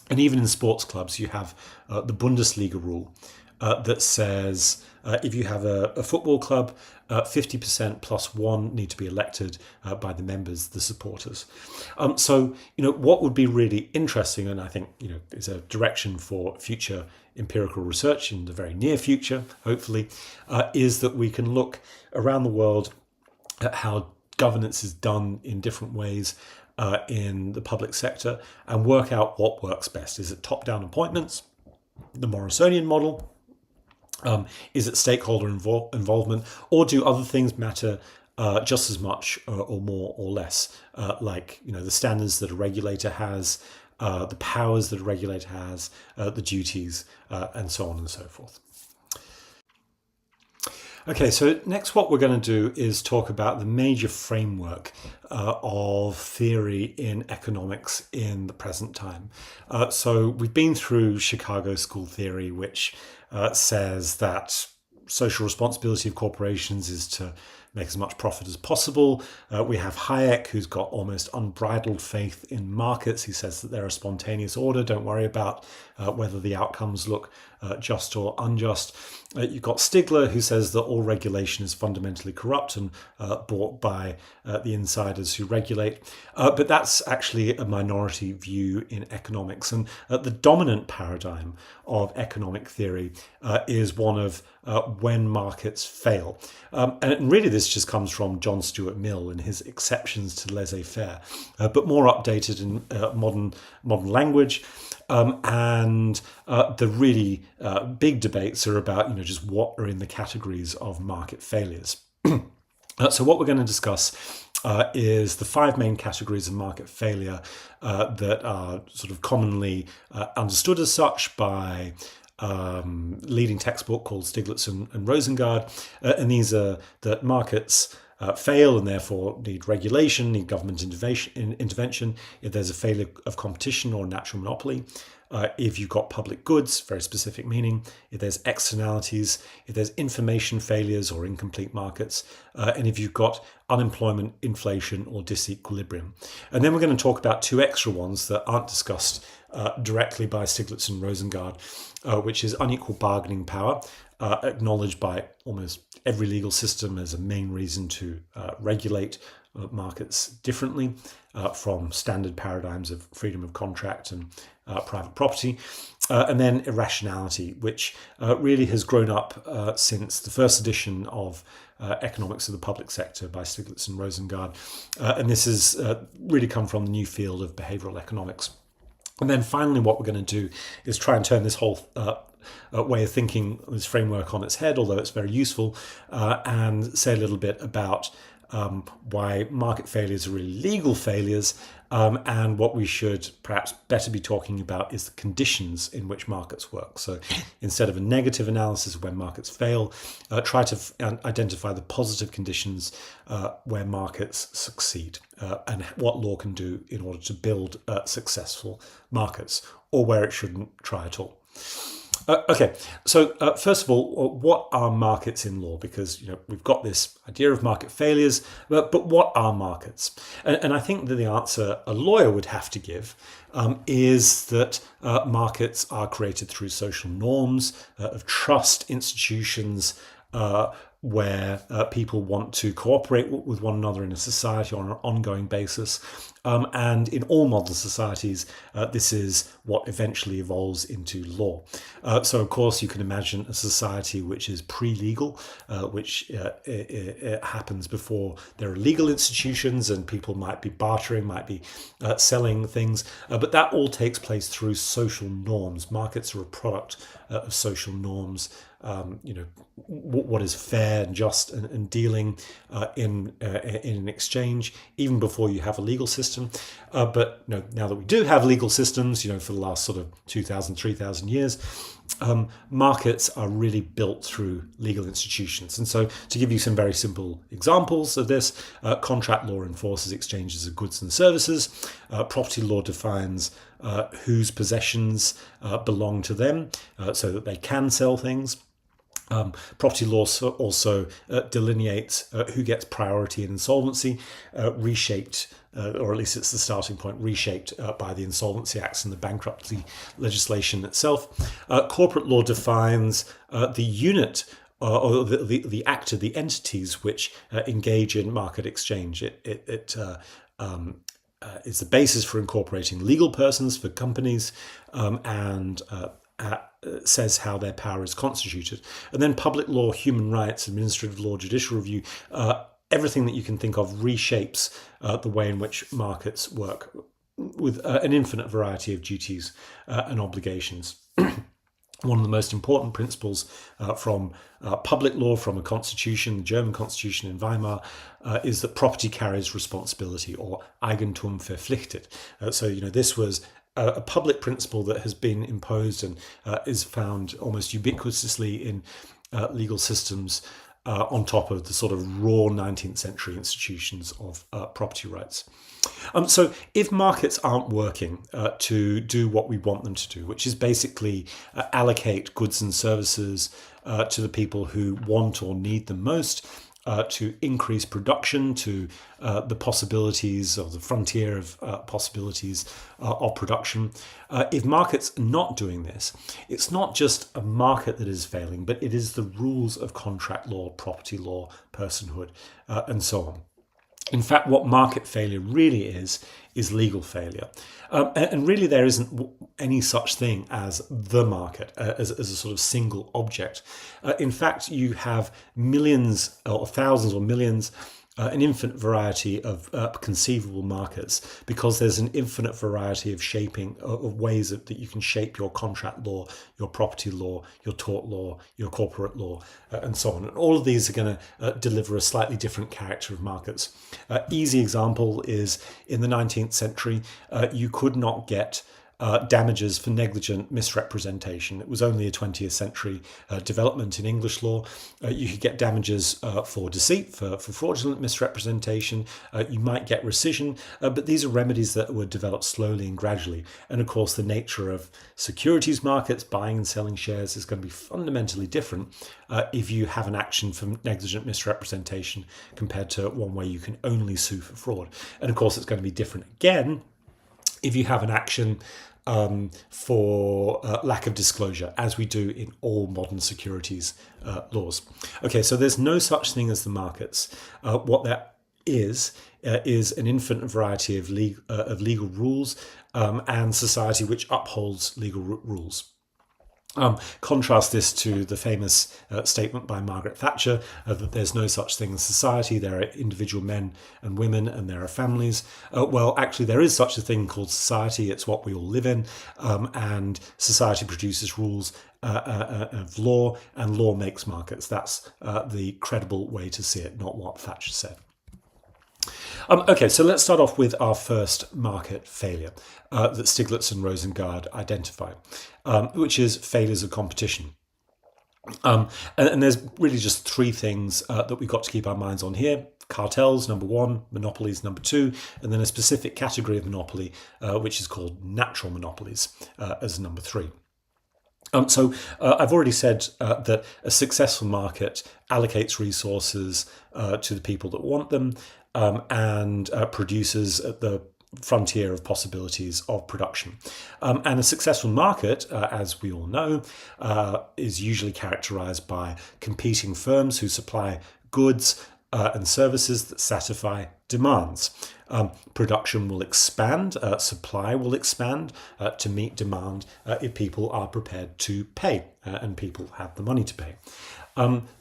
And even in sports clubs, you have the Bundesliga rule, that says if you have a football club, 50% plus one need to be elected by the members, the supporters. So what would be really interesting, and I think is a direction for future empirical research in the very near future, hopefully, is that we can look around the world at how governance is done in different ways in the public sector, and work out what works best. Is it top-down appointments, the Morrisonian model? Is it stakeholder involvement, or do other things matter just as much or more or less, like the standards that a regulator has, the powers that a regulator has, the duties, and so on and so forth. Okay, so next what we're going to do is talk about the major framework of theory in economics in the present time. So we've been through Chicago school theory, which says that social responsibility of corporations is to make as much profit as possible. We have Hayek, who's got almost unbridled faith in markets. He says that they're a spontaneous order. Don't worry about whether the outcomes look just or unjust. You've got Stigler, who says that all regulation is fundamentally corrupt and bought by the insiders who regulate. But that's actually a minority view in economics. And the dominant paradigm of economic theory is one of when markets fail. And really this just comes from John Stuart Mill and his exceptions to laissez-faire, but more updated in modern language. And the really big debates are about just what are in the categories of market failures. So what we're going to discuss is the five main categories of market failure that are sort of commonly understood as such by leading textbook called Stiglitz and Rosengard. And these are that markets fail and therefore need regulation, need government intervention, if there's a failure of competition or natural monopoly, if you've got public goods, very specific meaning, if there's externalities, if there's information failures or incomplete markets, and if you've got unemployment, inflation, or disequilibrium. And then we're going to talk about two extra ones that aren't discussed directly by Stiglitz and Rosengard, which is unequal bargaining power, acknowledged by almost every legal system as a main reason to regulate markets differently from standard paradigms of freedom of contract and private property. And then irrationality, which really has grown up since the first edition of Economics of the Public Sector by Stiglitz and Rosengard. And this has really come from the new field of behavioral economics. And then finally, what we're going to do is try and turn this whole way of thinking, this framework, on its head, although it's very useful, and say a little bit about why market failures are really legal failures, and what we should perhaps better be talking about is the conditions in which markets work. So instead of a negative analysis of when markets fail, try to identify the positive conditions where markets succeed, and what law can do in order to build successful markets, or where it shouldn't try at all. Okay, so first of all, what are markets in law? Because we've got this idea of market failures, but what are markets? And I think that the answer a lawyer would have to give is that markets are created through social norms of trust, institutions, where people want to cooperate with one another in a society on an ongoing basis. And in all modern societies, this is what eventually evolves into law. So, of course, you can imagine a society which is pre-legal, which it happens before there are legal institutions and people might be bartering, might be selling things. But that all takes place through social norms. Markets are a product of social norms. What is fair and just and dealing in an exchange, even before you have a legal system. But now that we do have legal systems, for the last sort of 2,000, 3,000 years, markets are really built through legal institutions. And so to give you some very simple examples of this, contract law enforces exchanges of goods and services. Property law defines whose possessions belong to them so that they can sell things. Property law also delineates who gets priority in insolvency, reshaped, or at least it's the starting point, reshaped by the Insolvency Acts and the bankruptcy legislation itself. Corporate law defines the unit or the actor, the entities which engage in market exchange. It is the basis for incorporating legal persons for companies and says how their power is constituted. And then public law, human rights, administrative law, judicial review, everything that you can think of reshapes the way in which markets work with an infinite variety of duties and obligations. One of the most important principles from public law, from a constitution, the German constitution in Weimar, is that property carries responsibility, or Eigentum verpflichtet. So this was a public principle that has been imposed and is found almost ubiquitously in legal systems on top of the sort of raw 19th century institutions of property rights. So if markets aren't working to do what we want them to do, which is basically allocate goods and services to the people who want or need them most, to increase production to the possibilities or the frontier of possibilities of production. If markets are not doing this, it's not just a market that is failing, but it is the rules of contract law, property law, personhood, and so on. In fact, what market failure really is legal failure. And really there isn't any such thing as the market, as a sort of single object. In fact, you have millions or thousands or millions, an infinite variety of conceivable markets, because there's an infinite variety of shaping, of ways that you can shape your contract law, your property law, your tort law, your corporate law, and so on. And all of these are going to deliver a slightly different character of markets. Easy example is in the 19th century, you could not get damages for negligent misrepresentation. It was only a 20th century development in English law. You could get damages for deceit, for fraudulent misrepresentation. You might get rescission, but these are remedies that were developed slowly and gradually. And of course, the nature of securities markets, buying and selling shares, is going to be fundamentally different if you have an action for negligent misrepresentation compared to one where you can only sue for fraud. And of course, it's going to be different again if you have an action for lack of disclosure, as we do in all modern securities laws. Okay, so there's no such thing as the markets. What there is an infinite variety of legal rules and society which upholds legal rules. Contrast this to the famous statement by Margaret Thatcher that there's no such thing as society, there are individual men and women and there are families. Well, actually there is such a thing called society. It's what we all live in, and society produces rules of law, and law makes markets. That's the credible way to see it, not what Thatcher said. Okay, so let's start off with our first market failure that Stiglitz and Rosengard identify, which is failures of competition. And there's really just three things that we've got to keep our minds on here. Cartels, number one, monopolies, number two, and then a specific category of monopoly, which is called natural monopolies, as number three. So I've already said that a successful market allocates resources to the people that want them, and produces at the frontier of possibilities of production. And a successful market, as we all know, is usually characterized by competing firms who supply goods and services that satisfy demands. Production will expand, supply will expand to meet demand if people are prepared to pay, and people have the money to pay.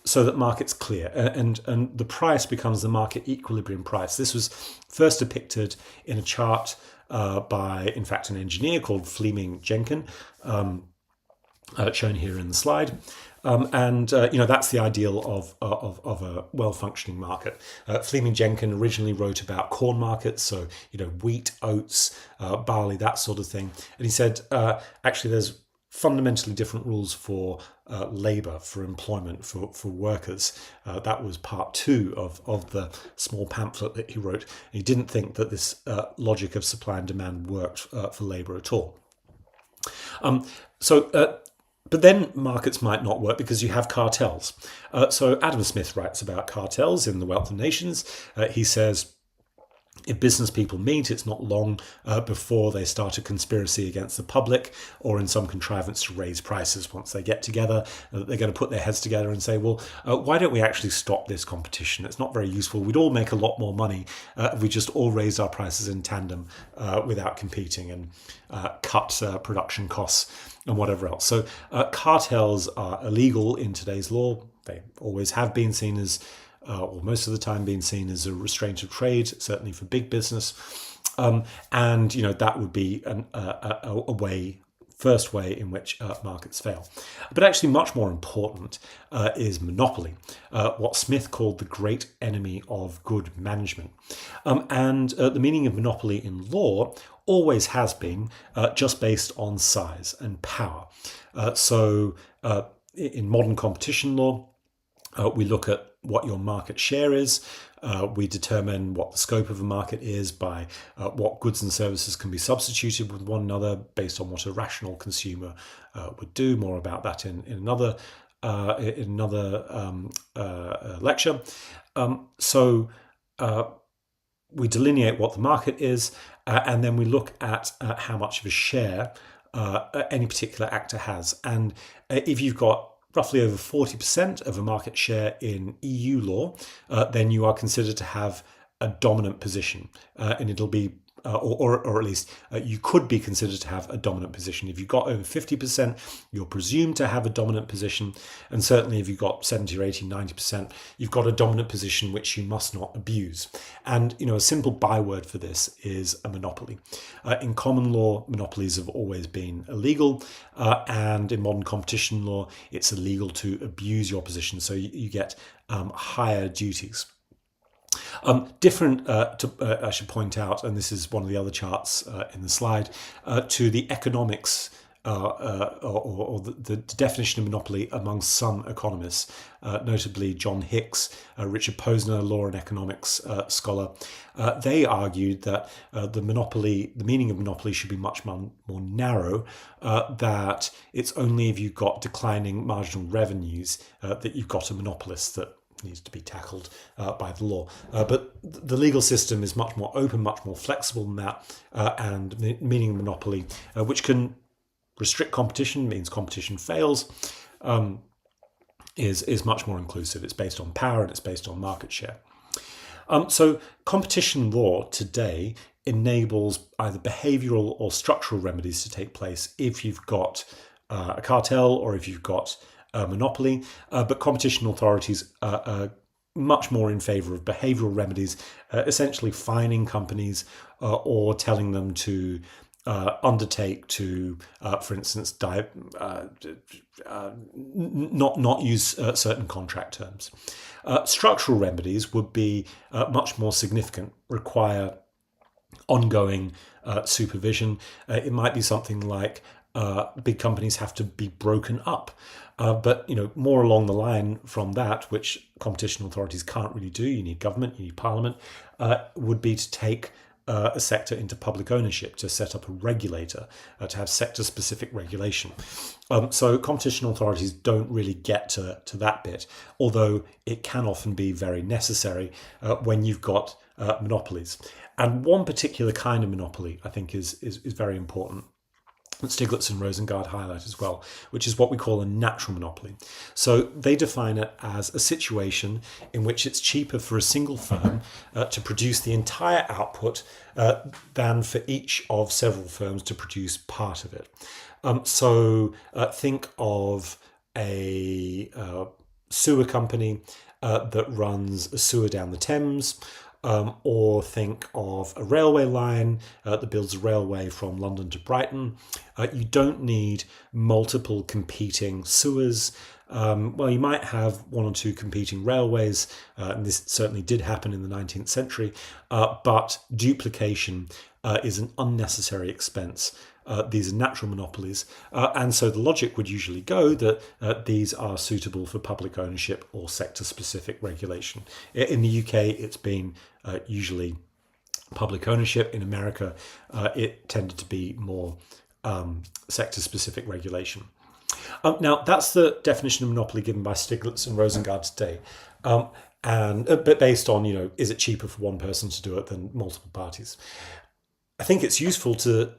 So that market's clear, and the price becomes the market equilibrium price. This was first depicted in a chart by, in fact, an engineer called Friedman, shown here in the slide. And that's the ideal of a well-functioning market. Friedman originally wrote about corn markets, so wheat, oats, barley, that sort of thing. And he said actually there's fundamentally different rules for labour, for employment, for workers. That was part two of the small pamphlet that he wrote. He didn't think that this logic of supply and demand worked for labour at all. But then markets might not work because you have cartels. So Adam Smith writes about cartels in The Wealth of Nations. He says, if business people meet, it's not long before they start a conspiracy against the public or in some contrivance to raise prices. Once they get together, they're going to put their heads together and say, well, why don't we actually stop this competition? It's not very useful. We'd all make a lot more money if we just all raised our prices in tandem without competing and cut production costs and whatever else. So cartels are illegal in today's law. They always have been seen as or most of the time being seen as a restraint of trade, certainly for big business. And that would be first way in which markets fail. But actually much more important is monopoly, what Smith called the great enemy of good management. And the meaning of monopoly in law always has been just based on size and power. So in modern competition law, we look at what your market share is. We determine what the scope of a market is by what goods and services can be substituted with one another based on what a rational consumer would do. More about that in another lecture. So we delineate what the market is, and then we look at how much of a share any particular actor has. And if you've got roughly over 40% of a market share in EU law, then you are considered to have a dominant position, and it'll be, or at least you could be considered to have a dominant position. If you've got over 50%, you're presumed to have a dominant position, and certainly if you've got 70 or 80, 90%, you've got a dominant position which you must not abuse. And a simple byword for this is a monopoly. In common law, monopolies have always been illegal, and in modern competition law, it's illegal to abuse your position, so you get higher duties. I should point out, and this is one of the other charts in the slide, to the economics or the definition of monopoly among some economists, notably John Hicks, Richard Posner, law and economics scholar. They argued that the meaning of monopoly should be much more narrow, that it's only if you've got declining marginal revenues that you've got a monopolist that needs to be tackled by the law. But the legal system is much more open, much more flexible than that, and the meaning of monopoly, which can restrict competition, means competition fails, is much more inclusive. It's based on power and it's based on market share. So competition law today enables either behavioural or structural remedies to take place if you've got a cartel or if you've got a monopoly, but competition authorities are much more in favour of behavioural remedies, essentially fining companies or telling them to undertake to, for instance, not use certain contract terms. Structural remedies would be much more significant, require ongoing supervision. It might be something like big companies have to be broken up. But more along the line from that, which competition authorities can't really do, you need government, you need parliament, would be to take a sector into public ownership, to set up a regulator, to have sector-specific regulation. So competition authorities don't really get to that bit, although it can often be very necessary when you've got monopolies. And one particular kind of monopoly, I think, is very important, that Stiglitz and Rosengard highlight as well, which is what we call a natural monopoly. So they define it as a situation in which it's cheaper for a single firm to produce the entire output than for each of several firms to produce part of it. So think of a sewer company that runs a sewer down the Thames, or think of a railway line that builds a railway from London to Brighton. You don't need multiple competing sewers. Well, you might have one or two competing railways, and this certainly did happen in the 19th century, but duplication is an unnecessary expense. These are natural monopolies, and so the logic would usually go that these are suitable for public ownership or sector-specific regulation. In the UK, it's been usually public ownership. In America, it tended to be more sector-specific regulation. Now, that's the definition of monopoly given by Stiglitz and Rosengard today. But based on, is it cheaper for one person to do it than multiple parties? I think it's useful to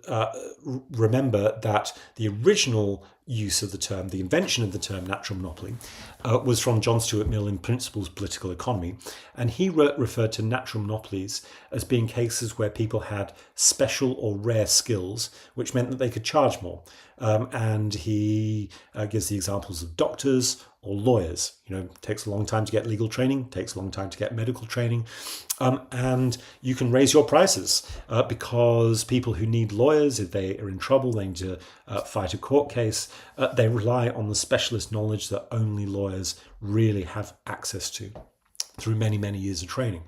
remember that the original use of the term, the invention of the term natural monopoly, was from John Stuart Mill in Principles of Political Economy. And he referred to natural monopolies as being cases where people had special or rare skills, which meant that they could charge more. And he gives the examples of doctors or lawyers. It takes a long time to get legal training, takes a long time to get medical training. And you can raise your prices because people who need lawyers, if they are in trouble, they need to fight a court case, they rely on the specialist knowledge that only lawyers really have access to through many, many years of training.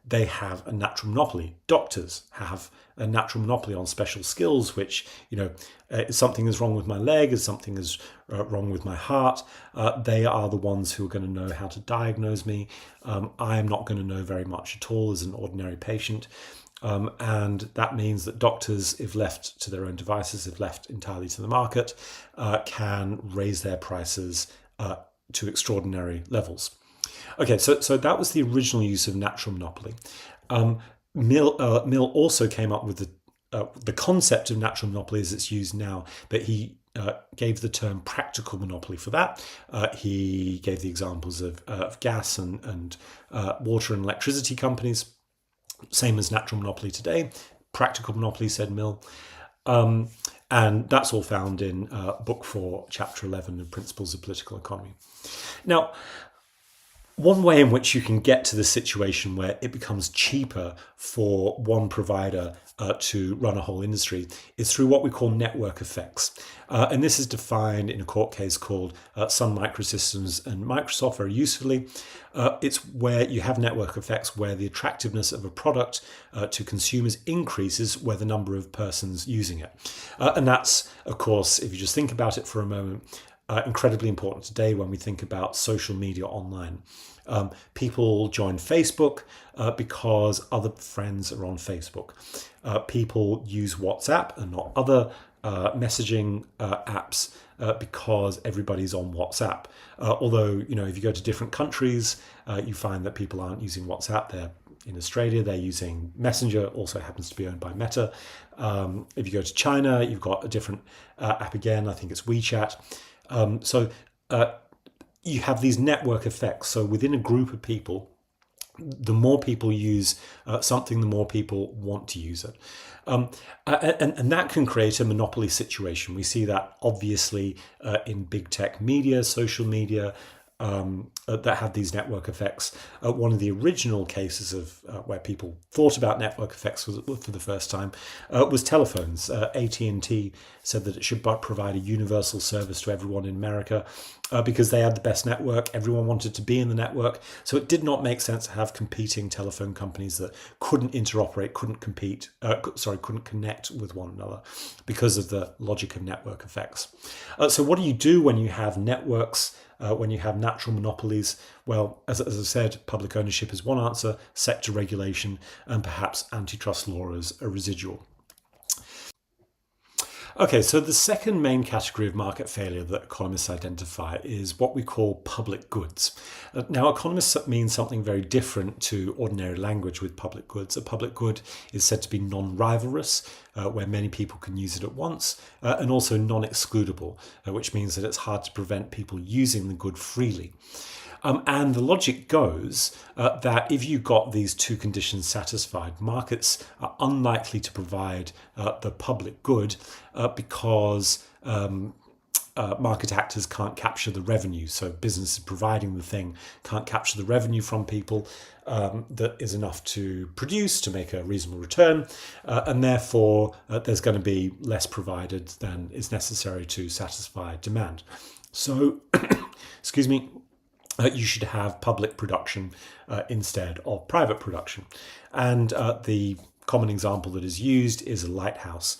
They have a natural monopoly. Doctors have a natural monopoly on special skills, which, if something is wrong with my leg, if something is wrong with my heart, they are the ones who are going to know how to diagnose me. I am not going to know very much at all as an ordinary patient. And that means that doctors, if left to their own devices, if left entirely to the market, can raise their prices to extraordinary levels. Okay, so that was the original use of natural monopoly. Mill also came up with the concept of natural monopoly as it's used now, but he gave the term practical monopoly for that. He gave the examples of gas and water and electricity companies, same as natural monopoly today. Practical monopoly, said Mill. And that's all found in Book 4, Chapter 11 of Principles of Political Economy. Now, One way in which you can get to the situation where it becomes cheaper for one provider to run a whole industry is through what we call network effects. And this is defined in a court case called Sun Microsystems and Microsoft very usefully. It's where you have network effects where the attractiveness of a product to consumers increases where the number of persons using it. And that's, of course, if you just think about it for a moment, incredibly important today when we think about social media online. People join Facebook because other friends are on Facebook. People use WhatsApp and not other messaging apps because everybody's on WhatsApp. Although, if you go to different countries, you find that people aren't using WhatsApp. They're in Australia, they're using Messenger, also happens to be owned by Meta. If you go to China, you've got a different app again. I think it's WeChat. So you have these network effects. So within a group of people, the more people use something, the more people want to use it. And that can create a monopoly situation. We see that obviously in big tech media, social media, that have these network effects. One of the original cases of where people thought about network effects for the first time was telephones. AT&T said that it should provide a universal service to everyone in America because they had the best network. Everyone wanted to be in the network. So it did not make sense to have competing telephone companies that couldn't interoperate, couldn't connect with one another because of the logic of network effects. So what do you do when you have networks? When you have natural monopolies? Well, as I said, public ownership is one answer, sector regulation, and perhaps antitrust law as a residual. Okay, so the second main category of market failure that economists identify is what we call public goods. Now, economists mean something very different to ordinary language with public goods. A public good is said to be non-rivalrous, where many people can use it at once, and also non-excludable, which means that it's hard to prevent people using the good freely. And the logic goes that if you got these two conditions satisfied, markets are unlikely to provide the public good because market actors can't capture the revenue. So businesses providing the thing can't capture the revenue from people that is enough to produce to make a reasonable return. And therefore, there's going to be less provided than is necessary to satisfy demand. So, excuse me, you should have public production instead of private production. And the common example that is used is a lighthouse.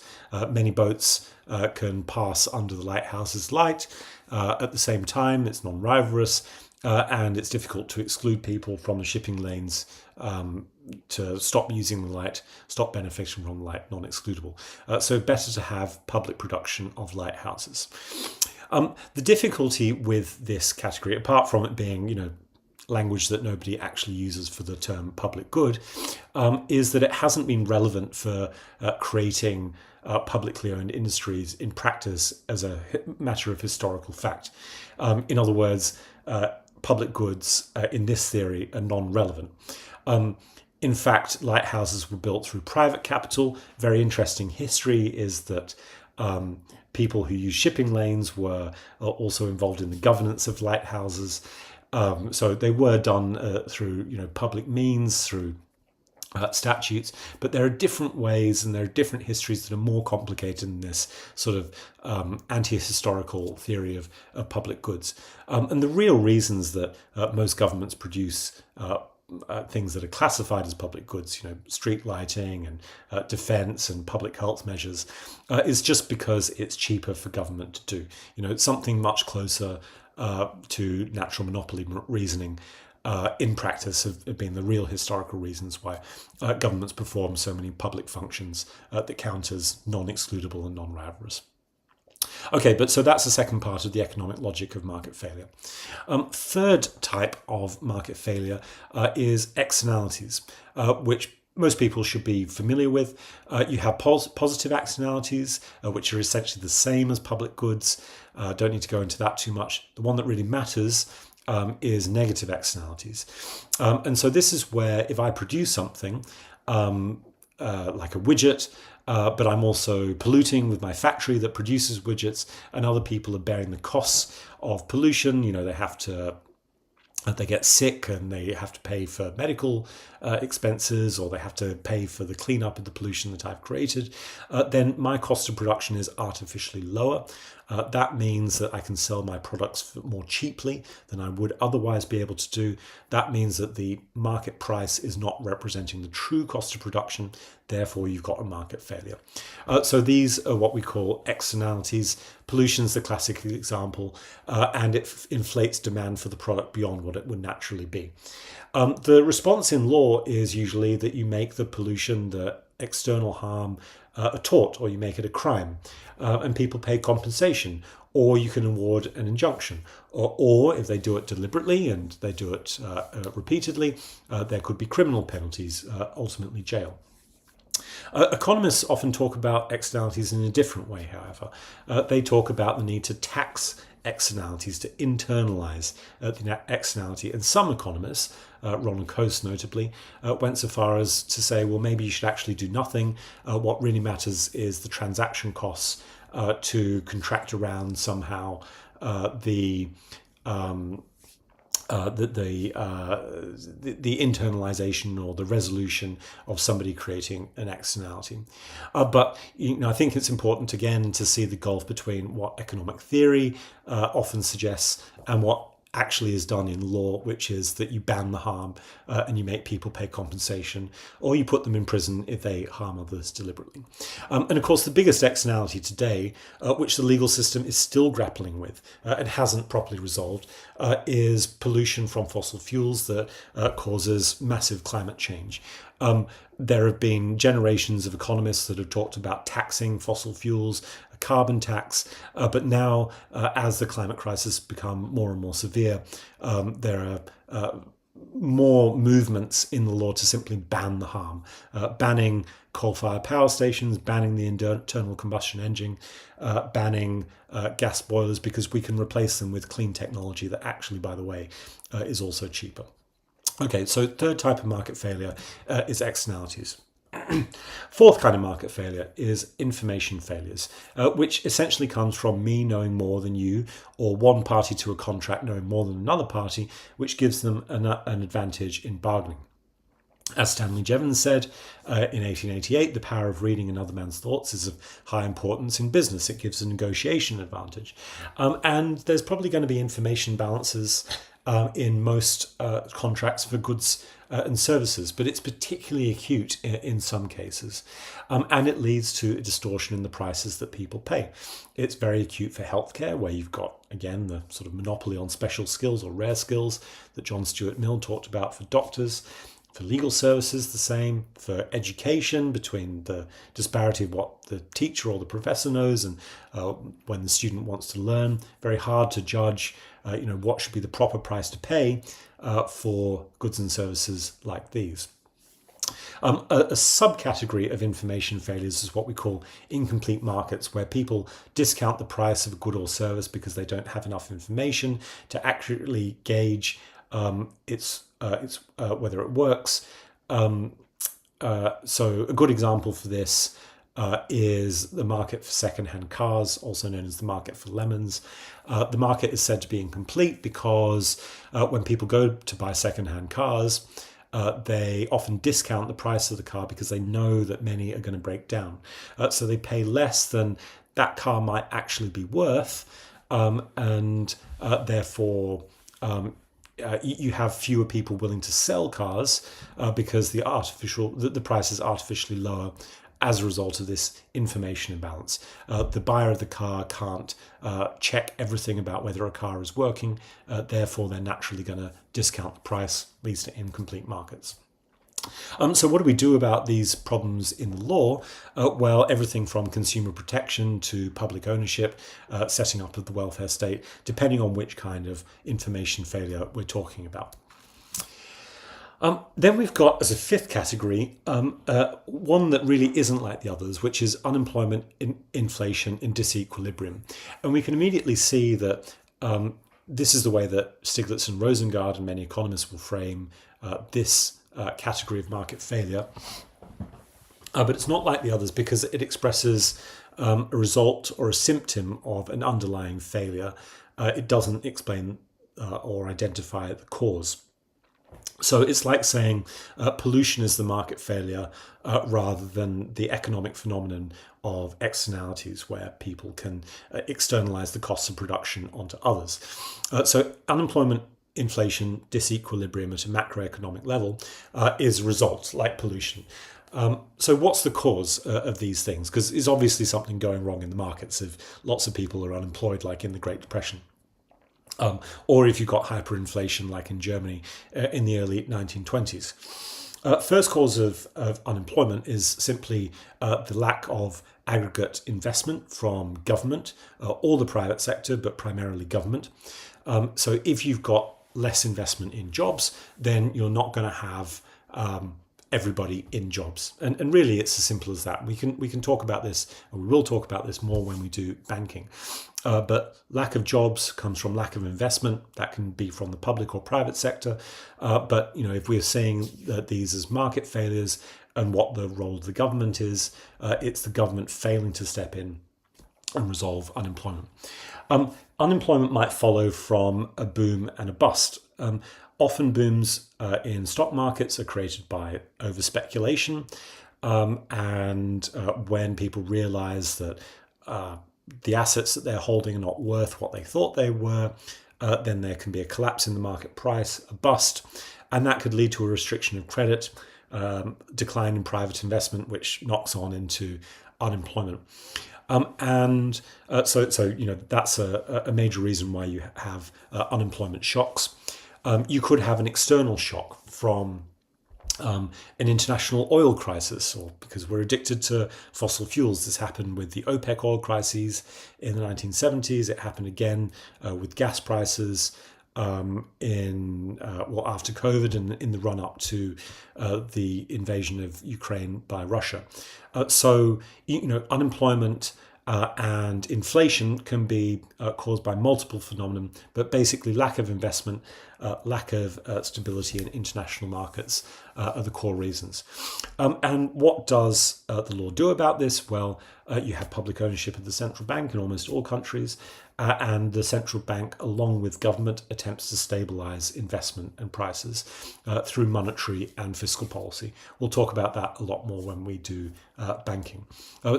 Many boats can pass under the lighthouse's light at the same time. It's non-rivalrous, and it's difficult to exclude people from the shipping lanes to stop using the light, stop benefiting from the light, non-excludable. So better to have public production of lighthouses. The difficulty with this category, apart from it being, language that nobody actually uses for the term public good, is that it hasn't been relevant for creating publicly owned industries in practice as a matter of historical fact. In other words, public goods in this theory are non-relevant. In fact, lighthouses were built through private capital. Very interesting history is that people who use shipping lanes were also involved in the governance of lighthouses. So they were done through public means, through statutes, but there are different ways and there are different histories that are more complicated than this sort of anti-historical theory of public goods. And the real reasons that most governments produce things that are classified as public goods, street lighting and defense and public health measures, is just because it's cheaper for government to do. It's something much closer to natural monopoly reasoning in practice have been the real historical reasons why governments perform so many public functions that count as non-excludable and non-rivalrous. Okay, but so that's the second part of the economic logic of market failure. Third type of market failure is externalities, which most people should be familiar with. You have positive externalities, which are essentially the same as public goods. Don't need to go into that too much. The one that really matters is negative externalities. And so this is where if I produce something like a widget, but I'm also polluting with my factory that produces widgets, and other people are bearing the costs of pollution. They have to they get sick and they have to pay for medical expenses, or they have to pay for the cleanup of the pollution that I've created, then my cost of production is artificially lower. That means that I can sell my products more cheaply than I would otherwise be able to do. That means that the market price is not representing the true cost of production. Therefore, you've got a market failure. So these are what we call externalities. Pollution is the classic example, and it inflates demand for the product beyond what it would naturally be. The response in law is usually that you make the pollution, the external harm, a tort, or you make it a crime, and people pay compensation, or you can award an injunction, or if they do it deliberately and they do it repeatedly, there could be criminal penalties, ultimately jail. Economists often talk about externalities in a different way, however. They talk about the need to tax externalities, to internalize the externality. And some economists, Ronald Coase notably, went so far as to say, well, maybe you should actually do nothing. What really matters is the transaction costs to contract around somehow the internalization or the resolution of somebody creating an externality. But I think it's important again to see the gulf between what economic theory often suggests and what actually is done in law, which is that you ban the harm and you make people pay compensation, or you put them in prison if they harm others deliberately. And of course, the biggest externality today, which the legal system is still grappling with and hasn't properly resolved, is pollution from fossil fuels that causes massive climate change. There have been generations of economists that have talked about taxing fossil fuels, a carbon tax, but now as the climate crisis become more and more severe, there are more movements in the law to simply ban the harm, banning coal-fired power stations, banning the internal combustion engine, banning gas boilers, because we can replace them with clean technology that actually, by the way, is also cheaper. Okay, so third type of market failure is externalities. Fourth kind of market failure is information failures, which essentially comes from me knowing more than you, or one party to a contract knowing more than another party, which gives them an advantage in bargaining. As Stanley Jevons said in 1888, the power of reading another man's thoughts is of high importance in business. It gives a negotiation advantage. And there's probably going to be information balances in most contracts for goods and services, but it's particularly acute in some cases. And it leads to a distortion in the prices that people pay. It's very acute for healthcare, where you've got, again, the sort of monopoly on special skills or rare skills that John Stuart Mill talked about for doctors. For legal services, the same. For education, between the disparity of what the teacher or the professor knows and when the student wants to learn, very hard to judge what should be the proper price to pay for goods and services like these. A subcategory of information failures is what we call incomplete markets, where people discount the price of a good or service because they don't have enough information to accurately gauge whether it works. So a good example for this is the market for second-hand cars, also known as the market for lemons. The market is said to be incomplete because when people go to buy second-hand cars, they often discount the price of the car because they know that many are going to break down. So they pay less than that car might actually be worth, and therefore you have fewer people willing to sell cars because the price is artificially lower as a result of this information imbalance. The buyer of the car can't check everything about whether a car is working, therefore they're naturally going to discount the price, leads to incomplete markets. So what do we do about these problems in the law? Well, everything from consumer protection to public ownership, setting up of the welfare state, depending on which kind of information failure we're talking about. Then we've got, as a fifth category, one that really isn't like the others, which is unemployment, inflation in disequilibrium. And we can immediately see that this is the way that Stiglitz and Rosengard and many economists will frame this category of market failure. But it's not like the others because it expresses a result or a symptom of an underlying failure. It doesn't explain or identify the cause. So it's like saying pollution is the market failure rather than the economic phenomenon of externalities where people can externalize the costs of production onto others. So unemployment, inflation, disequilibrium at a macroeconomic level is a result, like pollution. So what's the cause of these things? Because it's obviously something going wrong in the markets if lots of people are unemployed, like in the Great Depression. Or if you've got hyperinflation like in Germany in the early 1920s. First cause of unemployment is simply the lack of aggregate investment from government or the private sector, but primarily government. So if you've got less investment in jobs, then you're not going to have everybody in jobs. And really it's as simple as that. We can talk about this, and we will talk about this more when we do banking. But lack of jobs comes from lack of investment. That can be from the public or private sector. But if we're saying that these as market failures and what the role of the government is, it's the government failing to step in and resolve unemployment. Unemployment might follow from a boom and a bust. Often booms in stock markets are created by over-speculation, and when people realize that the assets that they're holding are not worth what they thought they were, then there can be a collapse in the market price, a bust, and that could lead to a restriction of credit, decline in private investment, which knocks on into unemployment. So that's a major reason why you have unemployment shocks. You could have an external shock from an international oil crisis, or because we're addicted to fossil fuels. This happened with the OPEC oil crises in the 1970s. It happened again with gas prices after COVID and in the run up to the invasion of Ukraine by Russia. So unemployment and inflation can be caused by multiple phenomena, but basically lack of investment, lack of stability in international markets are the core reasons. And what does the law do about this? Well, you have public ownership of the central bank in almost all countries, and the central bank, along with government, attempts to stabilize investment and prices through monetary and fiscal policy. We'll talk about that a lot more when we do banking.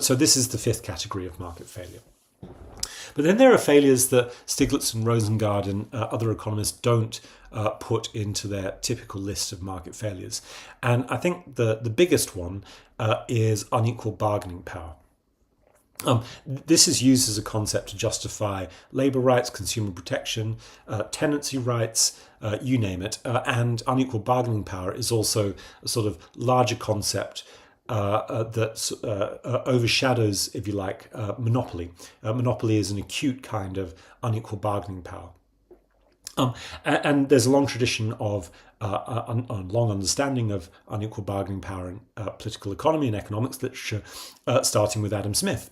So this is the fifth category of market failure. But then there are failures that Stiglitz and Rosengard and other economists don't put into their typical list of market failures. And I think the biggest one is unequal bargaining power. This is used as a concept to justify labour rights, consumer protection, tenancy rights, you name it. And unequal bargaining power is also a sort of larger concept that overshadows, if you like, monopoly. Monopoly is an acute kind of unequal bargaining power. And there's a long tradition of a long understanding of unequal bargaining power in political economy and economics literature, starting with Adam Smith.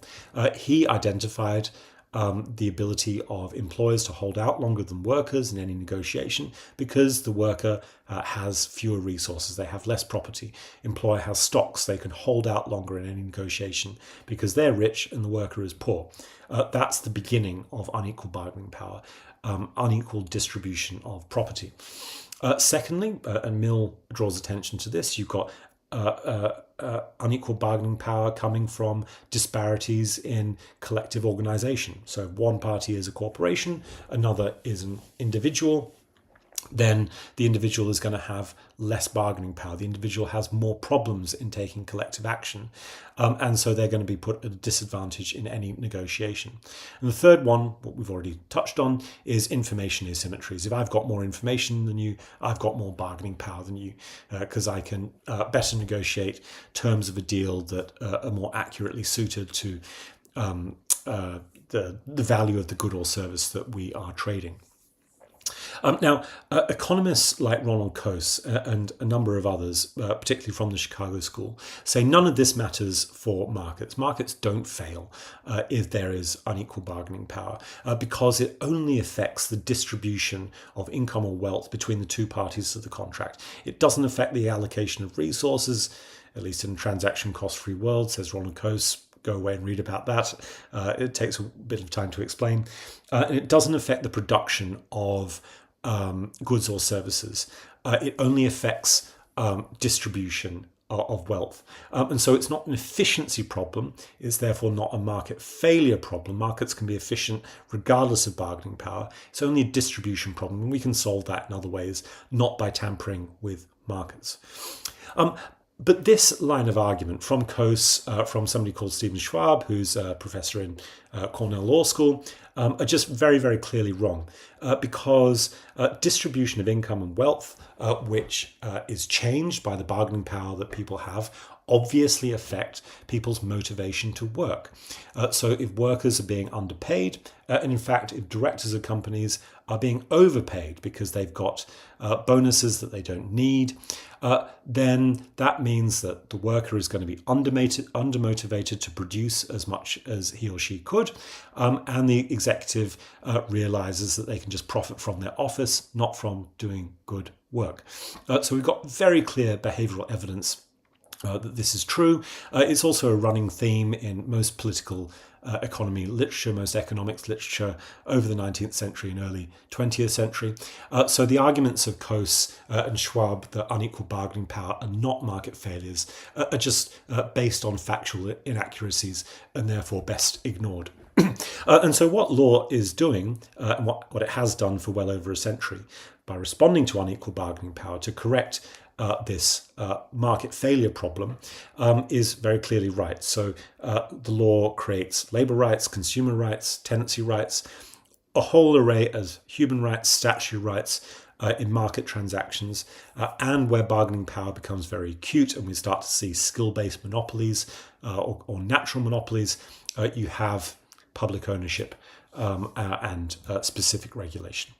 He identified the ability of employers to hold out longer than workers in any negotiation because the worker has fewer resources, they have less property. Employer has stocks, they can hold out longer in any negotiation because they're rich and the worker is poor. That's the beginning of unequal bargaining power, unequal distribution of property. Secondly, and Mill draws attention to this, you've got unequal bargaining power coming from disparities in collective organization. So one party is a corporation, another is an individual. Then the individual is going to have less bargaining power. The individual has more problems in taking collective action. And so they're going to be put at a disadvantage in any negotiation. And the third one, what we've already touched on, is information asymmetries. If I've got more information than you, I've got more bargaining power than you, because I can better negotiate terms of a deal that are more accurately suited to the value of the good or service that we are trading. Now, economists like Ronald Coase and a number of others, particularly from the Chicago School, say none of this matters for markets. Markets don't fail if there is unequal bargaining power because it only affects the distribution of income or wealth between the two parties to the contract. It doesn't affect the allocation of resources, at least in a transaction cost-free world, says Ronald Coase. Go away and read about that. It takes a bit of time to explain. And it doesn't affect the production of goods or services. It only affects distribution of wealth. And so it's not an efficiency problem. It's therefore not a market failure problem. Markets can be efficient regardless of bargaining power. It's only a distribution problem. And we can solve that in other ways, not by tampering with markets. But this line of argument from Coase, from somebody called Stephen Schwab, who's a professor in Cornell Law School, are just very, very clearly wrong because distribution of income and wealth, which is changed by the bargaining power that people have, obviously affect people's motivation to work. So if workers are being underpaid, and in fact, if directors of companies are being overpaid because they've got bonuses that they don't need, then that means that the worker is going to be undermotivated to produce as much as he or she could, and the executive realizes that they can just profit from their office, not from doing good work. So we've got very clear behavioral evidence that this is true. It's also a running theme in most political economy literature, most economics literature over the 19th century and early 20th century. So the arguments of Coase and Schwab that unequal bargaining power are not market failures are just based on factual inaccuracies and therefore best ignored. And so what law is doing, and what it has done for well over a century, by responding to unequal bargaining power to correct this market failure problem, is very clearly right. So the law creates labour rights, consumer rights, tenancy rights, a whole array of human rights, statutory rights in market transactions, and where bargaining power becomes very acute and we start to see skill-based monopolies or natural monopolies, you have public ownership and specific regulation.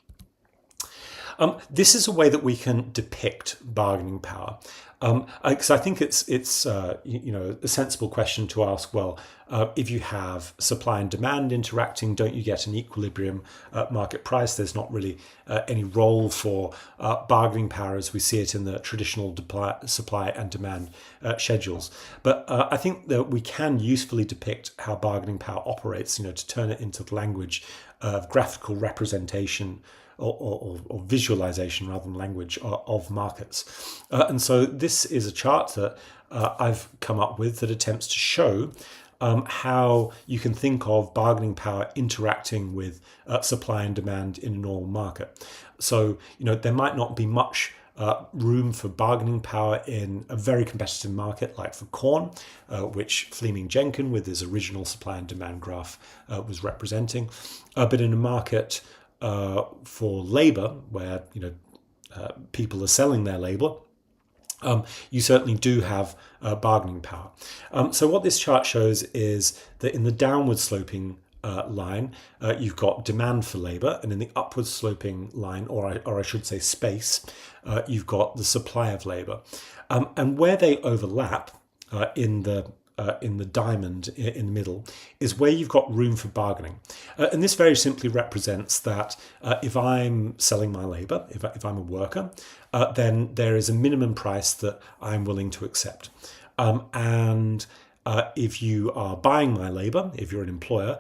This is a way that we can depict bargaining power, because I think it's a sensible question to ask. Well, if you have supply and demand interacting, don't you get an equilibrium market price? There's not really any role for bargaining power as we see it in the traditional supply and demand schedules. But I think that we can usefully depict how bargaining power operates. To turn it into the language of graphical representation or visualization rather than language of markets. And so this is a chart that I've come up with that attempts to show how you can think of bargaining power interacting with supply and demand in a normal market. So, there might not be much room for bargaining power in a very competitive market like for corn, which Fleming-Jenkin with his original supply and demand graph was representing. But in a market for labour, where people are selling their labour, you certainly do have bargaining power. So what this chart shows is that in the downward sloping line, you've got demand for labour, and in the upward sloping line, or I should say space, you've got the supply of labour. And where they overlap in the diamond in the middle is where you've got room for bargaining. And this very simply represents that if I'm selling my labour, if I'm a worker, then there is a minimum price that I'm willing to accept. And if you are buying my labour, if you're an employer,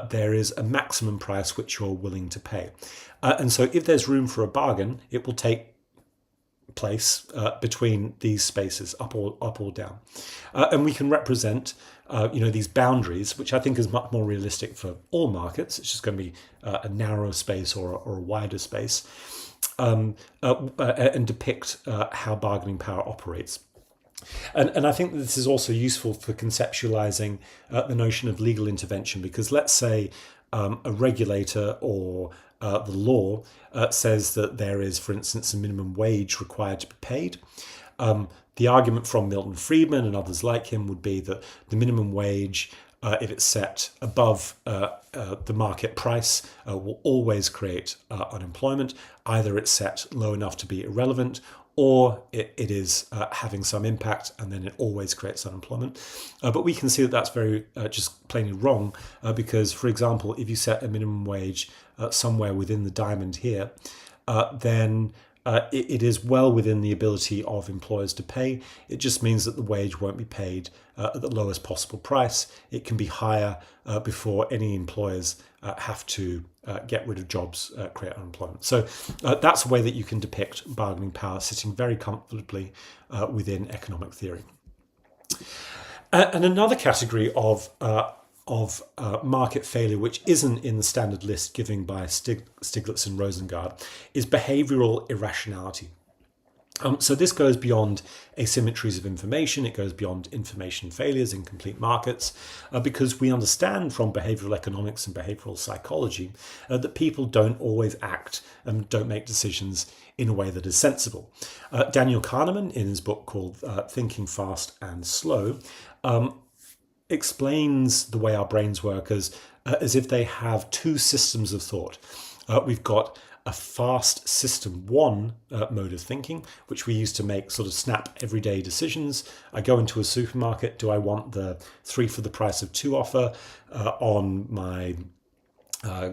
there is a maximum price which you're willing to pay. And so if there's room for a bargain, it will take place between these spaces, up or down, and we can represent these boundaries, which I think is much more realistic for all markets. It's just going to be a narrower space or a wider space, and depict how bargaining power operates. And I think that this is also useful for conceptualizing the notion of legal intervention, because let's say a regulator or the law says that there is, for instance, a minimum wage required to be paid. The argument from Milton Friedman and others like him would be that the minimum wage, if it's set above the market price, will always create unemployment. Either it's set low enough to be irrelevant, or it is having some impact, and then it always creates unemployment. But we can see that that's very just plainly wrong, because, for example, if you set a minimum wage somewhere within the diamond here, then it is well within the ability of employers to pay. It just means that the wage won't be paid at the lowest possible price. It can be higher before any employers have to get rid of jobs, create unemployment. So that's a way that you can depict bargaining power sitting very comfortably within economic theory. And another category of market failure, which isn't in the standard list given by Stiglitz and Rosengard, is behavioral irrationality. So this goes beyond asymmetries of information. It goes beyond information failures in complete markets, because we understand from behavioral economics and behavioral psychology that people don't always act and don't make decisions in a way that is sensible. Daniel Kahneman, in his book called Thinking Fast and Slow, explains the way our brains work as if they have two systems of thought. We've got a fast system one mode of thinking, which we use to make sort of snap everyday decisions. I go into a supermarket. Do I want the 3 for the price of 2 offer on my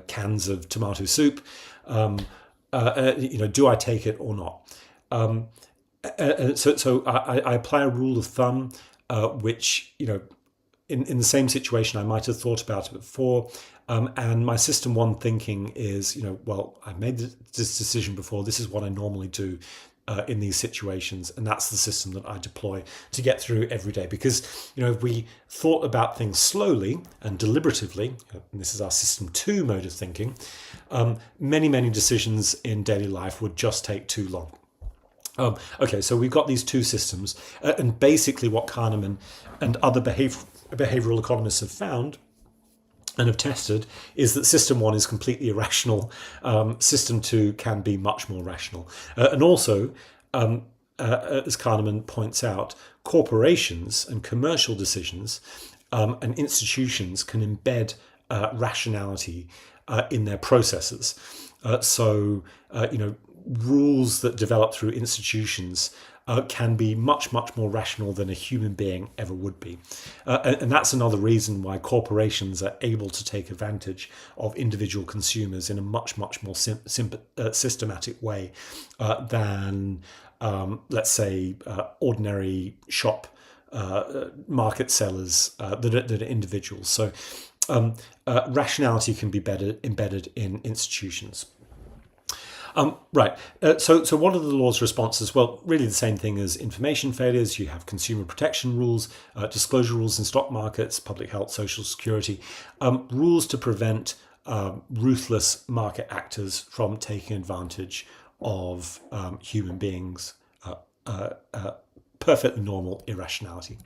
cans of tomato soup? Do I take it or not? So I apply a rule of thumb, which, in the same situation, I might have thought about it before. And my system one thinking is, I made this decision before. This is what I normally do in these situations. And that's the system that I deploy to get through every day. Because, if we thought about things slowly and deliberatively, and this is our system 2 mode of thinking, many, many decisions in daily life would just take too long. Okay, so we've got these two systems. And basically what Kahneman and other behavioral economists have found and have tested is that system 1 is completely irrational. System 2 can be much more rational. And also, as Kahneman points out, corporations and commercial decisions and institutions can embed rationality in their processes. Rules that develop through institutions can be much, much more rational than a human being ever would be. And that's another reason why corporations are able to take advantage of individual consumers in a much, much more systematic way than, let's say, ordinary shop market sellers that are individuals. So rationality can be better embedded in institutions. Right. So what are the law's responses? Well, really the same thing as information failures. You have consumer protection rules, disclosure rules in stock markets, public health, social security, rules to prevent ruthless market actors from taking advantage of human beings' perfectly normal irrationality.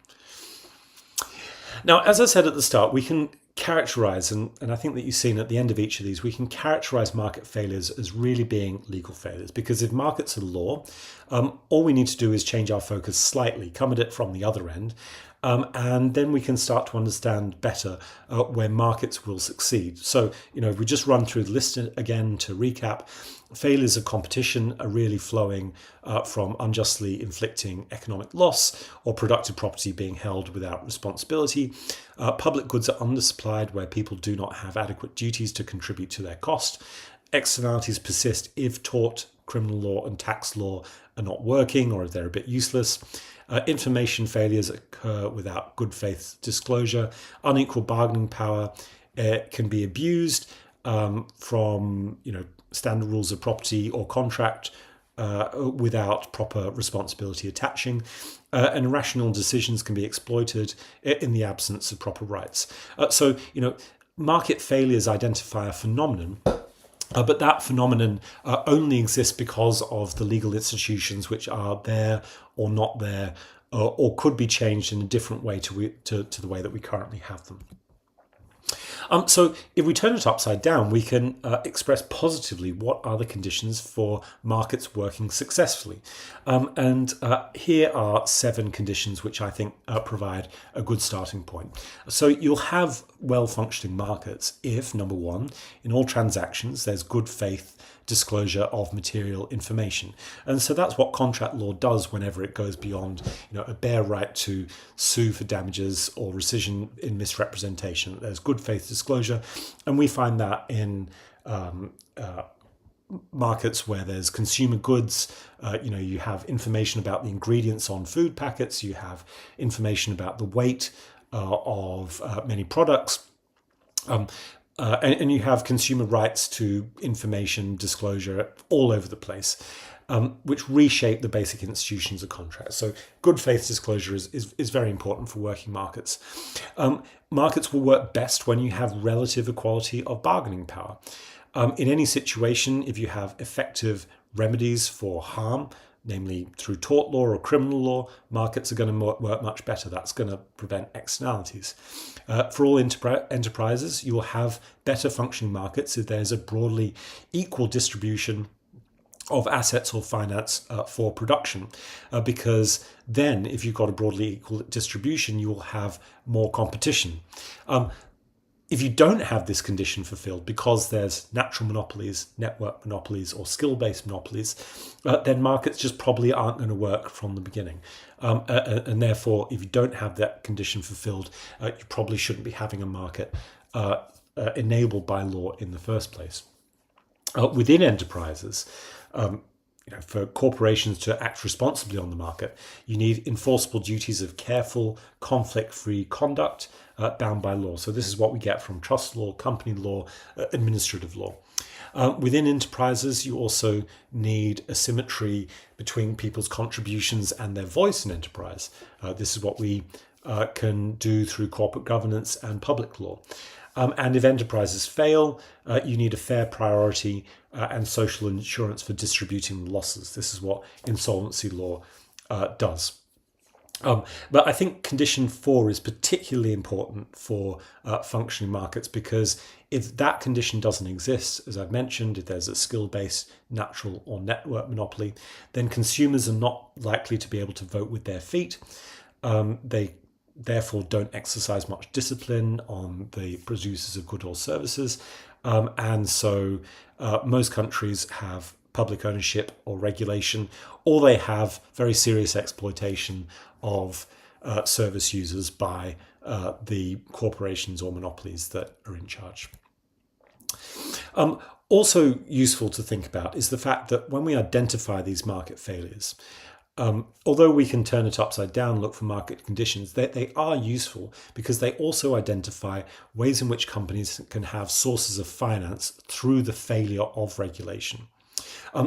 Now, as I said at the start, we can characterize, and I think that you've seen at the end of each of these, we can characterize market failures as really being legal failures. Because if markets are law, all we need to do is change our focus slightly, come at it from the other end, and then we can start to understand better where markets will succeed. So, if we just run through the list again to recap, failures of competition are really flowing from unjustly inflicting economic loss or productive property being held without responsibility. Public goods are undersupplied where people do not have adequate duties to contribute to their cost. Externalities persist if tort, criminal law and tax law are not working or if they're a bit useless. Information failures occur without good faith disclosure. Unequal bargaining power can be abused from standard rules of property or contract without proper responsibility attaching. And irrational decisions can be exploited in the absence of proper rights. So market failures identify a phenomenon. But that phenomenon only exists because of the legal institutions which are there or not there, or could be changed in a different way to the way that we currently have them. So if we turn it upside down, we can express positively what are the conditions for markets working successfully. And here are 7 conditions which I think provide a good starting point. So you'll have well-functioning markets if, number 1, in all transactions there's good faith disclosure of material information. And so that's what contract law does whenever it goes beyond a bare right to sue for damages or rescission in misrepresentation. There's good faith disclosure, and we find that in markets where there's consumer goods, you have information about the ingredients on food packets, you have information about the weight of many products, and you have consumer rights to information disclosure all over the place, which reshape the basic institutions of contracts. So good faith disclosure is very important for working markets. Markets will work best when you have relative equality of bargaining power. In any situation, if you have effective remedies for harm, namely through tort law or criminal law, markets are going to work much better. That's going to prevent externalities. For all enterprises, you will have better functioning markets if there's a broadly equal distribution of assets or finance for production, because then if you've got a broadly equal distribution, you will have more competition. If you don't have this condition fulfilled because there's natural monopolies, network monopolies, or skill-based monopolies, then markets just probably aren't going to work from the beginning. And therefore, if you don't have that condition fulfilled, you probably shouldn't be having a market enabled by law in the first place. Within enterprises, for corporations to act responsibly on the market, you need enforceable duties of careful, conflict-free conduct bound by law. So this is what we get from trust law, company law, administrative law. Within enterprises, you also need a symmetry between people's contributions and their voice in enterprise. This is what we can do through corporate governance and public law. And if enterprises fail, you need a fair priority and social insurance for distributing losses. This is what insolvency law does. But I think condition 4 is particularly important for functioning markets, because if that condition doesn't exist, as I've mentioned, if there's a skill-based, natural or network monopoly, then consumers are not likely to be able to vote with their feet. They therefore don't exercise much discipline on the producers of goods or services. And so most countries have public ownership or regulation, or they have very serious exploitation of service users by the corporations or monopolies that are in charge. Also useful to think about is the fact that when we identify these market failures, although we can turn it upside down, look for market conditions, they are useful because they also identify ways in which companies can have sources of finance through the failure of regulation.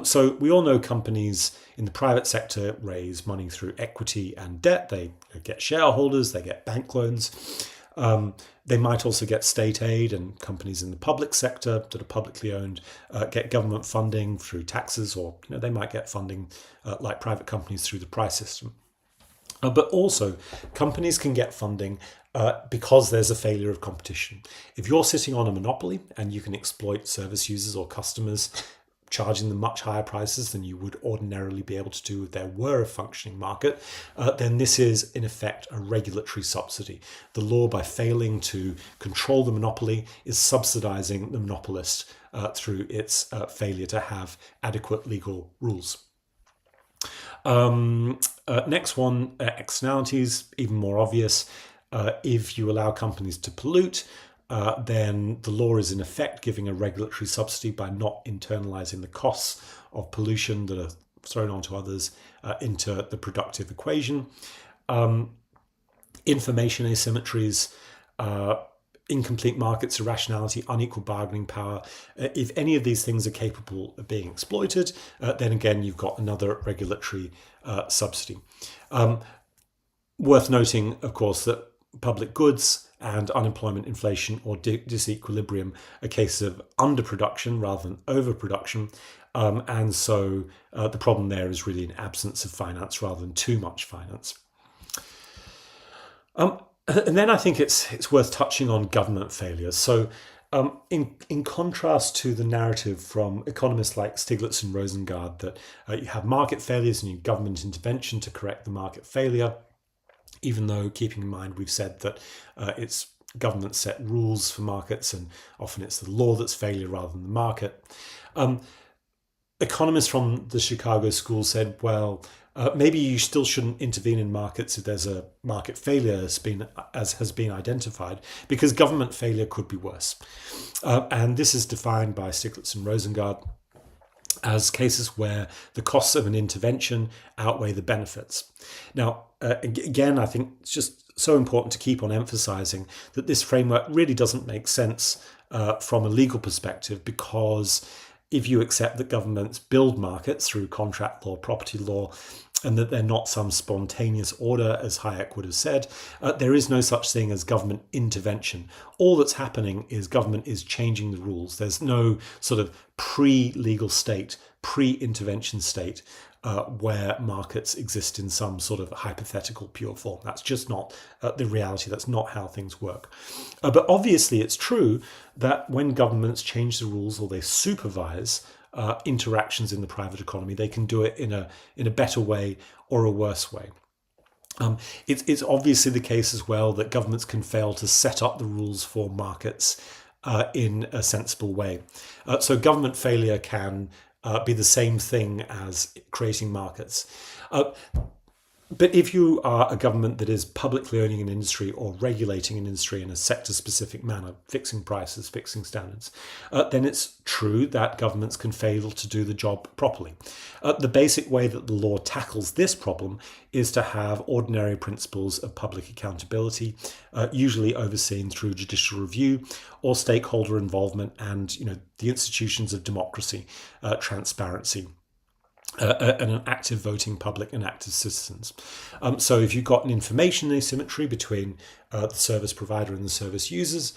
So we all know companies in the private sector raise money through equity and debt. They get shareholders, they get bank loans. They might also get state aid, and companies in the public sector that are publicly owned get government funding through taxes, or they might get funding like private companies through the price system. But also, companies can get funding because there's a failure of competition. If you're sitting on a monopoly and you can exploit service users or customers, charging them much higher prices than you would ordinarily be able to do if there were a functioning market, then this is in effect a regulatory subsidy. The law, by failing to control the monopoly, is subsidizing the monopolist through its failure to have adequate legal rules. Next one, externalities, even more obvious. If you allow companies to pollute, then the law is in effect giving a regulatory subsidy by not internalizing the costs of pollution that are thrown onto others into the productive equation. Information asymmetries, incomplete markets, irrationality, unequal bargaining power. If any of these things are capable of being exploited, then again, you've got another regulatory subsidy. Worth noting, of course, that public goods and unemployment, inflation, or disequilibrium are cases of underproduction rather than overproduction. And so the problem there is really an absence of finance rather than too much finance. And then I think it's worth touching on government failures. So in contrast to the narrative from economists like Stiglitz and Rosengard that you have market failures and you have government intervention to correct the market failure, even though, keeping in mind, we've said that it's government set rules for markets and often it's the law that's failure rather than the market. Economists from the Chicago School said, well, maybe you still shouldn't intervene in markets if there's a market failure as has been identified, because government failure could be worse. And this is defined by Stiglitz and Rosengard as cases where the costs of an intervention outweigh the benefits. Now, again, I think it's just so important to keep on emphasizing that this framework really doesn't make sense from a legal perspective, because if you accept that governments build markets through contract law, property law, and that they're not some spontaneous order, as Hayek would have said, there is no such thing as government intervention. All that's happening is government is changing the rules. There's no sort of pre-legal state, pre-intervention state where markets exist in some sort of hypothetical pure form. That's just not the reality. That's not how things work. But obviously it's true that when governments change the rules or they supervise interactions in the private economy, they can do it in a better way or a worse way. It's obviously the case as well that governments can fail to set up the rules for markets in a sensible way. So government failure can be the same thing as creating markets. But if you are a government that is publicly owning an industry or regulating an industry in a sector-specific manner, fixing prices, fixing standards, then it's true that governments can fail to do the job properly. The basic way that the law tackles this problem is to have ordinary principles of public accountability, usually overseen through judicial review or stakeholder involvement and, the institutions of democracy, transparency, and an active voting public and active citizens. So if you've got an information asymmetry between the service provider and the service users,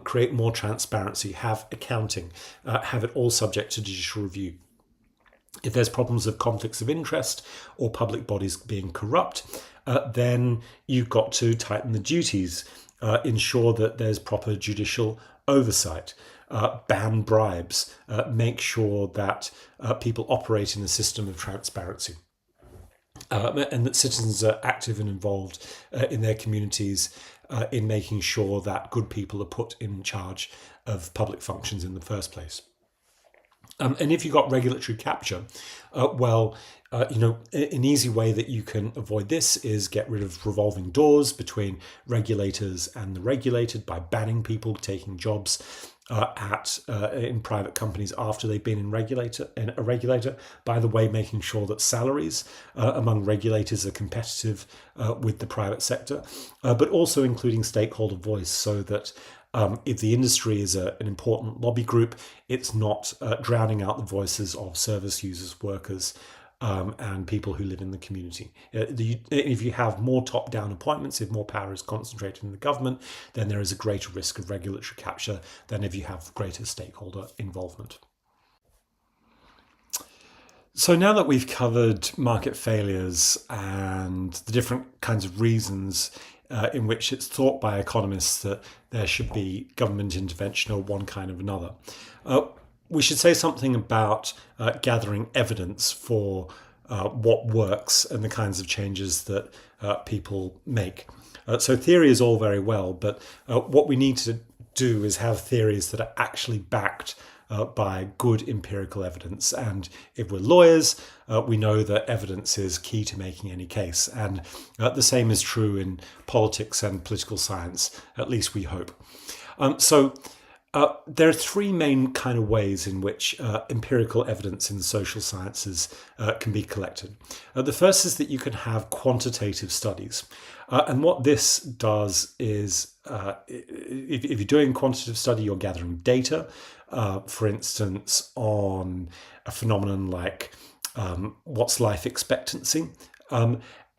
create more transparency, have accounting, have it all subject to judicial review. If there's problems of conflicts of interest or public bodies being corrupt, then you've got to tighten the duties, ensure that there's proper judicial oversight, ban bribes, make sure that people operate in a system of transparency, and that citizens are active and involved in their communities in making sure that good people are put in charge of public functions in the first place. And if you've got regulatory capture, an easy way that you can avoid this is get rid of revolving doors between regulators and the regulated by banning people taking jobs in private companies after they've been a regulator. By the way, making sure that salaries among regulators are competitive with the private sector, but also including stakeholder voice, so that if the industry is an important lobby group, it's not drowning out the voices of service users, workers, and people who live in the community. If you have more top-down appointments, if more power is concentrated in the government, then there is a greater risk of regulatory capture than if you have greater stakeholder involvement. So now that we've covered market failures and the different kinds of reasons in which it's thought by economists that there should be government intervention or one kind of another, we should say something about gathering evidence for what works and the kinds of changes that people make. So theory is all very well, but what we need to do is have theories that are actually backed by good empirical evidence. And if we're lawyers, we know that evidence is key to making any case. And the same is true in politics and political science, at least we hope. There are three main kind of ways in which empirical evidence in the social sciences can be collected. The first is that you can have quantitative studies. And what this does is, if you're doing a quantitative study, you're gathering data, for instance, on a phenomenon like what's life expectancy,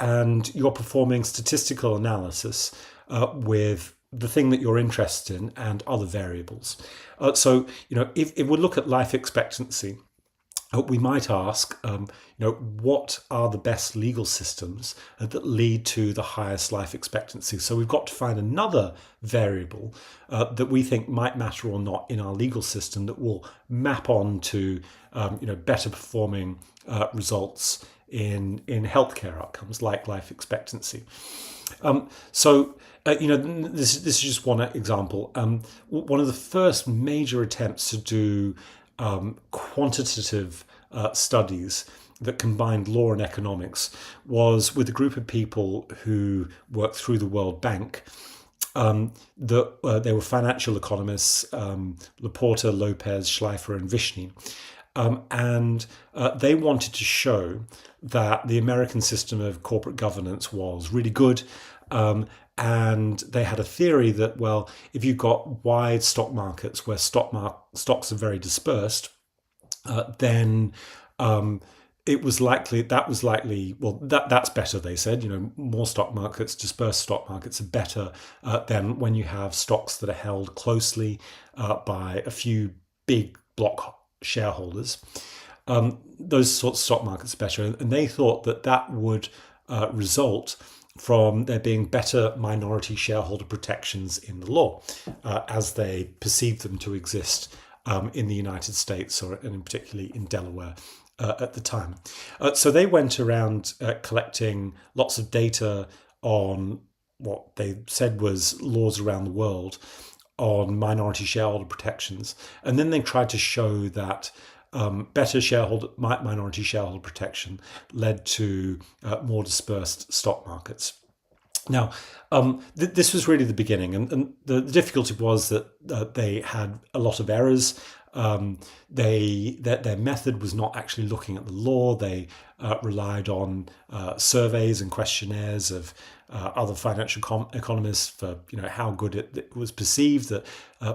and you're performing statistical analysis with the thing that you're interested in and other variables. If we look at life expectancy, we might ask, what are the best legal systems that lead to the highest life expectancy? So we've got to find another variable that we think might matter or not in our legal system that will map on to, better performing results in healthcare outcomes like life expectancy. This is just one example. One of the first major attempts to do quantitative studies that combined law and economics was with a group of people who worked through the World Bank. They were financial economists, Laporta, Lopez, Schleifer, and Vishny. and they wanted to show that the American system of corporate governance was really good. And they had a theory that, well, if you've got wide stock markets where stocks are very dispersed, then it was likely that's better. They said, more stock markets, dispersed stock markets are better than when you have stocks that are held closely by a few big block shareholders. Those sorts of stock markets are better, and they thought that would result from there being better minority shareholder protections in the law, as they perceived them to exist in the United States, and particularly in Delaware at the time. So they went around collecting lots of data on what they said was laws around the world on minority shareholder protections, and then they tried to show that better minority shareholder protection led to more dispersed stock markets. Now, this was really the beginning, and the difficulty was that they had a lot of errors. Their method was not actually looking at the law. They relied on surveys and questionnaires of other financial economists for how good it was perceived that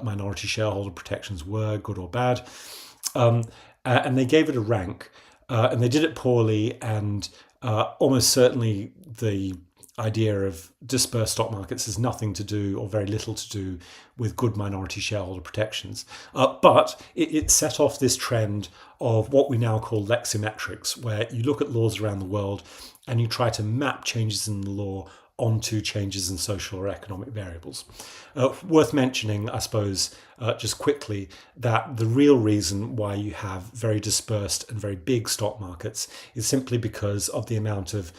minority shareholder protections were, good or bad. And they gave it a rank, and they did it poorly, and almost certainly the idea of dispersed stock markets has nothing to do, or very little to do, with good minority shareholder protections. But it set off this trend of what we now call lexiometrics, where you look at laws around the world and you try to map changes in the law onto changes in social or economic variables. Worth mentioning, I suppose, just quickly, that the real reason why you have very dispersed and very big stock markets is simply because of the amount of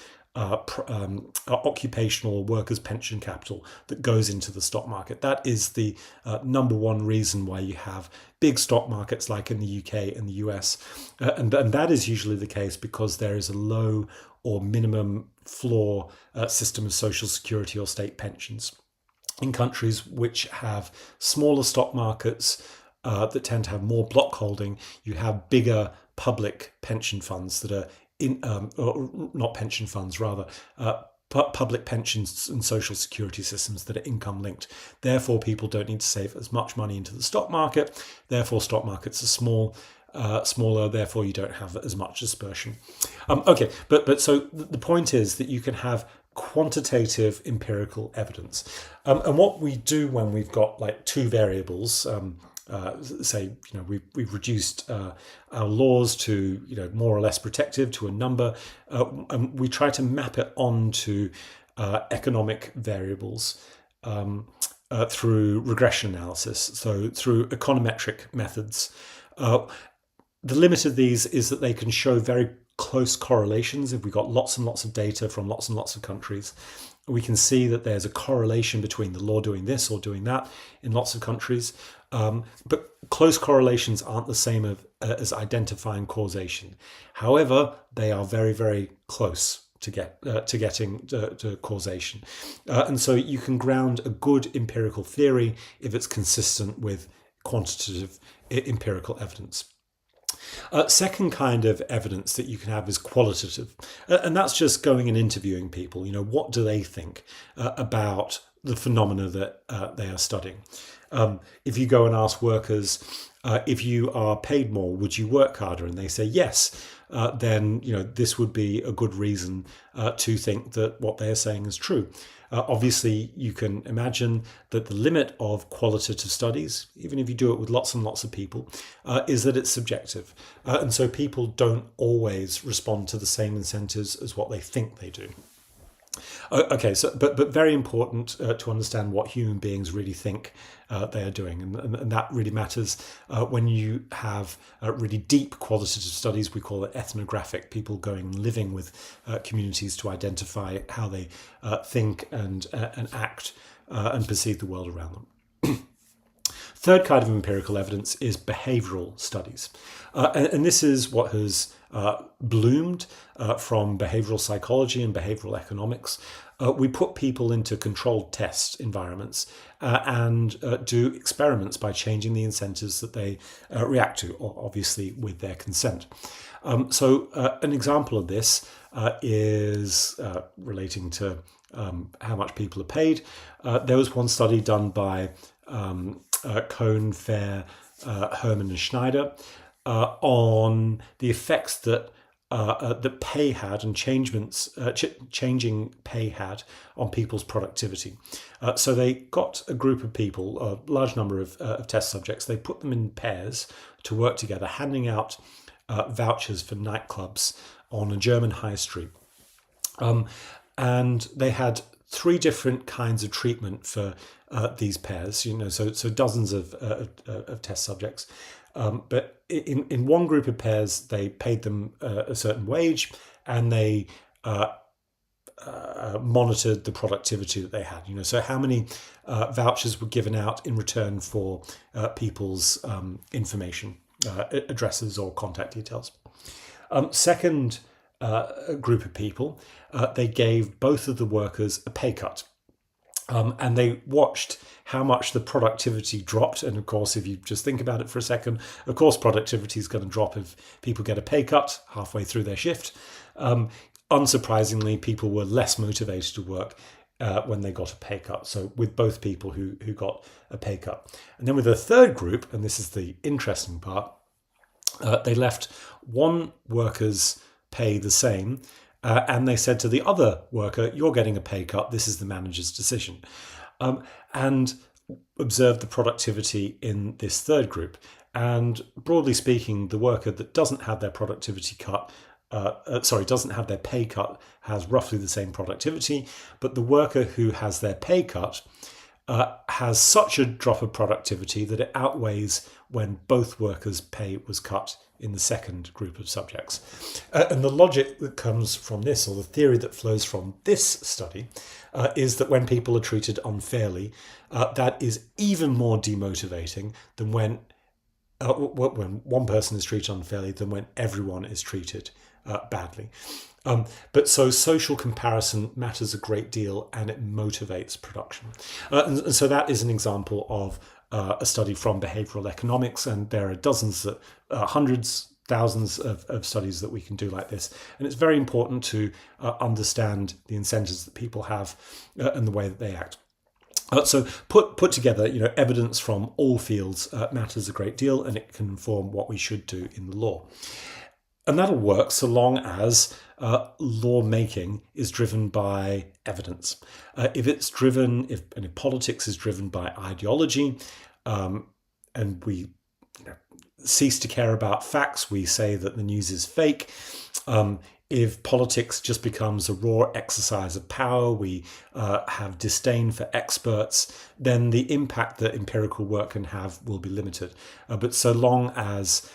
occupational workers' pension capital that goes into the stock market. That is the number one reason why you have big stock markets like in the UK and the US. And that is usually the case because there is a low or minimum floor system of social security or state pensions. In countries which have smaller stock markets that tend to have more block holding, you have bigger public pension funds that are not pension funds, rather public pensions and social security systems that are income linked. Therefore, people don't need to save as much money into the stock market. Therefore, stock markets are smaller. Therefore, you don't have as much dispersion. Okay, but so the point is that you can have quantitative empirical evidence, and what we do when we've got like two variables. Say, we've reduced our laws to, more or less protective to a number, and we try to map it onto economic variables through regression analysis, so through econometric methods. The limit of these is that they can show very close correlations. If we've got lots and lots of data from lots and lots of countries, we can see that there's a correlation between the law doing this or doing that in lots of countries. But close correlations aren't the same as identifying causation. However, they are very, very close to getting to causation. And so you can ground a good empirical theory if it's consistent with quantitative empirical evidence. Second kind of evidence that you can have is qualitative, and that's just going and interviewing people. What do they think about the phenomena that they are studying? If you go and ask workers, if you are paid more, would you work harder? And they say yes, then this would be a good reason to think that what they are saying is true. Obviously, you can imagine that the limit of qualitative studies, even if you do it with lots and lots of people, is that it's subjective. And so people don't always respond to the same incentives as what they think they do. Okay, so but very important to understand what human beings really think they are doing, and that really matters when you have really deep qualitative studies. We call it ethnographic, people going and living with communities to identify how they think and act and perceive the world around them. Third kind of empirical evidence is behavioral studies. And this is what has bloomed from behavioral psychology and behavioral economics. We put people into controlled test environments and do experiments by changing the incentives that they react to, obviously with their consent. So an example of this is relating to how much people are paid. There was one study done by Cohn, Fair, Herman and Schneider on the effects that that pay had and changing pay had on people's productivity. So they got a group of people, a large number of test subjects, they put them in pairs to work together, handing out vouchers for nightclubs on a German high street. And they had three different kinds of treatment for these pairs, so dozens of test subjects. But in one group of pairs, they paid them a certain wage, and they monitored the productivity that they had. So how many vouchers were given out in return for people's information, addresses or contact details. Second group of people, they gave both of the workers a pay cut. And they watched how much the productivity dropped. And of course, if you just think about it for a second, of course, productivity is going to drop if people get a pay cut halfway through their shift. Unsurprisingly, people were less motivated to work when they got a pay cut. So with both people who got a pay cut. And then with the third group, and this is the interesting part, they left one worker's pay the same, and they said to the other worker, you're getting a pay cut, this is the manager's decision. And observed the productivity in this third group. And broadly speaking, the worker that doesn't have their productivity cut, doesn't have their pay cut, has roughly the same productivity, but the worker who has their pay cut has such a drop of productivity that it outweighs when both workers' pay was cut in the second group of subjects. And the logic that comes from this, or the theory that flows from this study, is that when people are treated unfairly, that is even more demotivating than when one person is treated unfairly than when everyone is treated badly. But so social comparison matters a great deal, and it motivates production. And so that is an example of a study from behavioral economics, and there are dozens, hundreds, thousands of studies that we can do like this. And it's very important to understand the incentives that people have and the way that they act. So put together, evidence from all fields matters a great deal, and it can inform what we should do in the law. And that'll work so long as lawmaking is driven by evidence. If politics is driven by ideology, and we cease to care about facts, we say that the news is fake. If politics just becomes a raw exercise of power, we have disdain for experts, then the impact that empirical work can have will be limited. But so long as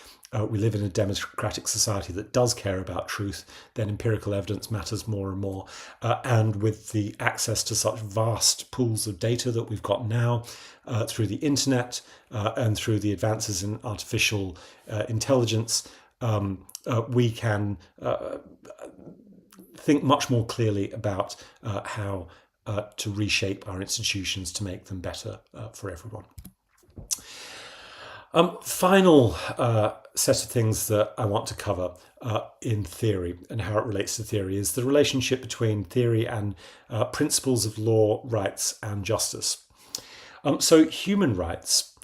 we live in a democratic society that does care about truth, then empirical evidence matters more and more. And with the access to such vast pools of data that we've got now through the internet and through the advances in artificial intelligence, we can think much more clearly about how to reshape our institutions to make them better for everyone. Final set of things that I want to cover in theory and how it relates to theory is the relationship between theory and principles of law, rights, and justice. So human rights,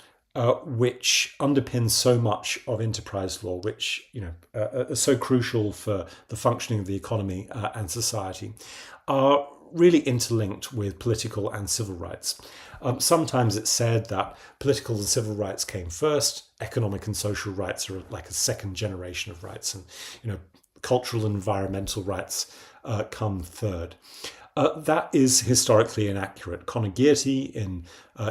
which underpin so much of enterprise law, which are so crucial for the functioning of the economy and society, are really interlinked with political and civil rights. Sometimes it's said that political and civil rights came first, economic and social rights are like a second generation of rights, and cultural and environmental rights come third. That is historically inaccurate. Conor Gearty, in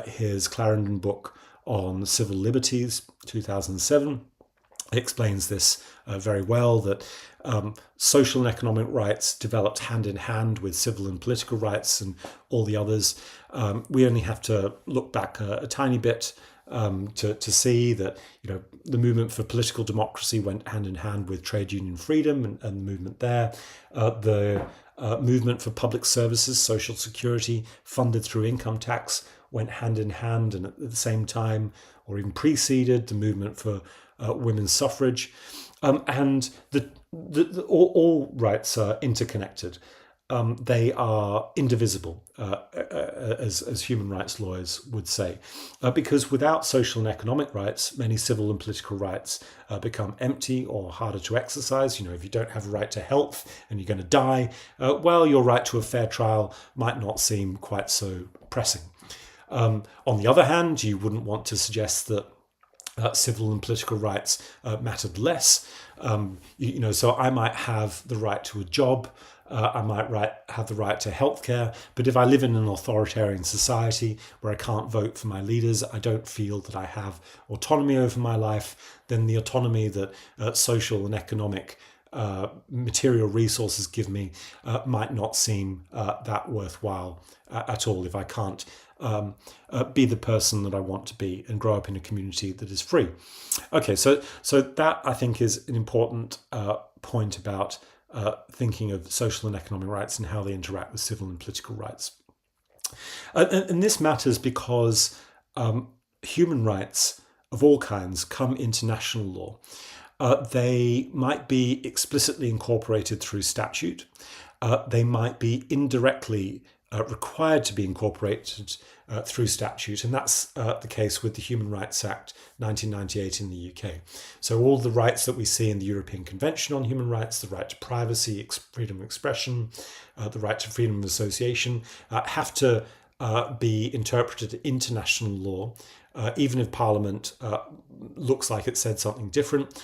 his Clarendon book on civil liberties, 2007, explains this very well, that social and economic rights developed hand in hand with civil and political rights and all the others. We only have to look back a tiny bit to see that the movement for political democracy went hand in hand with trade union freedom and the movement there. The movement for public services, social security, funded through income tax, went hand in hand and at the same time, or even preceded, the movement for women's suffrage. And all rights are interconnected. They are indivisible, as human rights lawyers would say, because without social and economic rights, many civil and political rights become empty or harder to exercise. If you don't have a right to health and you're going to die, well, your right to a fair trial might not seem quite so pressing. On the other hand, you wouldn't want to suggest that civil and political rights mattered less. So I might have the right to a job. I might have the right to healthcare, but if I live in an authoritarian society where I can't vote for my leaders, I don't feel that I have autonomy over my life, then the autonomy that social and economic material resources give me might not seem that worthwhile at all if I can't be the person that I want to be and grow up in a community that is free. Okay, so that I think is an important point about thinking of social and economic rights and how they interact with civil and political rights. And this matters because human rights of all kinds come into national law. They might be explicitly incorporated through statute. They might be indirectly required to be incorporated through statute, and that's the case with the Human Rights Act 1998 in the UK. So all the rights that we see in the European Convention on Human Rights, the right to privacy, freedom of expression, the right to freedom of association, have to be interpreted into national law, even if Parliament looks like it said something different.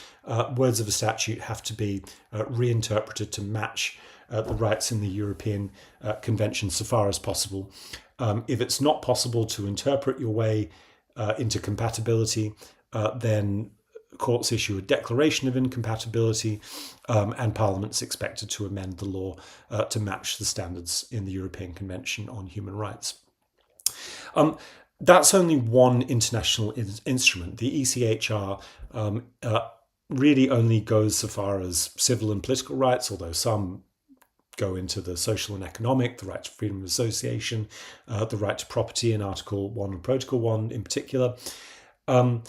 Words of a statute have to be reinterpreted to match the rights in the European Convention so far as possible. If it's not possible to interpret your way into compatibility, then courts issue a declaration of incompatibility, and Parliament's expected to amend the law to match the standards in the European Convention on Human Rights. That's only one international instrument. The ECHR really only goes so far as civil and political rights, although some go into the social and economic, the right to freedom of association, the right to property in Article 1 and Protocol 1 in particular. And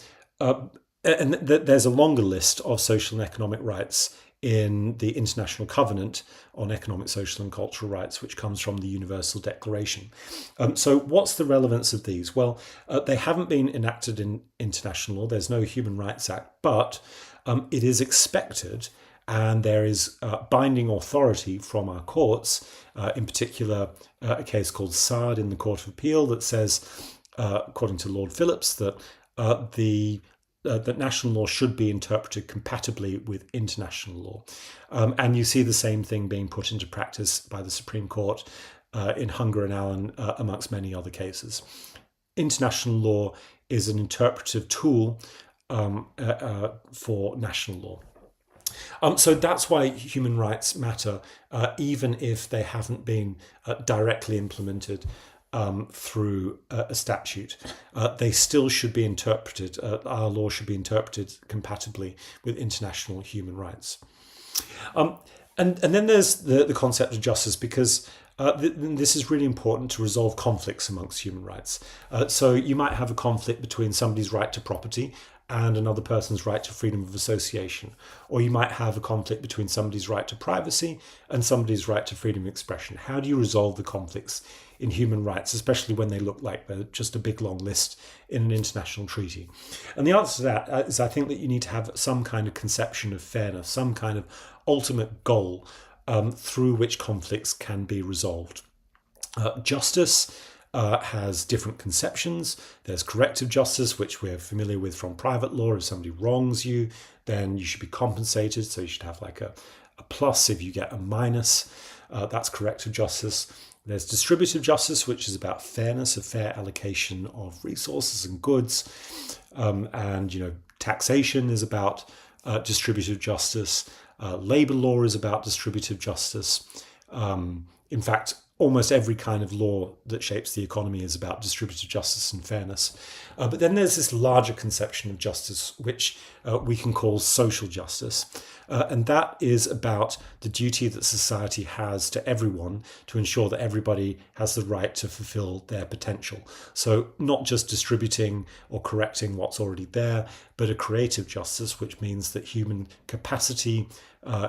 there's a longer list of social and economic rights in the International Covenant on Economic, Social and Cultural Rights, which comes from the Universal Declaration. So what's the relevance of these? Well, they haven't been enacted in international law. There's no Human Rights Act, but it is expected, and there is binding authority from our courts, in particular a case called Sard in the Court of Appeal that says, according to Lord Phillips, that that national law should be interpreted compatibly with international law. And you see the same thing being put into practice by the Supreme Court in Hunger and Allen, amongst many other cases. International law is an interpretive tool for national law. So that's why human rights matter, even if they haven't been directly implemented through a statute. They still should be interpreted. Our law should be interpreted compatibly with international human rights. And then there's the concept of justice, because this is really important to resolve conflicts amongst human rights. So you might have a conflict between somebody's right to property and another person's right to freedom of association. Or you might have a conflict between somebody's right to privacy and somebody's right to freedom of expression. How do you resolve the conflicts in human rights, especially when they look like they're just a big long list in an international treaty? And the answer to that is, I think that you need to have some kind of conception of fairness, some kind of ultimate goal through which conflicts can be resolved. Justice has different conceptions. There's corrective justice, which we're familiar with from private law. If somebody wrongs you, then you should be compensated. So you should have like a plus if you get a minus. That's corrective justice. There's distributive justice, which is about fairness, a fair allocation of resources and goods. And taxation is about distributive justice. Labor law is about distributive justice. In fact, almost every kind of law that shapes the economy is about distributive justice and fairness. But then there's this larger conception of justice, which we can call social justice. And that is about the duty that society has to everyone to ensure that everybody has the right to fulfill their potential. So not just distributing or correcting what's already there, but a creative justice, which means that human capacity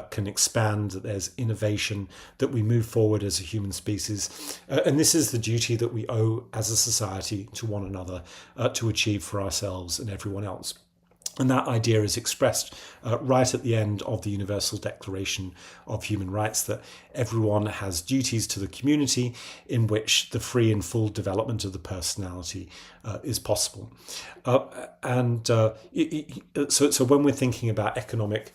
can expand, that there's innovation, that we move forward as a human species. And this is the duty that we owe as a society to one another to achieve for ourselves and everyone else. And that idea is expressed right at the end of the Universal Declaration of Human Rights, that everyone has duties to the community in which the free and full development of the personality is possible. So when we're thinking about economic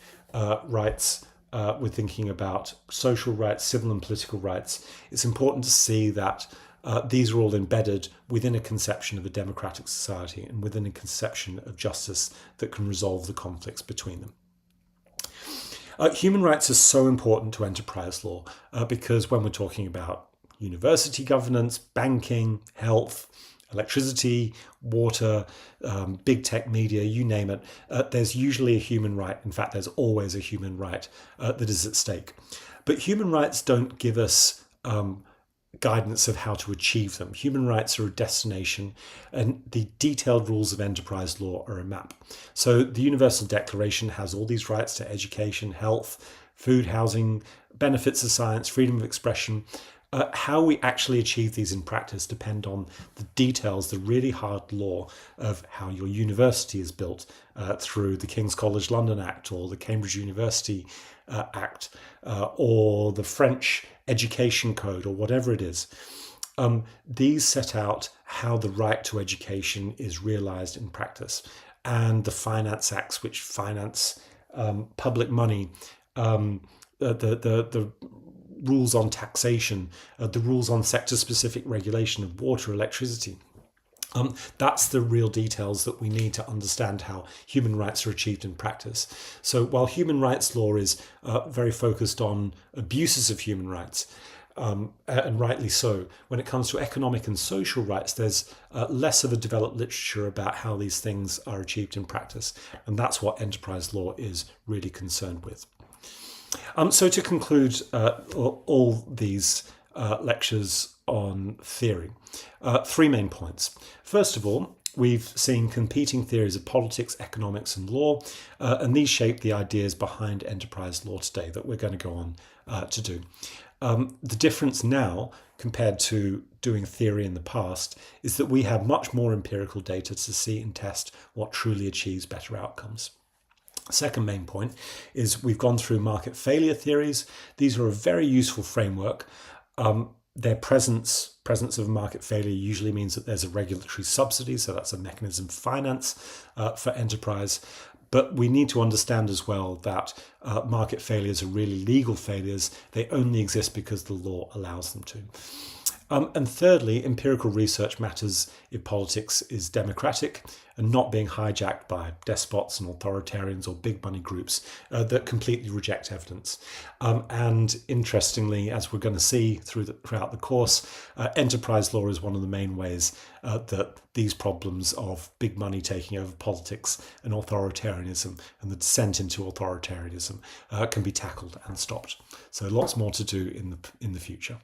rights, we're thinking about social rights, civil and political rights, it's important to see that these are all embedded within a conception of a democratic society and within a conception of justice that can resolve the conflicts between them. Human rights are so important to enterprise law because when we're talking about university governance, banking, health, electricity, water, big tech media, you name it, there's usually a human right. In fact, there's always a human right that is at stake. But human rights don't give us guidance of how to achieve them. Human rights are a destination, and the detailed rules of enterprise law are a map. So the Universal Declaration has all these rights to education, health, food, housing, benefits of science, freedom of expression. How we actually achieve these in practice depend on the details, the really hard law of how your university is built through the King's College London Act or the Cambridge University Act or the French Education Code or whatever it is. These set out how the right to education is realized in practice, and the finance acts which finance public money, the rules on taxation, the rules on sector-specific regulation of water, electricity. That's the real details that we need to understand how human rights are achieved in practice. So while human rights law is very focused on abuses of human rights, and rightly so, when it comes to economic and social rights, there's less of a developed literature about how these things are achieved in practice. And that's what enterprise law is really concerned with. So to conclude all these lectures on theory, three main points. First of all, we've seen competing theories of politics, economics, and law, and these shape the ideas behind enterprise law today that we're going to go on to do. The difference now, compared to doing theory in the past, is that we have much more empirical data to see and test what truly achieves better outcomes. Second main point is we've gone through market failure theories. These are a very useful framework. Their presence of market failure usually means that there's a regulatory subsidy, so that's a mechanism of finance for enterprise. But we need to understand as well that market failures are really legal failures. They only exist because the law allows them to. And thirdly, empirical research matters if politics is democratic and not being hijacked by despots and authoritarians or big money groups that completely reject evidence. And interestingly, as we're going to see throughout the course, enterprise law is one of the main ways that these problems of big money taking over politics and authoritarianism and the descent into authoritarianism can be tackled and stopped. So lots more to do in the future.